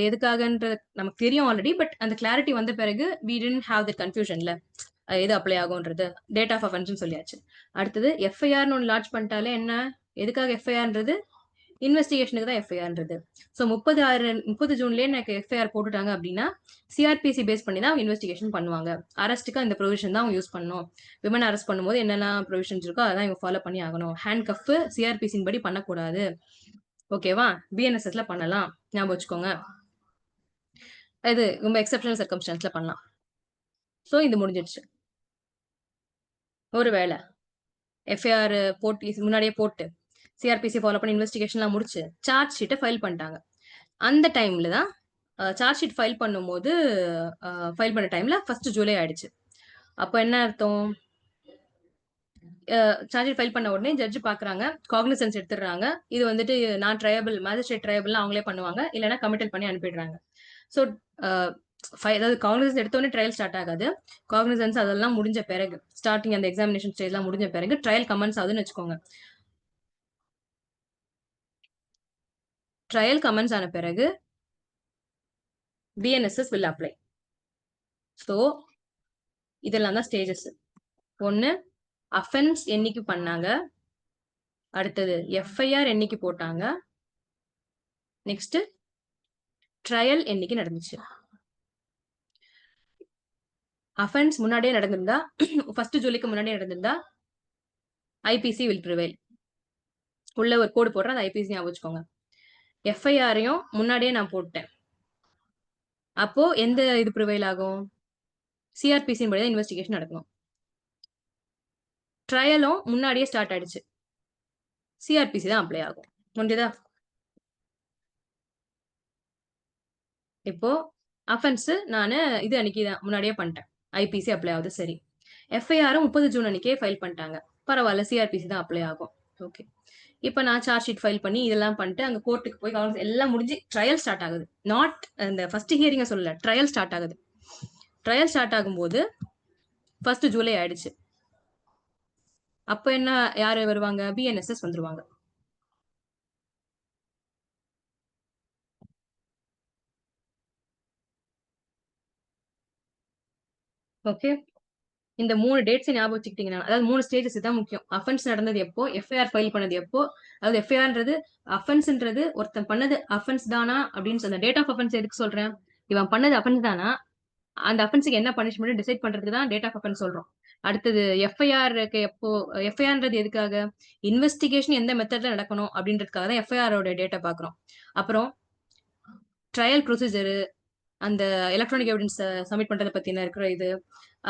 எதுக்காகன்றது நமக்கு தெரியும் ஆல்ரெடி. பட் அந்த கிளாரிட்டி வந்த பிறகு we didn't have that confusionல எது அப்ளை ஆகும்ன்றது. டேட் ஆஃப் அஃபென்ஸ் சொல்லியாச்சு. அடுத்தது எஃப்ஐஆர்னு ஒன்று லான்ச் பண்ணிட்டாலே என்ன, எதுக்காக எஃப்ஐஆர்ன்றது? இன்வெஸ்டிகேஷனுக்கு தான் எஃப்ஐஆர்ன்றது. ஸோ 30 ஜூன்லேயே எனக்கு எஃப்ஐஆர் போட்டுட்டாங்க அப்படின்னா சிஆர்பிசி பேஸ் பண்ணி தான் அவங்க இன்வெஸ்டிகேஷன் பண்ணுவாங்க. அரெஸ்ட்டுக்கு அந்த ப்ரொவிஷன் தான் அவங்க யூஸ் பண்ணணும். விமன் அரெஸ்ட் பண்ணும்போது என்னெல்லாம் ப்ரொவிஷன்ஸ் இருக்கோ அதான் இவங்க ஃபாலோ பண்ணி ஆகணும். ஹேண்ட் கஃப் சிஆர்பிசின் படி பண்ணக்கூடாது. ஓகேவா? பிஎன்எஸ்எஸ்ல பண்ணலாம், ஞாபகம் வச்சுக்கோங்க. இது ரொம்ப எக்ஸப்ஷனல் சர்க்கம்ஸ்டான்ஸ்ல பண்ணலாம். ஸோ இது முடிஞ்சிடுச்சு. ஒருவேளை எஃப்ஐஆர் போட்டு முன்னாடியே போட்டு சிஆர்பிசி ஃபாலோ பண்ணி இன்வெஸ்டிகேஷன்லாம் முடிச்சு சார்ஜ் ஷீட்டை ஃபைல் பண்ணிட்டாங்க. அந்த டைம்ல தான் சார்ஜ் ஷீட் ஃபைல் பண்ணும்போது ஃபைல் பண்ண டைம்ல 1 ஜூலை ஆயிடுச்சு. அப்போ என்ன அர்த்தம்? சார்ஜ் ஷீட் ஃபைல் பண்ண உடனே ஜட்ஜ் பாக்குறாங்க, காக்னிசன்ஸ் எடுத்துடுறாங்க. இது வந்துட்டு நான் ட்ரையபிள், மேஜிஸ்ட்ரேட் ட்ரையபிள் அவங்களே பண்ணுவாங்க, இல்லைன்னா கமிட்டல் பண்ணி அனுப்பிடுறாங்க. ஸோ அதாவது காக்னிசன்ஸ் எடுத்த உடனே ட்ரையல் ஸ்டார்ட் ஆகாது. காக்னிசன்ஸ் அதெல்லாம் முடிஞ்ச பிறகு, ஸ்டார்டிங் அந்த எக்ஸாமினேஷன் ஸ்டேஜ்லாம் முடிஞ்ச பிறகு ட்ரையல் கமெண்ட்ஸ் ஆகுதுன்னு வச்சுக்கோங்க. ட்ரையல் கமெண்ட்ஸ் ஆன பிறகு பிஎன்எஸ்எஸ் வில் அப்ளை. ஸோ இதெல்லாம் தான் ஸ்டேஜஸ். ஒன்று, அஃபென்ஸ் என்னைக்கு பண்ணாங்க, அடுத்தது எஃப்ஐஆர் என்னைக்கு போட்டாங்க, நெக்ஸ்ட் ட்ரையல் என்னைக்கு நடந்துச்சு. அஃபென்ஸ் முன்னாடியே நடந்திருந்தா 1 ஜூலைக்கு முன்னாடியே நடந்திருந்தா ஐபிசி வில் ப்ரிவைல். உள்ள ஒரு கோடு போடுறேன், அந்த ஐபிசி ஞாபகம் வச்சுக்கோங்க. எஃப்ஐஆரையும் முன்னாடியே நான் போட்டேன், அப்போ எந்த இது ப்ரிவைல் ஆகும்? சிஆர்பிசியின் படி தான் இன்வெஸ்டிகேஷன் நடக்கணும். ட்ரையலும் முன்னாடியே ஸ்டார்ட் ஆயிடுச்சு, சிஆர்பிசி தான் அப்ளை ஆகும். முடிஞ்சதா? இப்போ அஃபென்ஸ் நான் இது அன்னைக்கு தான் முன்னாடியே பண்ணிட்டேன், ஐபிசி அப்ளை ஆகுது. சரி, எஃப்ஐஆரும் 30 ஜூன் அன்னைக்கே ஃபைல் பண்ணிட்டாங்க, பரவாயில்ல, சிஆர்பிசி தான் அப்ளை ஆகும். ஓகே, இப்போ நான் சார்ஜ் ஷீட் ஃபைல் பண்ணி இதெல்லாம் பண்ணிட்டு அங்கே கோர்ட்டுக்கு போய் எல்லாம் முடிஞ்சு ட்ரையல் ஸ்டார்ட் ஆகுது. நாட் அந்த ஃபர்ஸ்ட் ஹியரிங்கை சொல்லல, ட்ரையல் ஸ்டார்ட் ஆகுது. ட்ரையல் ஸ்டார்ட் ஆகும்போது 1 ஜூலை ஆயிடுச்சு. அப்போ என்ன, யாரு வருவாங்க? பிஎன்எஸ்எஸ் வந்துருவாங்க. ஓகே, இந்த 3 டேட்ஸ் ஞாபகம் வச்சுக்கிட்டீங்கன்னா, அதாவது 3 ஸ்டேஜஸ் தான் முக்கியம். அஃபென்ஸ் நடந்தது எப்போ, எஃப்ஐஆர் ஃபைல் பண்ணது எப்போ, அதாவது எஃப்ஐஆர்ன்றது அஃபென்ஸ்ன்றது ஒருத்தன் பண்ணது அஃபென்ஸ் தானா அப்படின்னு சொல்ல. டேட் ஆஃப் அஃபென்ஸ் எதுக்கு சொல்றேன்? இவன் பண்ணது அஃபென்ஸ் தானா, அந்த அஃபென்ஸுக்கு என்ன பனிஷ்மெண்ட் டிசைட் பண்றதுக்கு தான் டேட் ஆஃப் அஃபென்ஸ் சொல்றோம். அடுத்தது எஃப்ஐஆருக்கு எப்போ, எஃப்ஐஆர்ன்றது எதுக்காக? இன்வெஸ்டிகேஷன் எந்த மெத்தட்ல நடக்கணும் அப்படின்றதுக்காக தான் எஃப்ஐஆரோட டேட்டா பாக்குறோம். அப்புறம் ட்ரையல் ப்ரொசீஜர், அந்த எலக்ட்ரானிக் எவிடன்ஸ் சப்மிட் பண்றதை பத்தின இருக்கிற இது,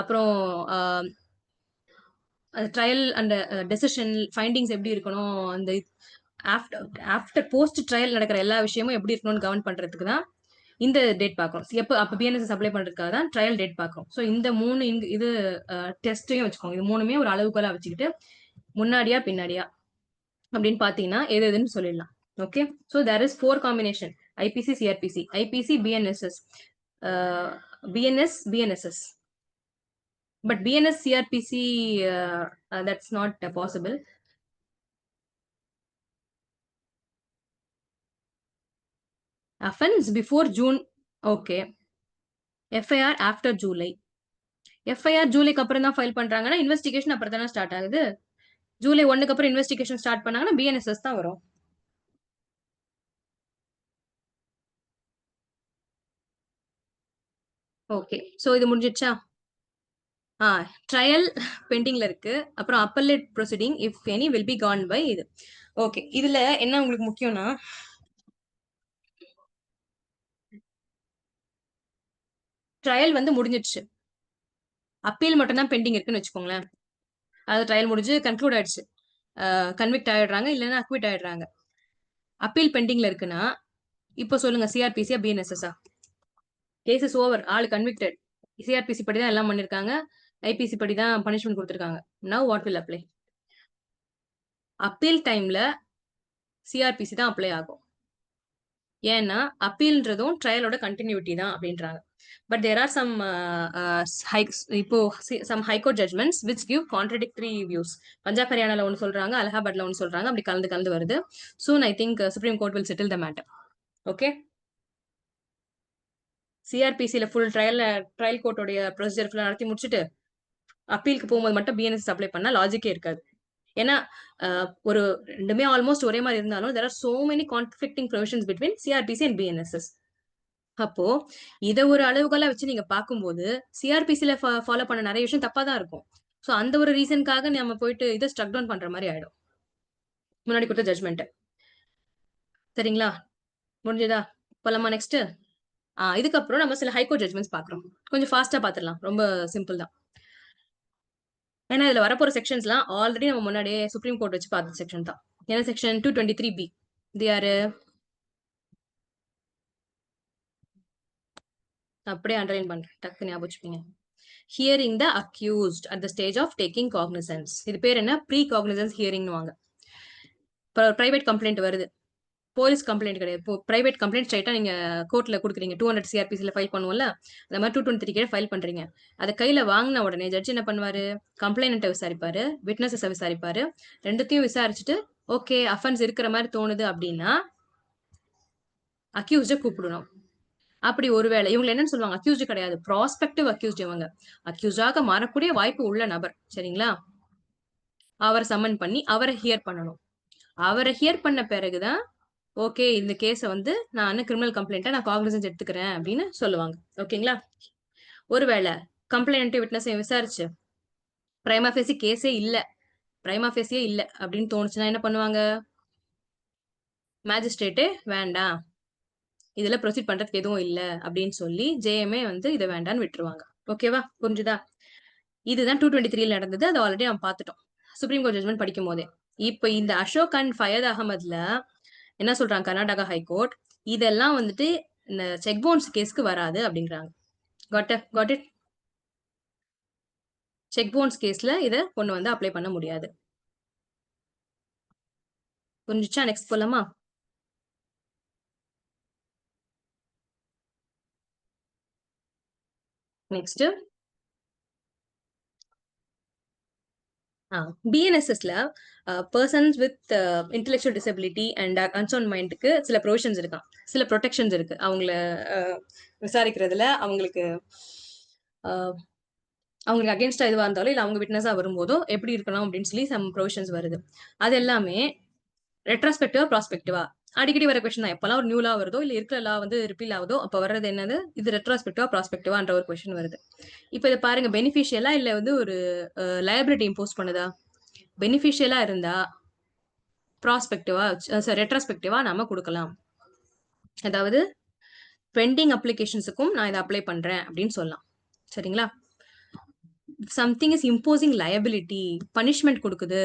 அப்புறம் ட்ரையல் அண்ட் டெசிஷன் ஃபைண்டிங்ஸ் எப்படி இருக்கணும், அந்த ஆஃப்டர் போஸ்ட் ட்ரையல் நடக்கிற எல்லா விஷயமும் எப்படி இருக்கணும்னு கவர்ன் பண்றதுக்கு தான் இந்த டேட் பார்க்குறோம். எப்போ அப்போ பிஎன்எஸ் அப்ளை பண்றதுக்காக தான் ட்ரையல் டேட் பார்க்குறோம். ஸோ இந்த 3 இது டெஸ்ட்டையும் வச்சுக்கோங்க. இது 3மே ஒரு அளவுகோலா வச்சுக்கிட்டு முன்னாடியா பின்னாடியா அப்படின்னு பார்த்தீங்கன்னா எது எதுன்னு சொல்லிடலாம். Okay, so there is 4 combination: IPC, CRPC, IPC, BNSS, BNS, BNSS. But BNS CRPC, that's not possible. Offense before June, okay. FIR after July. FIR ஜூலைக்கு அப்புறம் தான் ஃபைல் பண்றாங்கன்னா இன்வெஸ்டிகேஷன் அப்புறம் தானே ஸ்டார்ட் ஆகுது. ஜூலை 1க்கு அப்புறம் இன்வெஸ்டிகேஷன் ஸ்டார்ட் பண்ணாங்கன்னா பிஎன்எஸ்எஸ் தான் வரும். ஓகே, ஸோ இது முடிஞ்சிடுச்சா? ட்ரையல் பெண்டிங்ல இருக்கு. அப்புறம் appellate proceeding if any will be gone by இது. ஓகே, இதுல என்ன உங்களுக்கு முக்கியம்னா, ட்ரையல் வந்து முடிஞ்சிடுச்சு, அப்பீல் மட்டும் தான் பெண்டிங் இருக்குன்னு வச்சுக்கோங்களேன். அது ட்ரையல் முடிஞ்சு கன்க்ளூட் ஆயிடுச்சு, கன்விக்ட் ஆயிடுறாங்க, இல்லைன்னா அக்விட் ஆயிடுறாங்க. அப்பீல் பெண்டிங்ல இருக்குன்னா இப்போ சொல்லுங்க, சிஆர்பிசியா பிஎன்எஸ்எஸ்ஆ? கேஸ் இஸ் ஓவர், ஆள் கன்விக்டட், சிஆர்பிசி படி தான் எல்லாம் பண்ணிருக்காங்க, ஐபிசி படி தான் பனிஷ்மெண்ட் கொடுத்துருக்காங்க. Now what will apply? Appeal டைம்ல சிஆர்பிசி தான் அப்ளை ஆகும். ஏன்னா அப்பீல்ன்றதும் ட்ரையலோட கண்டினியூட்டி தான் அப்படின்றாங்க. பட் தேர் ஆர் சம் இப்போ some High Court judgments which give contradictory views. Punjab ஹரியானால ஒன்று சொல்றாங்க, அலகாபாத்ல ஒன்று சொல்றாங்க, அப்படி கலந்து கலந்து வருது. Soon I think Supreme Court will settle the matter. Okay, சிஆர்பிசியில full trial கோர்ட்டோடைய procedure ஃபுல்லாக நடத்தி முடிச்சுட்டு அப்பீலுக்கு போகும்போது மட்டும் பிஎன்எஸ் அப்ளை பண்ணா லாஜிக்கே இருக்காது. ஏன்னா ஒரு ரெண்டுமே ஆல்மோஸ்ட் ஒரே மாதிரி இருந்தாலும் there are so many conflicting provisions between CRPC and BNSS. அப்போ இத ஒரு அளவுகளா வச்சு நீங்க பார்க்கும்போது சிஆர்பிசில ஃபாலோ பண்ண நிறைய விஷயம் தப்பா தான் இருக்கும். சோ அந்த ஒரு ரீசனுக்காக நம்ம போயிட்டு இதை ஸ்ட்ரக் டவுன் பண்ற மாதிரி ஆயிடும் முன்னாடி கொடுத்த ஜட்மெண்ட். சரிங்களா? முடிஞ்சதா? போலாமா நெக்ஸ்ட்? இதுக்கப்புறம் நம்ம சில ஹைகோர்ட் ஜட்மெண்ட்ஸ் பாக்குறோம். கொஞ்சம் ஃபாஸ்டா பாத்துடலாம், ரொம்ப சிம்பிள் தான். ஏன்னா இதுல வரப்போற செக்ஷன்ஸ்லாம் ஆல்ரெடி நம்ம முன்னாடியே சுப்ரீம் கோர்ட் வச்சு பார்த்த செக்ஷன் தான். ஏன்னா செக்ஷன் 223B இது யாரு அப்படியே அண்டர்லைன் பண்றேன், டக்கு ஞாபகம் வச்சுப்பீங்க. Hearing the accused at the stage of taking cognizance. இது பேர் என்ன? ப்ரீ காக்னிசன்ஸ் ஹியரிங்னுவாங்க. பிரைவேட் கம்ப்ளைண்ட் வருது, போலீஸ் கம்ப்ளைண்ட் கிடையாது, பிரைவேட் கம்ப்ளைண்ட் ஸ்ட்ரைட்டா நீங்க கோர்ட்ல கொடுக்குறீங்க. 200 சிஆர்பிசில ஃபைல் பண்ணுவோம்ல, அந்த மாதிரி 223 கீழே ஃபைல் பண்றீங்க. அதை கையில வாங்கின உடனே ஜட்ஜ் என்ன பண்ணுவாரு? கம்ப்ளைண்ட்டை விசாரிப்பாரு, விட்னஸை விசாரிப்பாரு. ரெண்டுத்தையும் விசாரிச்சுட்டு ஓகே அஃபென்ஸ் இருக்கிற மாதிரி தோணுது அப்படின்னா அக்யூஸ்ட கூப்பிடணும். அப்படி ஒருவேளை இவங்க என்னன்னு சொல்லுவாங்க, அக்யூஸ்ட் கிடையாது, ப்ராஸ்பெக்டிவ் அக்யூஸ்ட். இவங்க அக்யூஸ்டாக மாறக்கூடிய வாய்ப்பு உள்ள நபர். சரிங்களா? அவரை சம்மன் பண்ணி அவரை ஹியர் பண்ணணும். அவரை ஹியர் பண்ண பிறகுதான் ஓகே இந்த கேஸ வந்து நான் கிரிமினல் கம்ப்ளைண்ட்டை நான் காக்னிசன்ஸ் எடுத்துக்கிறேன் அப்படின்னு சொல்லுவாங்க. ஓகேங்களா? ஒருவேளை கம்ப்ளைண்ட் விட்னஸையும் விசாரிச்சு பிரைமா ஃபேசி கேஸே இல்ல, பிரைமா ஃபேசியே இல்ல அப்படின்னு தோணுச்சுன்னா என்ன பண்ணுவாங்க? மேஜிஸ்ட்ரேட்டே வேண்டாம், இதுல ப்ரொசீட் பண்றதுக்கு எதுவும் இல்ல அப்படின்னு சொல்லி ஜேஎம்ஏ வந்து இதை வேண்டான்னு விட்டுருவாங்க. ஓகேவா? புரிஞ்சுதா? இதுதான் 223 நடந்தது. அது ஆல்ரெடி நம்ம பார்த்துட்டோம் சுப்ரீம் கோர்ட் ஜட்மெண்ட் படிக்கும் போதே. இப்ப இந்த அசோக் அண்ட் ஃபயத் அகமதுல என்ன சொல்றாங்க கர்நாடகா ஹைகோர்ட், இதெல்லாம் வந்துட்டு இந்த செக் பவுன்ஸ் கேஸ்க்கு வராது அப்படிங்கிறாங்க. Got it? செக் பவுன்ஸ் கேஸ்ல இதை கொண்டு வந்து அப்ளை பண்ண முடியாது. புரிஞ்சுச்சா? நெக்ஸ்ட் போலாமா? நெக்ஸ்ட் பிஎன்எஸ்எஸ்ல persons with intellectual disability and unsound மைண்டுக்கு சில ப்ரொவிஷன்ஸ் இருக்கான், சில ப்ரொடெக்ஷன்ஸ் இருக்கு. அவங்கள விசாரிக்கிறதுல அவங்களுக்கு அவங்களுக்கு அகேன்ஸ்டா எதுவா இருந்தாலும் இல்ல அவங்க விட்னஸா வரும்போதோ எப்படி இருக்கணும் அப்படின்னு சொல்லி சம் ப்ரொவிஷன்ஸ் வருது. அது எல்லாமே ரெட்ராஸ்பெக்டிவா ப்ராஸ்பெக்டிவா அடிக்கடி வர கொஸ்டின் தான். எப்பெல்லாம் ஒரு நியூ லா வருதோ இல்ல இருக்கிற லா வந்து ரிப்பீல் ஆகுதோ அப்ப வர்றது என்னது? இது ரெட்ராஸ்பெக்டிவா ப்ராஸ்பெக்டிவான்ற ஒரு கொஸ்டின் வருது. இப்ப இதை பாருங்க, பெனிஃபிஷியலா இல்ல வந்து ஒரு லயபிலிட்டி இம்போஸ் பண்ணுதா? பெனிஃபிஷியலா இருந்தா ப்ராஸ்பெக்டிவா ரெட்ராஸ்பெக்டிவா நாம கொடுக்கலாம். அதாவது பெண்டிங் அப்ளிகேஷன்ஸுக்கும் நான் இதை அப்ளை பண்றேன் அப்படின்னு சொல்லலாம். சரிங்களா? Something is imposing liability, punishment கொடுக்குது,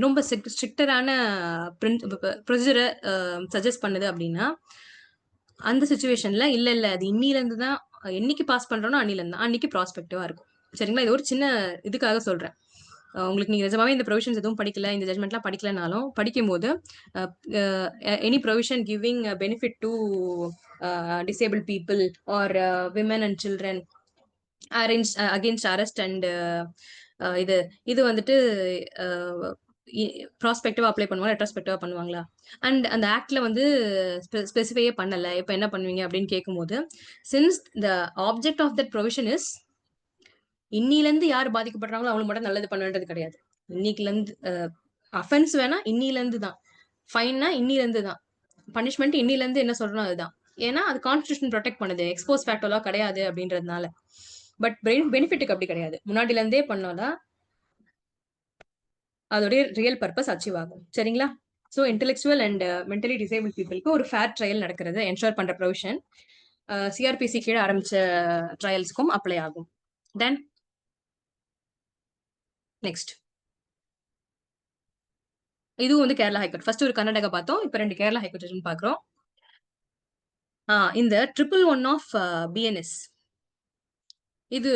ரொம்ப ஸ்ட்ரிக்டரான ப்ரொசீஜரை சஜஸ்ட் பண்ணுது அப்படின்னா அந்த சுச்சுவேஷன்ல இல்ல அது இன்னில இருந்து தான், என்னைக்கு பாஸ் பண்றோம்னா அன்னில இருந்து அன்னைக்கு ப்ராஸ்பெக்டிவா இருக்கும். சரிங்களா? இது ஒரு சின்ன இதுக்காக சொல்றேன். உங்களுக்கு நீங்க நிஜமாவே இந்த ப்ரொவிஷன்ஸ் எதுவும் படிக்கல, இந்த ஜட்மெண்ட்லாம் படிக்கலனாலும் படிக்கும் போது any provision giving benefit to disable people are women and children against arrest and இது இது வந்துட்டு ப்ராஸ்பெக்டிவா அப்ளை பண்ணுவாங்க, ரெட்ராஸ்பெக்டிவா பண்ணுவாங்களா? அண்ட் அந்த ஆக்ட்ல வந்து ஸ்பெசிஃபையே பண்ணல, இப்ப என்ன பண்ணுவீங்க அப்படின்னு கேட்கும்போது, since the object of that provision is இன்னில இருந்து யார் பாதிக்கப்படுறாங்களோ அவங்களுக்கு மட்டும் நல்லது பண்ண வேண்டியது கிடையாது. இன்னைக்குல இருந்து அஃபென்ஸ் வேணா இன்னில இருந்து தான், ஃபைன்னா இன்னில இருந்து தான், பனிஷ்மெண்ட் இன்னில இருந்து என்ன சொல்றோம் அதுதான். ஏன்னா அது கான்ஸ்டிடியூஷன் ப்ரொடெக்ட் பண்ணுது, எக்ஸ்போஸ் ஃபேக்டர்லாம் கிடையாது அப்படின்றதுனால. பட் பெனிஃபிட்டுக்கு அப்படி கிடையாது, முன்னாடில இருந்தே பண்ணோம்னா அதோடைய ரியல் பர்பஸ் அச்சீவ் ஆகும். சரிங்களா? So intellectual and mentally disable பீப்புளுக்கு ஒரு ஃபேர் ட்ரையல் நடக்கிறது என்ஷோர் பண்ற ப்ரொவிஷன் சிஆர்பிசி கீழே ஆரம்பிச்ச ட்ரையல்ஸ்க்கும் அப்ளை ஆகும். தென் நெக்ஸ்ட் இதுவும் வந்து கேரளா ஹைகோர்ட். ஃபர்ஸ்ட் ஒரு கர்நாடகா பார்த்தோம், இப்ப 2 கேரளா ஹைகோர்ட் பாக்குறோம். இந்த 111 ஆஃப் பிஎன்எஸ் இது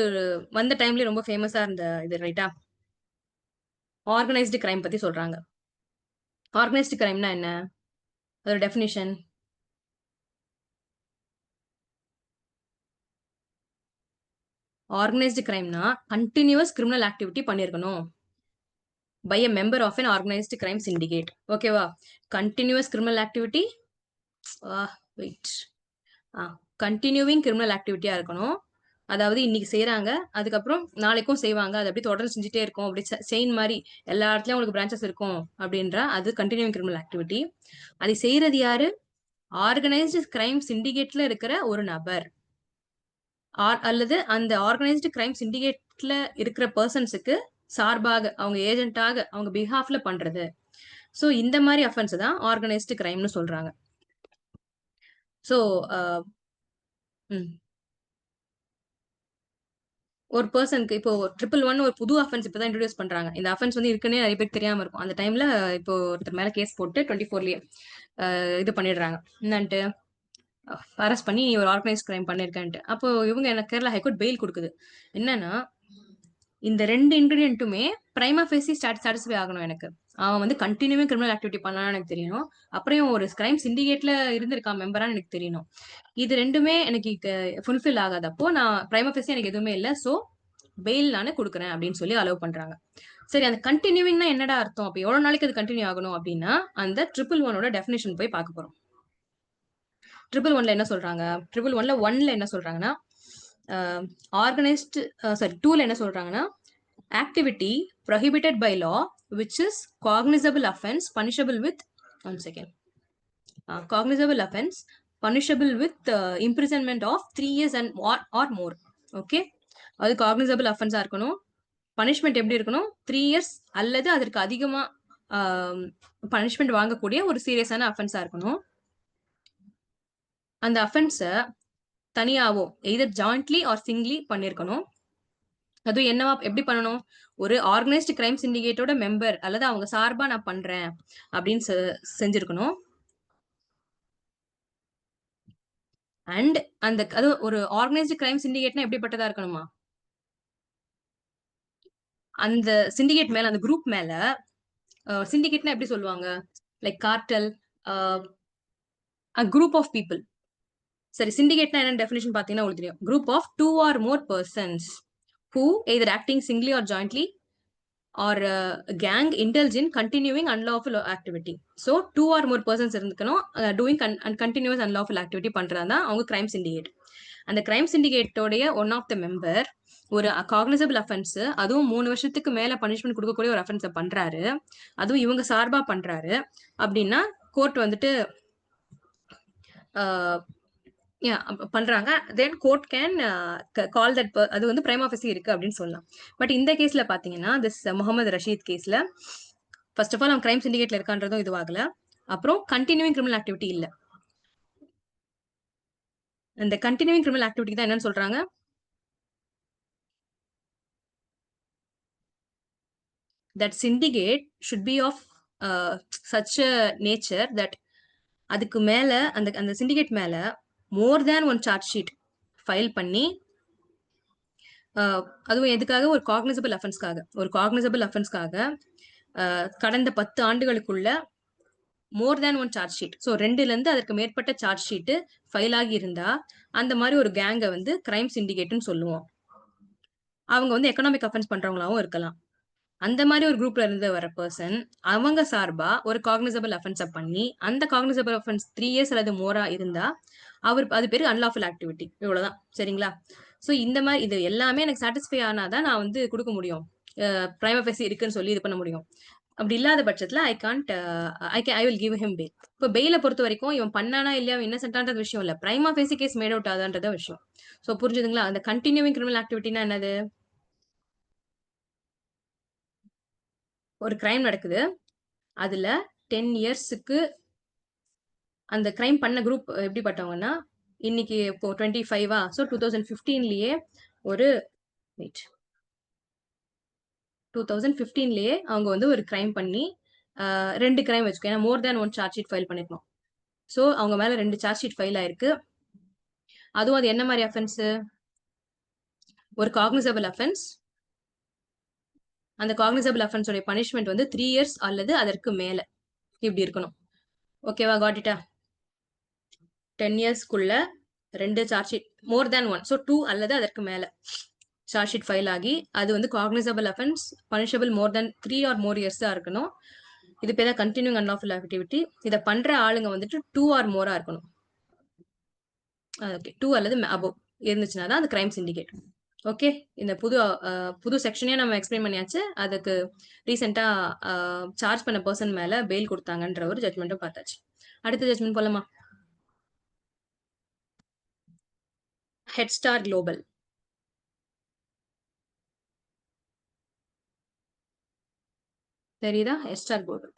வந்த டைம்ல ரொம்ப ஃபேமஸா இருந்த இது, ரைட்டா? ஆர்கனைஸ்டு கிரைம் பத்தி சொல்றாங்க. ஆர்கனைஸ்டு கிரைம்னா என்ன? அதோட டெஃபினிஷன் ஆர்கனைஸ்டு கிரைம்னா கண்டினியூஸ் கிரிமினல் ஆக்டிவிட்டி பண்ணிருக்கணும் by a member of an organized crime syndicate. ஓகேவா? Continuous criminal activity, wait continuing criminal ஆக்டிவிட்டியா இருக்கணும். அதாவது இன்னைக்கு செய்யறாங்க, அதுக்கப்புறம் நாளைக்கும் செய்வாங்க, அது அப்படியே தொடர்ந்து செஞ்சுட்டே இருக்கும், அப்படி செயின் மாதிரி எல்லா இடத்துலயும் உங்களுக்கு பிரான்ச்சஸ் இருக்கும் அப்படின்ற அது கண்டினியூங் கிரிமினல் ஆக்டிவிட்டி. அதை செய்யறது யாரு? ஆர்கனைஸ்டு கிரைம் சிண்டிகேட்ல இருக்கிற ஒரு நபர் அல்லது அந்த ஆர்கனைஸ்டு கிரைம் சிண்டிகேட்ல இருக்கிற பர்சன்ஸுக்கு சார்பாக அவங்க ஏஜென்ட்டாக அவங்க பிஹாஃப்ல பண்றது. ஸோ இந்த மாதிரி அஃபென்ஸ் தான் ஆர்கனைஸ்டு கிரைம்னு சொல்றாங்க. ஸோ ஒரு பர்சனுக்கு இப்போ 111 ஒரு புது அஃபென்ஸ் இப்பதான் இன்ட்ரோடியூஸ் பண்றாங்க. இந்த அஃபென்ஸ் வந்து இருக்குன்னே நிறைய பேருக்கு தெரியாம இருக்கும். அந்த டைம்ல இப்போ ஒருத்தர் மேல கேஸ் போட்டு 24லயே இது பண்ணிடுறாங்க. என்னன்ட்டு அரெஸ்ட் பண்ணி ஒரு ஆர்கனைஸ் கிரைம் பண்ணிருக்கேன்ட்டு. அப்போ இவங்க எனக்கு கேரளா ஹைகோர்ட் பெயில் கொடுக்குது. என்னன்னா இந்த 2 இன்கிரிடியன்ட்டுமே பிரைமா ஃபேசி சாட்டிஸ்ஃபை ஆகணும் எனக்கு. அவன் வந்து கண்டினியூவே கிரிமினல் ஆக்டிவிட்டி பண்ணான்னு எனக்கு தெரியணும். அப்புறம் ஒரு கிரைம் சிண்டிகேட்ல இருந்திருக்கான் மெம்பரான்னு எனக்கு தெரியணும். இது ரெண்டுமே எனக்கு ஃபுல்ஃபில் ஆகாதப்போ நான் பிரைமா ஃபேசி எனக்கு எதுவுமே இல்லை, ஸோ பெயில் நானே கொடுக்குறேன் அப்படின்னு சொல்லி அலோவ் பண்றாங்க. சரி, அந்த கண்டினியூவிங்னா என்னடா அர்த்தம்? அப்ப எவ்வளவு நாளைக்கு அது கண்டினியூ ஆகணும் அப்படின்னா அந்த 111ஓட டெஃபினேஷன் போய் பார்க்க போறோம். 111ல என்ன சொல்றாங்க? 111ல என்ன சொல்றாங்கன்னா ஆர்கனைஸ்டு சாரி 2ல என்ன சொல்றாங்கன்னா activity prohibited by law which is cognizable offense punishable with one second cognizable offense punishable with imprisonment of 3 years and or more. Okay, அது காக்னிசபிள் அஃபென்ஸா இருக்கணும். பனிஷ்மெண்ட் எப்படி இருக்கணும்? 3 years அல்லது அதற்கு அதிகமா பனிஷ்மெண்ட் வாங்கக்கூடிய ஒரு சீரியஸான அஃபென்ஸா இருக்கணும். அந்த அஃபென்ஸை தனியாவோ எய்தர் ஜாயிண்ட்லி ஆர் சிங்லி பண்ணிருக்கணும். அதுவும் என்னவா எப்படி பண்ணணும்? ஒரு ஆர்கனைஸ்டு கிரைம் சிண்டிகேட்டோட மெம்பர் அல்லது அவங்க சார்பா நான் பண்றேன் அப்படின்னு செஞ்சிருக்கணும். அண்ட் அது ஒரு ஆர்கனைஸ்டு கிரைம் சிண்டிகேட்னா எப்படிப்பட்டதா இருக்கணுமா? அந்த சிண்டிகேட் மேல, அந்த குரூப் மேல, சிண்டிகேட்னா எப்படி சொல்லுவாங்க? Like cartel, group of people. சரி, சிண்டிகேட்னா என்ன டெஃபினேஷன் பாத்தீங்கன்னா உங்களுக்கு தெரியும். Group of 2 or more persons who either acting singly or jointly or gang indulge in continuing unlawful activity. So 2 or more persons இருந்துக்கணும் doing continuous unlawful activity பண்றதா அவங்க crime syndicate. அந்த கிரைம் சிண்டிகேட்டோடைய ஒன் ஆஃப் த மெம்பர் ஒரு cognizable offence, அதுவும் 3 வருஷத்துக்கு மேல punishment கொடுக்கக்கூடிய ஒரு அஃபென்ஸை பண்றாரு, அதுவும் இவங்க சார்பா பண்றாரு அப்படின்னா கோர்ட் வந்துட்டு பண்றாங்க. தென் கோர்ட் கேன் கால் தட் அது வந்து பிரைமா ஃபேசி இருக்கு அப்படின்னு சொல்லலாம். பட் இந்த கேஸ்ல பாத்தீங்கன்னா திஸ் முகமது ரஷீத் கேஸ்ல ஃபர்ஸ்ட் ஆஃப் ஆல் அவன் கிரைம் சிண்டிகேட்ல இருக்கான்றதும் இதுவாகல. அப்புறம் கண்டினியூவிங் கிரிமினல் ஆக்டிவிட்டி இல்ல. இந்த கண்டினியூவிங் கிரிமினல் ஆக்டிவிட்டி தான் என்னன்னு சொல்றாங்க? That syndicate should be of such a nature that அதுக்கு மேல அந்த அந்த சிண்டிகேட் மேல more than one charge sheet file பண்ணி, அதுவும் எதுக்காக? ஒரு காக்னிசபிள் அஃபென்ஸ்க்காக கடந்த 10 ஆண்டுகளுக்குள்ள more than one charge sheet, so 2ல இருந்து அதற்கு மேற்பட்ட சார்ஜ் ஷீட் ஃபைல் ஆகி இருந்தா அந்த மாதிரி ஒரு கேங்கை வந்து கிரைம் சிண்டிகேட்னு சொல்லுவோம். அவங்க வந்து எக்கனாமிக் அஃபென்ஸ் பண்றவங்களாவும் இருக்கலாம். அந்த மாதிரி ஒரு குரூப்ல இருந்து வர பர்சன் அவங்க சார்பா ஒரு காக்னிசபிள் அஃபென்ஸை பண்ணி அந்த காக்னிசபிள் அஃபென்ஸ் 3 years அல்லது மோரா இருந்தா அது பேரு அன்லாஃபுல் ஆக்டிவிட்டி. இவ்வளவுதான், சரிங்களா? ஸோ இந்த மாதிரி இது எல்லாமே எனக்கு சாட்டிஸ்ஃபை ஆனாதான் நான் வந்து கொடுக்க முடியும், பிரைமா ஃபேசி இருக்குன்னு சொல்லி இது பண்ண முடியும். அப்படி இல்லாத பட்சத்துல I will give him bail. இப்போ பெயில பொறுத்த வரைக்கும் இவன் பண்ணானா இல்லையா, இன்னசென்டான்றது விஷயம் இல்ல, prima facie case made out ஆகுதான்றத விஷயம். ஸோ புரிஞ்சுதுங்களா? அந்த கண்டினியூவிங் கிரிமினல் ஆக்டிவிட்டினா என்னது? ஒரு கிரைம் நடக்குது, அதுல 10 yearsக்கு அந்த கிரைம் பண்ண குரூப் எப்படிப்பட்டவங்கன்னா, இன்னைக்கு இப்போ 25 ஸோ 2015லயே ஒரு 2015லயே அவங்க வந்து ஒரு கிரைம் பண்ணி 2 கிரைம் வச்சுக்கோ, ஏன்னா more than one charge sheet file பண்ணிருக்கோம். ஸோ அவங்க மேல 2 சார்ஜ் ஷீட் ஃபைல் ஆயிருக்கு. அதுவும் அது என்ன மாதிரி அஃபென்ஸ்? ஒரு காக்னிசபிள் அஃபென்ஸ். அந்த காக்னிசபிள் அஃபென்ஸோட பனிஷ்மெண்ட் வந்து 3 years அல்லது அதற்கு மேல இப்படி இருக்கணும். ஓகேவா? காட் இட்டா? 10 yearsக்குள்ள 2 சார்ஜ் ஷீட், மோர் தேன் ஒன், ஸோ 2 அல்லது அதற்கு மேல சார்ஜ் ஷீட் ஃபைல் ஆகி அது வந்து cognisable offence, punishable more than 3 or more years தான் இருக்கணும். இது பேர் கண்டினியூங் அன்லாஃபுல் ஆக்டிவிட்டி. இதை பண்ற ஆளுங்க வந்துட்டு 2 or more இருக்கணும். ஓகே, 2 அல்லது அபோவ் இருந்துச்சுன்னா தான் அது கிரைம் சிண்டிகேட். ஓகே, இந்த புது செக்ஷனே நம்ம எக்ஸ்பிளைன் பண்ணியாச்சு. அதுக்கு ரீசெண்டா சார்ஜ் பண்ண பர்சன் மேல பெயில் கொடுத்தாங்கன்ற ஒரு ஜட்மெண்ட்டும் பார்த்தாச்சு. அடுத்த ஜட்மெண்ட் போலாமா? Headstar global. தெரியுதா? Headstar global.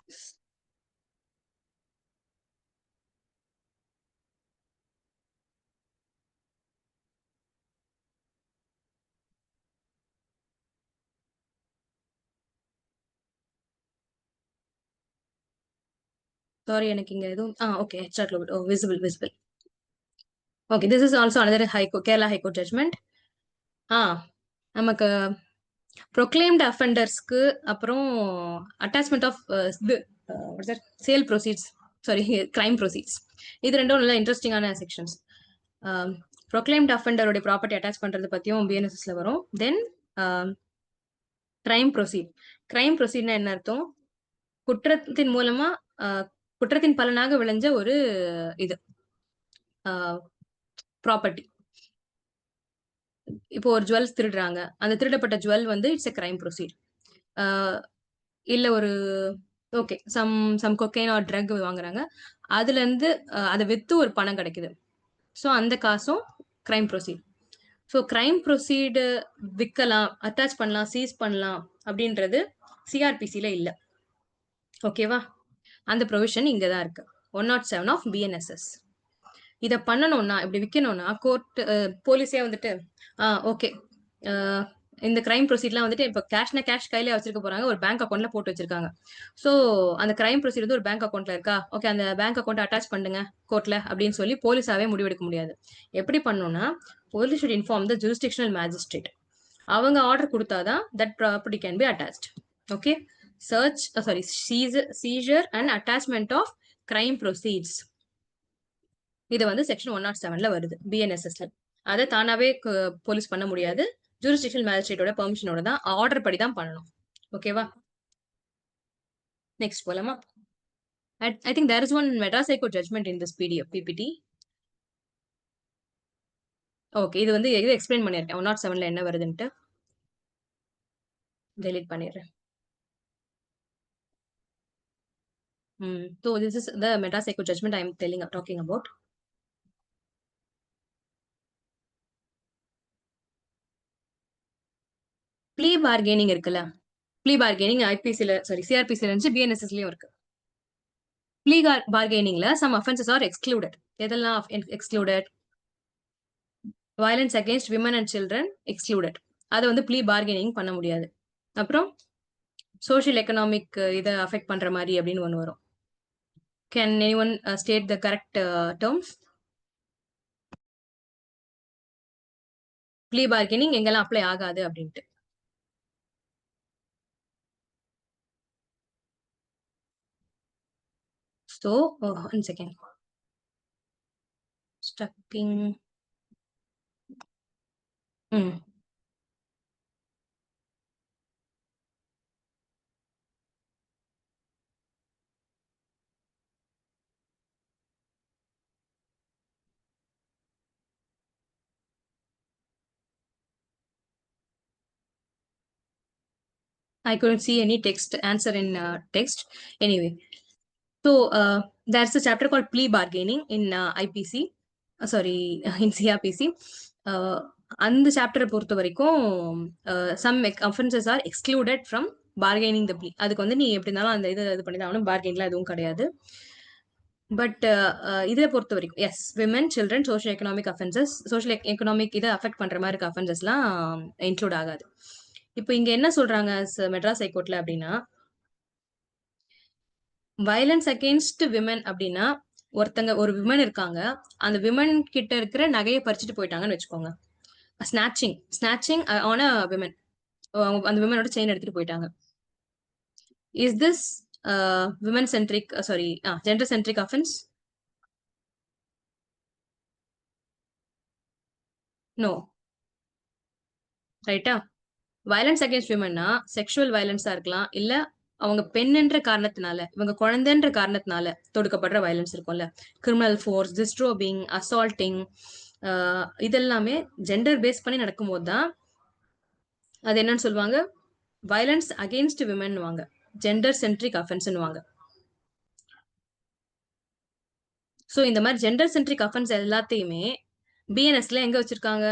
சாரி, எனக்கு இங்க எதுவும் okay, Headstar global. Oh, visible. Okay, this is also another Kerala High Court judgment. நமக்கு ப்ரொக்ளைம்டு அஃபெண்டர்ஸ்க்கு அப்புறம் அட்டாச்மெண்ட் ஆஃப் இது sale proceeds, sorry crime proceeds, இது ரெண்டும் நல்ல இன்ட்ரெஸ்டிங்கான செக்ஷன்ஸ். ப்ரொக்ளைம்டு அஃபெண்டருடைய ப்ராப்பர்ட்டி அட்டாச் பண்றது பத்தியும் பிஎன்எஸ்எஸ்ல வரும். தென் கிரைம் ப்ரொசீட்னா என்ன அர்த்தம்? குற்றத்தின் மூலமா குற்றத்தின் பலனாக விளைஞ்ச ஒரு இது ப்ராப்பர்ட்டி. இப்போ ஒரு ஜுவல்ஸ் திருடுறாங்க, அந்த திருடப்பட்ட ஜுவல் வந்து இட்ஸ் எ கிரைம் ப்ரொசீட். இல்ல ஒரு okay some cocaine or drug வாங்குறாங்க, அதுல இருந்து அதை வித்து ஒரு பணம் கிடைக்குது. ஸோ அந்த காசும் crime proceed. So crime proceed விற்கலாம், அட்டாச் பண்ணலாம், சீஸ் பண்ணலாம் அப்படின்றது சிஆர்பிசில இல்ல. ஓகேவா? அந்த ப்ரொவிஷன் இங்க தான் இருக்கு, 107 ஆஃப் பிஎன்எஸ்எஸ். இதை பண்ணணும்னா, இப்படி விற்கணும்னா கோர்ட் போலீஸே வந்துட்டு ஓகே, இந்த கிரைம் ப்ரொசீட்லாம் வந்துட்டு இப்போ கேஷ் கையில வச்சிருக்க போறாங்க, ஒரு பேங்க் அக்கௌண்ட்ல போட்டு வச்சிருக்காங்க. ஸோ அந்த கிரைம் ப்ரொசீட் வந்து ஒரு பேங்க் அக்கௌண்ட்ல இருக்கா, ஓகே அந்த பேங்க் அக்கௌண்ட் அட்டாச் பண்ணுங்க கோர்ட்ல அப்படின்னு சொல்லி போலீஸாவே முடிவெடுக்க முடியாது. எப்படி பண்ணணும்னா, police should inform the jurisdictional magistrate. அவங்க ஆர்டர் கொடுத்தாதான் that property can be attached. Okay, seizure and attachment of crime proceeds, இது வந்து செக்ஷன் 107ல வருது பிஎன்எஸ்எஸ்ல. அதை தானாவே போலீஸ் பண்ண முடியாது, ஜூரிஸ்டிக்ஷனல் மேஜிஸ்ட்ரேட்டோட பெர்மிஷனோட தான், ஆர்டர் படி தான் பண்ணணும். ஓகேவா? நெக்ஸ்ட் போலாமா? I think there is one Madras High Court judgment in this PDF PPT. Okay, இது வந்து இது எக்ஸ்பிளைன் பண்ணிருக்கேன் 107ல என்ன வருதுன்ட்டு. டெலீட் பண்ணிடுறேன். So this is the Madras High Court judgment I am talking about. Plea bargaining இருக்குல்ல, plea bargaining ஐபிசில சிஆர்பிசில இருந்துச்சு, பிஎன்எஸ்எஸ்லயும் இருக்கு. ப்ளீ பார்கெனிங்ல சம் அஃபென்சஸ் ஆர் எக்ஸ்க்ளூடட். எதெல்லாம் excluded? Violence against women and children excluded, அதை வந்து ப்ளீ பார்கெனிங் பண்ண முடியாது. அப்புறம் சோஷியல் எக்கனாமிக் இதை அஃபெக்ட் பண்ற மாதிரி அப்படின்னு ஒன்று வரும். Can anyone state the correct terms? Plea bargaining எங்கெல்லாம் அப்ளை ஆகாது அப்படின்ட்டு. So 1 second, stuck in. I couldn't see any answer in text. Anyway, so there's a chapter called plea bargaining in IPC, in CRPC. அந்த சாப்டரை பொறுத்த வரைக்கும் some offences are excluded from bargaining the plea. அதுக்கு வந்து நீ எப்படி இருந்தாலும் அந்த இது பண்ணி தான் ஆகணும், பார்கெனிங்லாம் எதுவும் கிடையாது. பட் இதை பொறுத்த வரைக்கும் yes, women, children, social economic offences, social economic இதை அஃபெக்ட் பண்ற மாதிரி இருக்க அஃபென்சஸ்லாம் இன்க்ளூட் ஆகாது. இப்போ இங்க என்ன சொல்றாங்க மெட்ராஸ் ஹைகோர்ட்ல அப்படின்னா, வயலன்ஸ் அகேன்ஸ்ட் விமன் அப்படின்னா, ஒரு விமன் இருக்காங்க, அந்த விமன் கிட்ட இருக்கிற நகையை பறிச்சுட்டு போயிட்டாங்கன்னு வச்சுக்கோங்க. ஸ்நாச்சிங் ஆன விமன், அந்த விமனோட செயின் எடுத்துட்டு போயிட்டாங்க. Is this women centric gender centric offence? No. ரைட்டா? வயலன்ஸ் அகேன்ஸ்ட் விமன்னா செக்ஷுவல் வயலன்ஸா இருக்கலாம், இல்ல அவங்க பெண்ணுன்ற காரணத்தினால, இவங்க குழந்தைன்ற காரணத்தினால தொடுக்கப்படுற வயலன்ஸ் இருக்கும்ல, கிரிமினல் ஃபோர்ஸ், டிஸ்ட்ரோபிங், அசால்ட்டிங், இதெல்லாமே ஜெண்டர் பேஸ் பண்ணி நடக்கும்போது தான் அது என்னன்னு சொல்லுவாங்க, வயலன்ஸ் அகெயின்ஸ்ட் விமன் வாங்க, ஜெண்டர் சென்ட்ரிக் அஃபென்ஸ் வாங்க. ஸோ இந்த மாதிரி ஜெண்டர் சென்ட்ரிக் அஃபென்ஸ் எல்லாத்தையுமே பிஎன்எஸ்ல எங்க வச்சிருக்காங்க,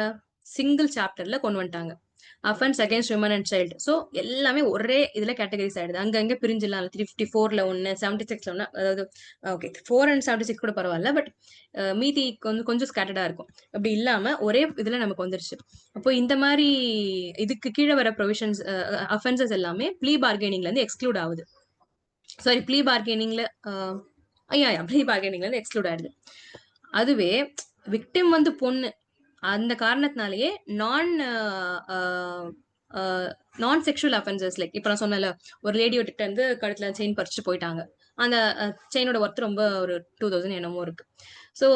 சிங்கிள் சாப்டர்ல கொண்டு வந்துட்டாங்க. Offence against women and child. So எல்லாமே ஒரே இதுல கேட்டகரிஸ் ஆயிடுது. அங்கங்க பிரிஞ்சிடலாம். 354ல ஒன்னு, 76ல ஒன்னு, அதாவது ஓகே 4 and 76 கூட பரவாயில்ல, பட் மீதி கொஞ்சம் ஸ்கேட்டர்டா இருக்கும். அப்படி இல்லாம ஒரே இதுல நமக்கு வந்துருச்சு. அப்போ இந்த மாதிரி இதுக்கு கீழே வர ப்ரொவிஷன்ஸ் அஃபென்சஸ் எல்லாமே ப்ளீ பார்கெனிங்ல இருந்து எக்ஸ்க்ளூட் ஆகுது. சாரி, ப்ளீ பார்கெனிங்ல ப்ளீ பார்கெனிங்ல இருந்து எக்ஸ்க்ளூட் ஆயிடுது. அதுவே விக்டிம் வந்து பொண்ணு, அந்த காரணத்தினாலேயே நான் செக்ஷுவல் அஃபென்சஸ், லைக் இப்ப நான் சொன்னல, ஒரு லேடியோட கிட்ட வந்து கழுத்துல செயின் பறிச்சுட்டு போயிட்டாங்க. அந்த செயினோட ஒர்த் ரொம்ப ஒரு 2000 என்னமோ இருக்கு. ஸோ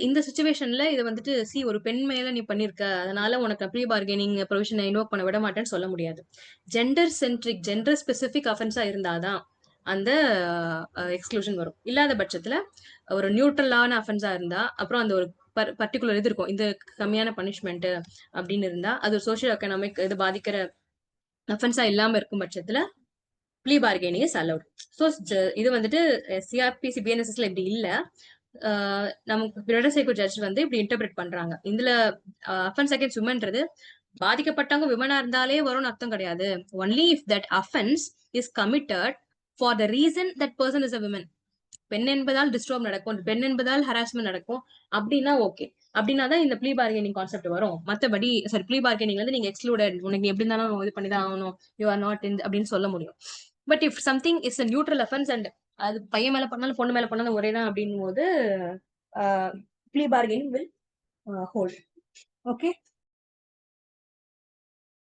இந்த சுச்சுவேஷன்ல இதை வந்துட்டு ஒரு பெண் மேல நீ பண்ணிருக்க, அதனால உனக்கு ப்ரீ பார்கெனிங் ப்ரொவிஷனை இன்வோக் பண்ண விட மாட்டேன்னு சொல்ல முடியாது. ஜெண்டர் சென்ட்ரிக், ஜெண்டர் ஸ்பெசிபிக் அஃபென்ஸா இருந்தாதான் அந்த எக்ஸ்க்ளூஷன் வரும். இல்லாத பட்சத்துல ஒரு நியூட்ரலான அஃபென்ஸா இருந்தா, அப்புறம் அந்த ஒரு பர்டிகுலர் இது இருக்கும், இது கம்மியான பனிஷ்மெண்ட் அப்படின்னு இருந்தா, அது ஒரு சோஷியல் எக்கனாமிக் இது பாதிக்கிற அஃபென்ஸா இல்லாம இருக்கும் பட்சத்துல plea bargaining is allowed. So இது வந்துட்டு சிஆர்பிசி பிஎன்எஸ்எஸ்ல இப்படி இல்ல. நமக்கு பிரிடர் சைக்கோ ஜட்ஜ் வந்து இப்படி இன்டர்பிரேட் பண்றாங்க. இதுல அஃபென்ஸ் அகேன்ஸ்ட் விமன்றது பாதிக்கப்பட்டவங்க விமனா இருந்தாலே வரும்னு அர்த்தம் கிடையாது. Only if that offence is committed for the reason that person is a women. பெண் என்பதால் டிஸ்டர்ப் நடக்கும், பெண் என்பதால் ஹராஸ்மெண்ட் நடக்கும் அப்படின்னா ஓகே. அப்படின்னா தான் இந்த ப்ளீ பார்கெனிங் கான்செப்ட் வரும். மத்தபடி சாரி, ப்ளீ பார்கெனிங்ல இருந்து நீங்க எக்ஸ்க்ளூடட், உனக்கு எப்படி இருந்தாலும் இது பண்ணிதான் ஆகணும், யூ ஆர் நாட் இன் அப்படின்னு சொல்ல முடியும். But if something is a neutral offence and அது பையன் மேல பண்ணாலும் பொண்ணு மேல பண்ணாலும் ஒரே தான் அப்படின் போது plea bargaining will hold. Okay.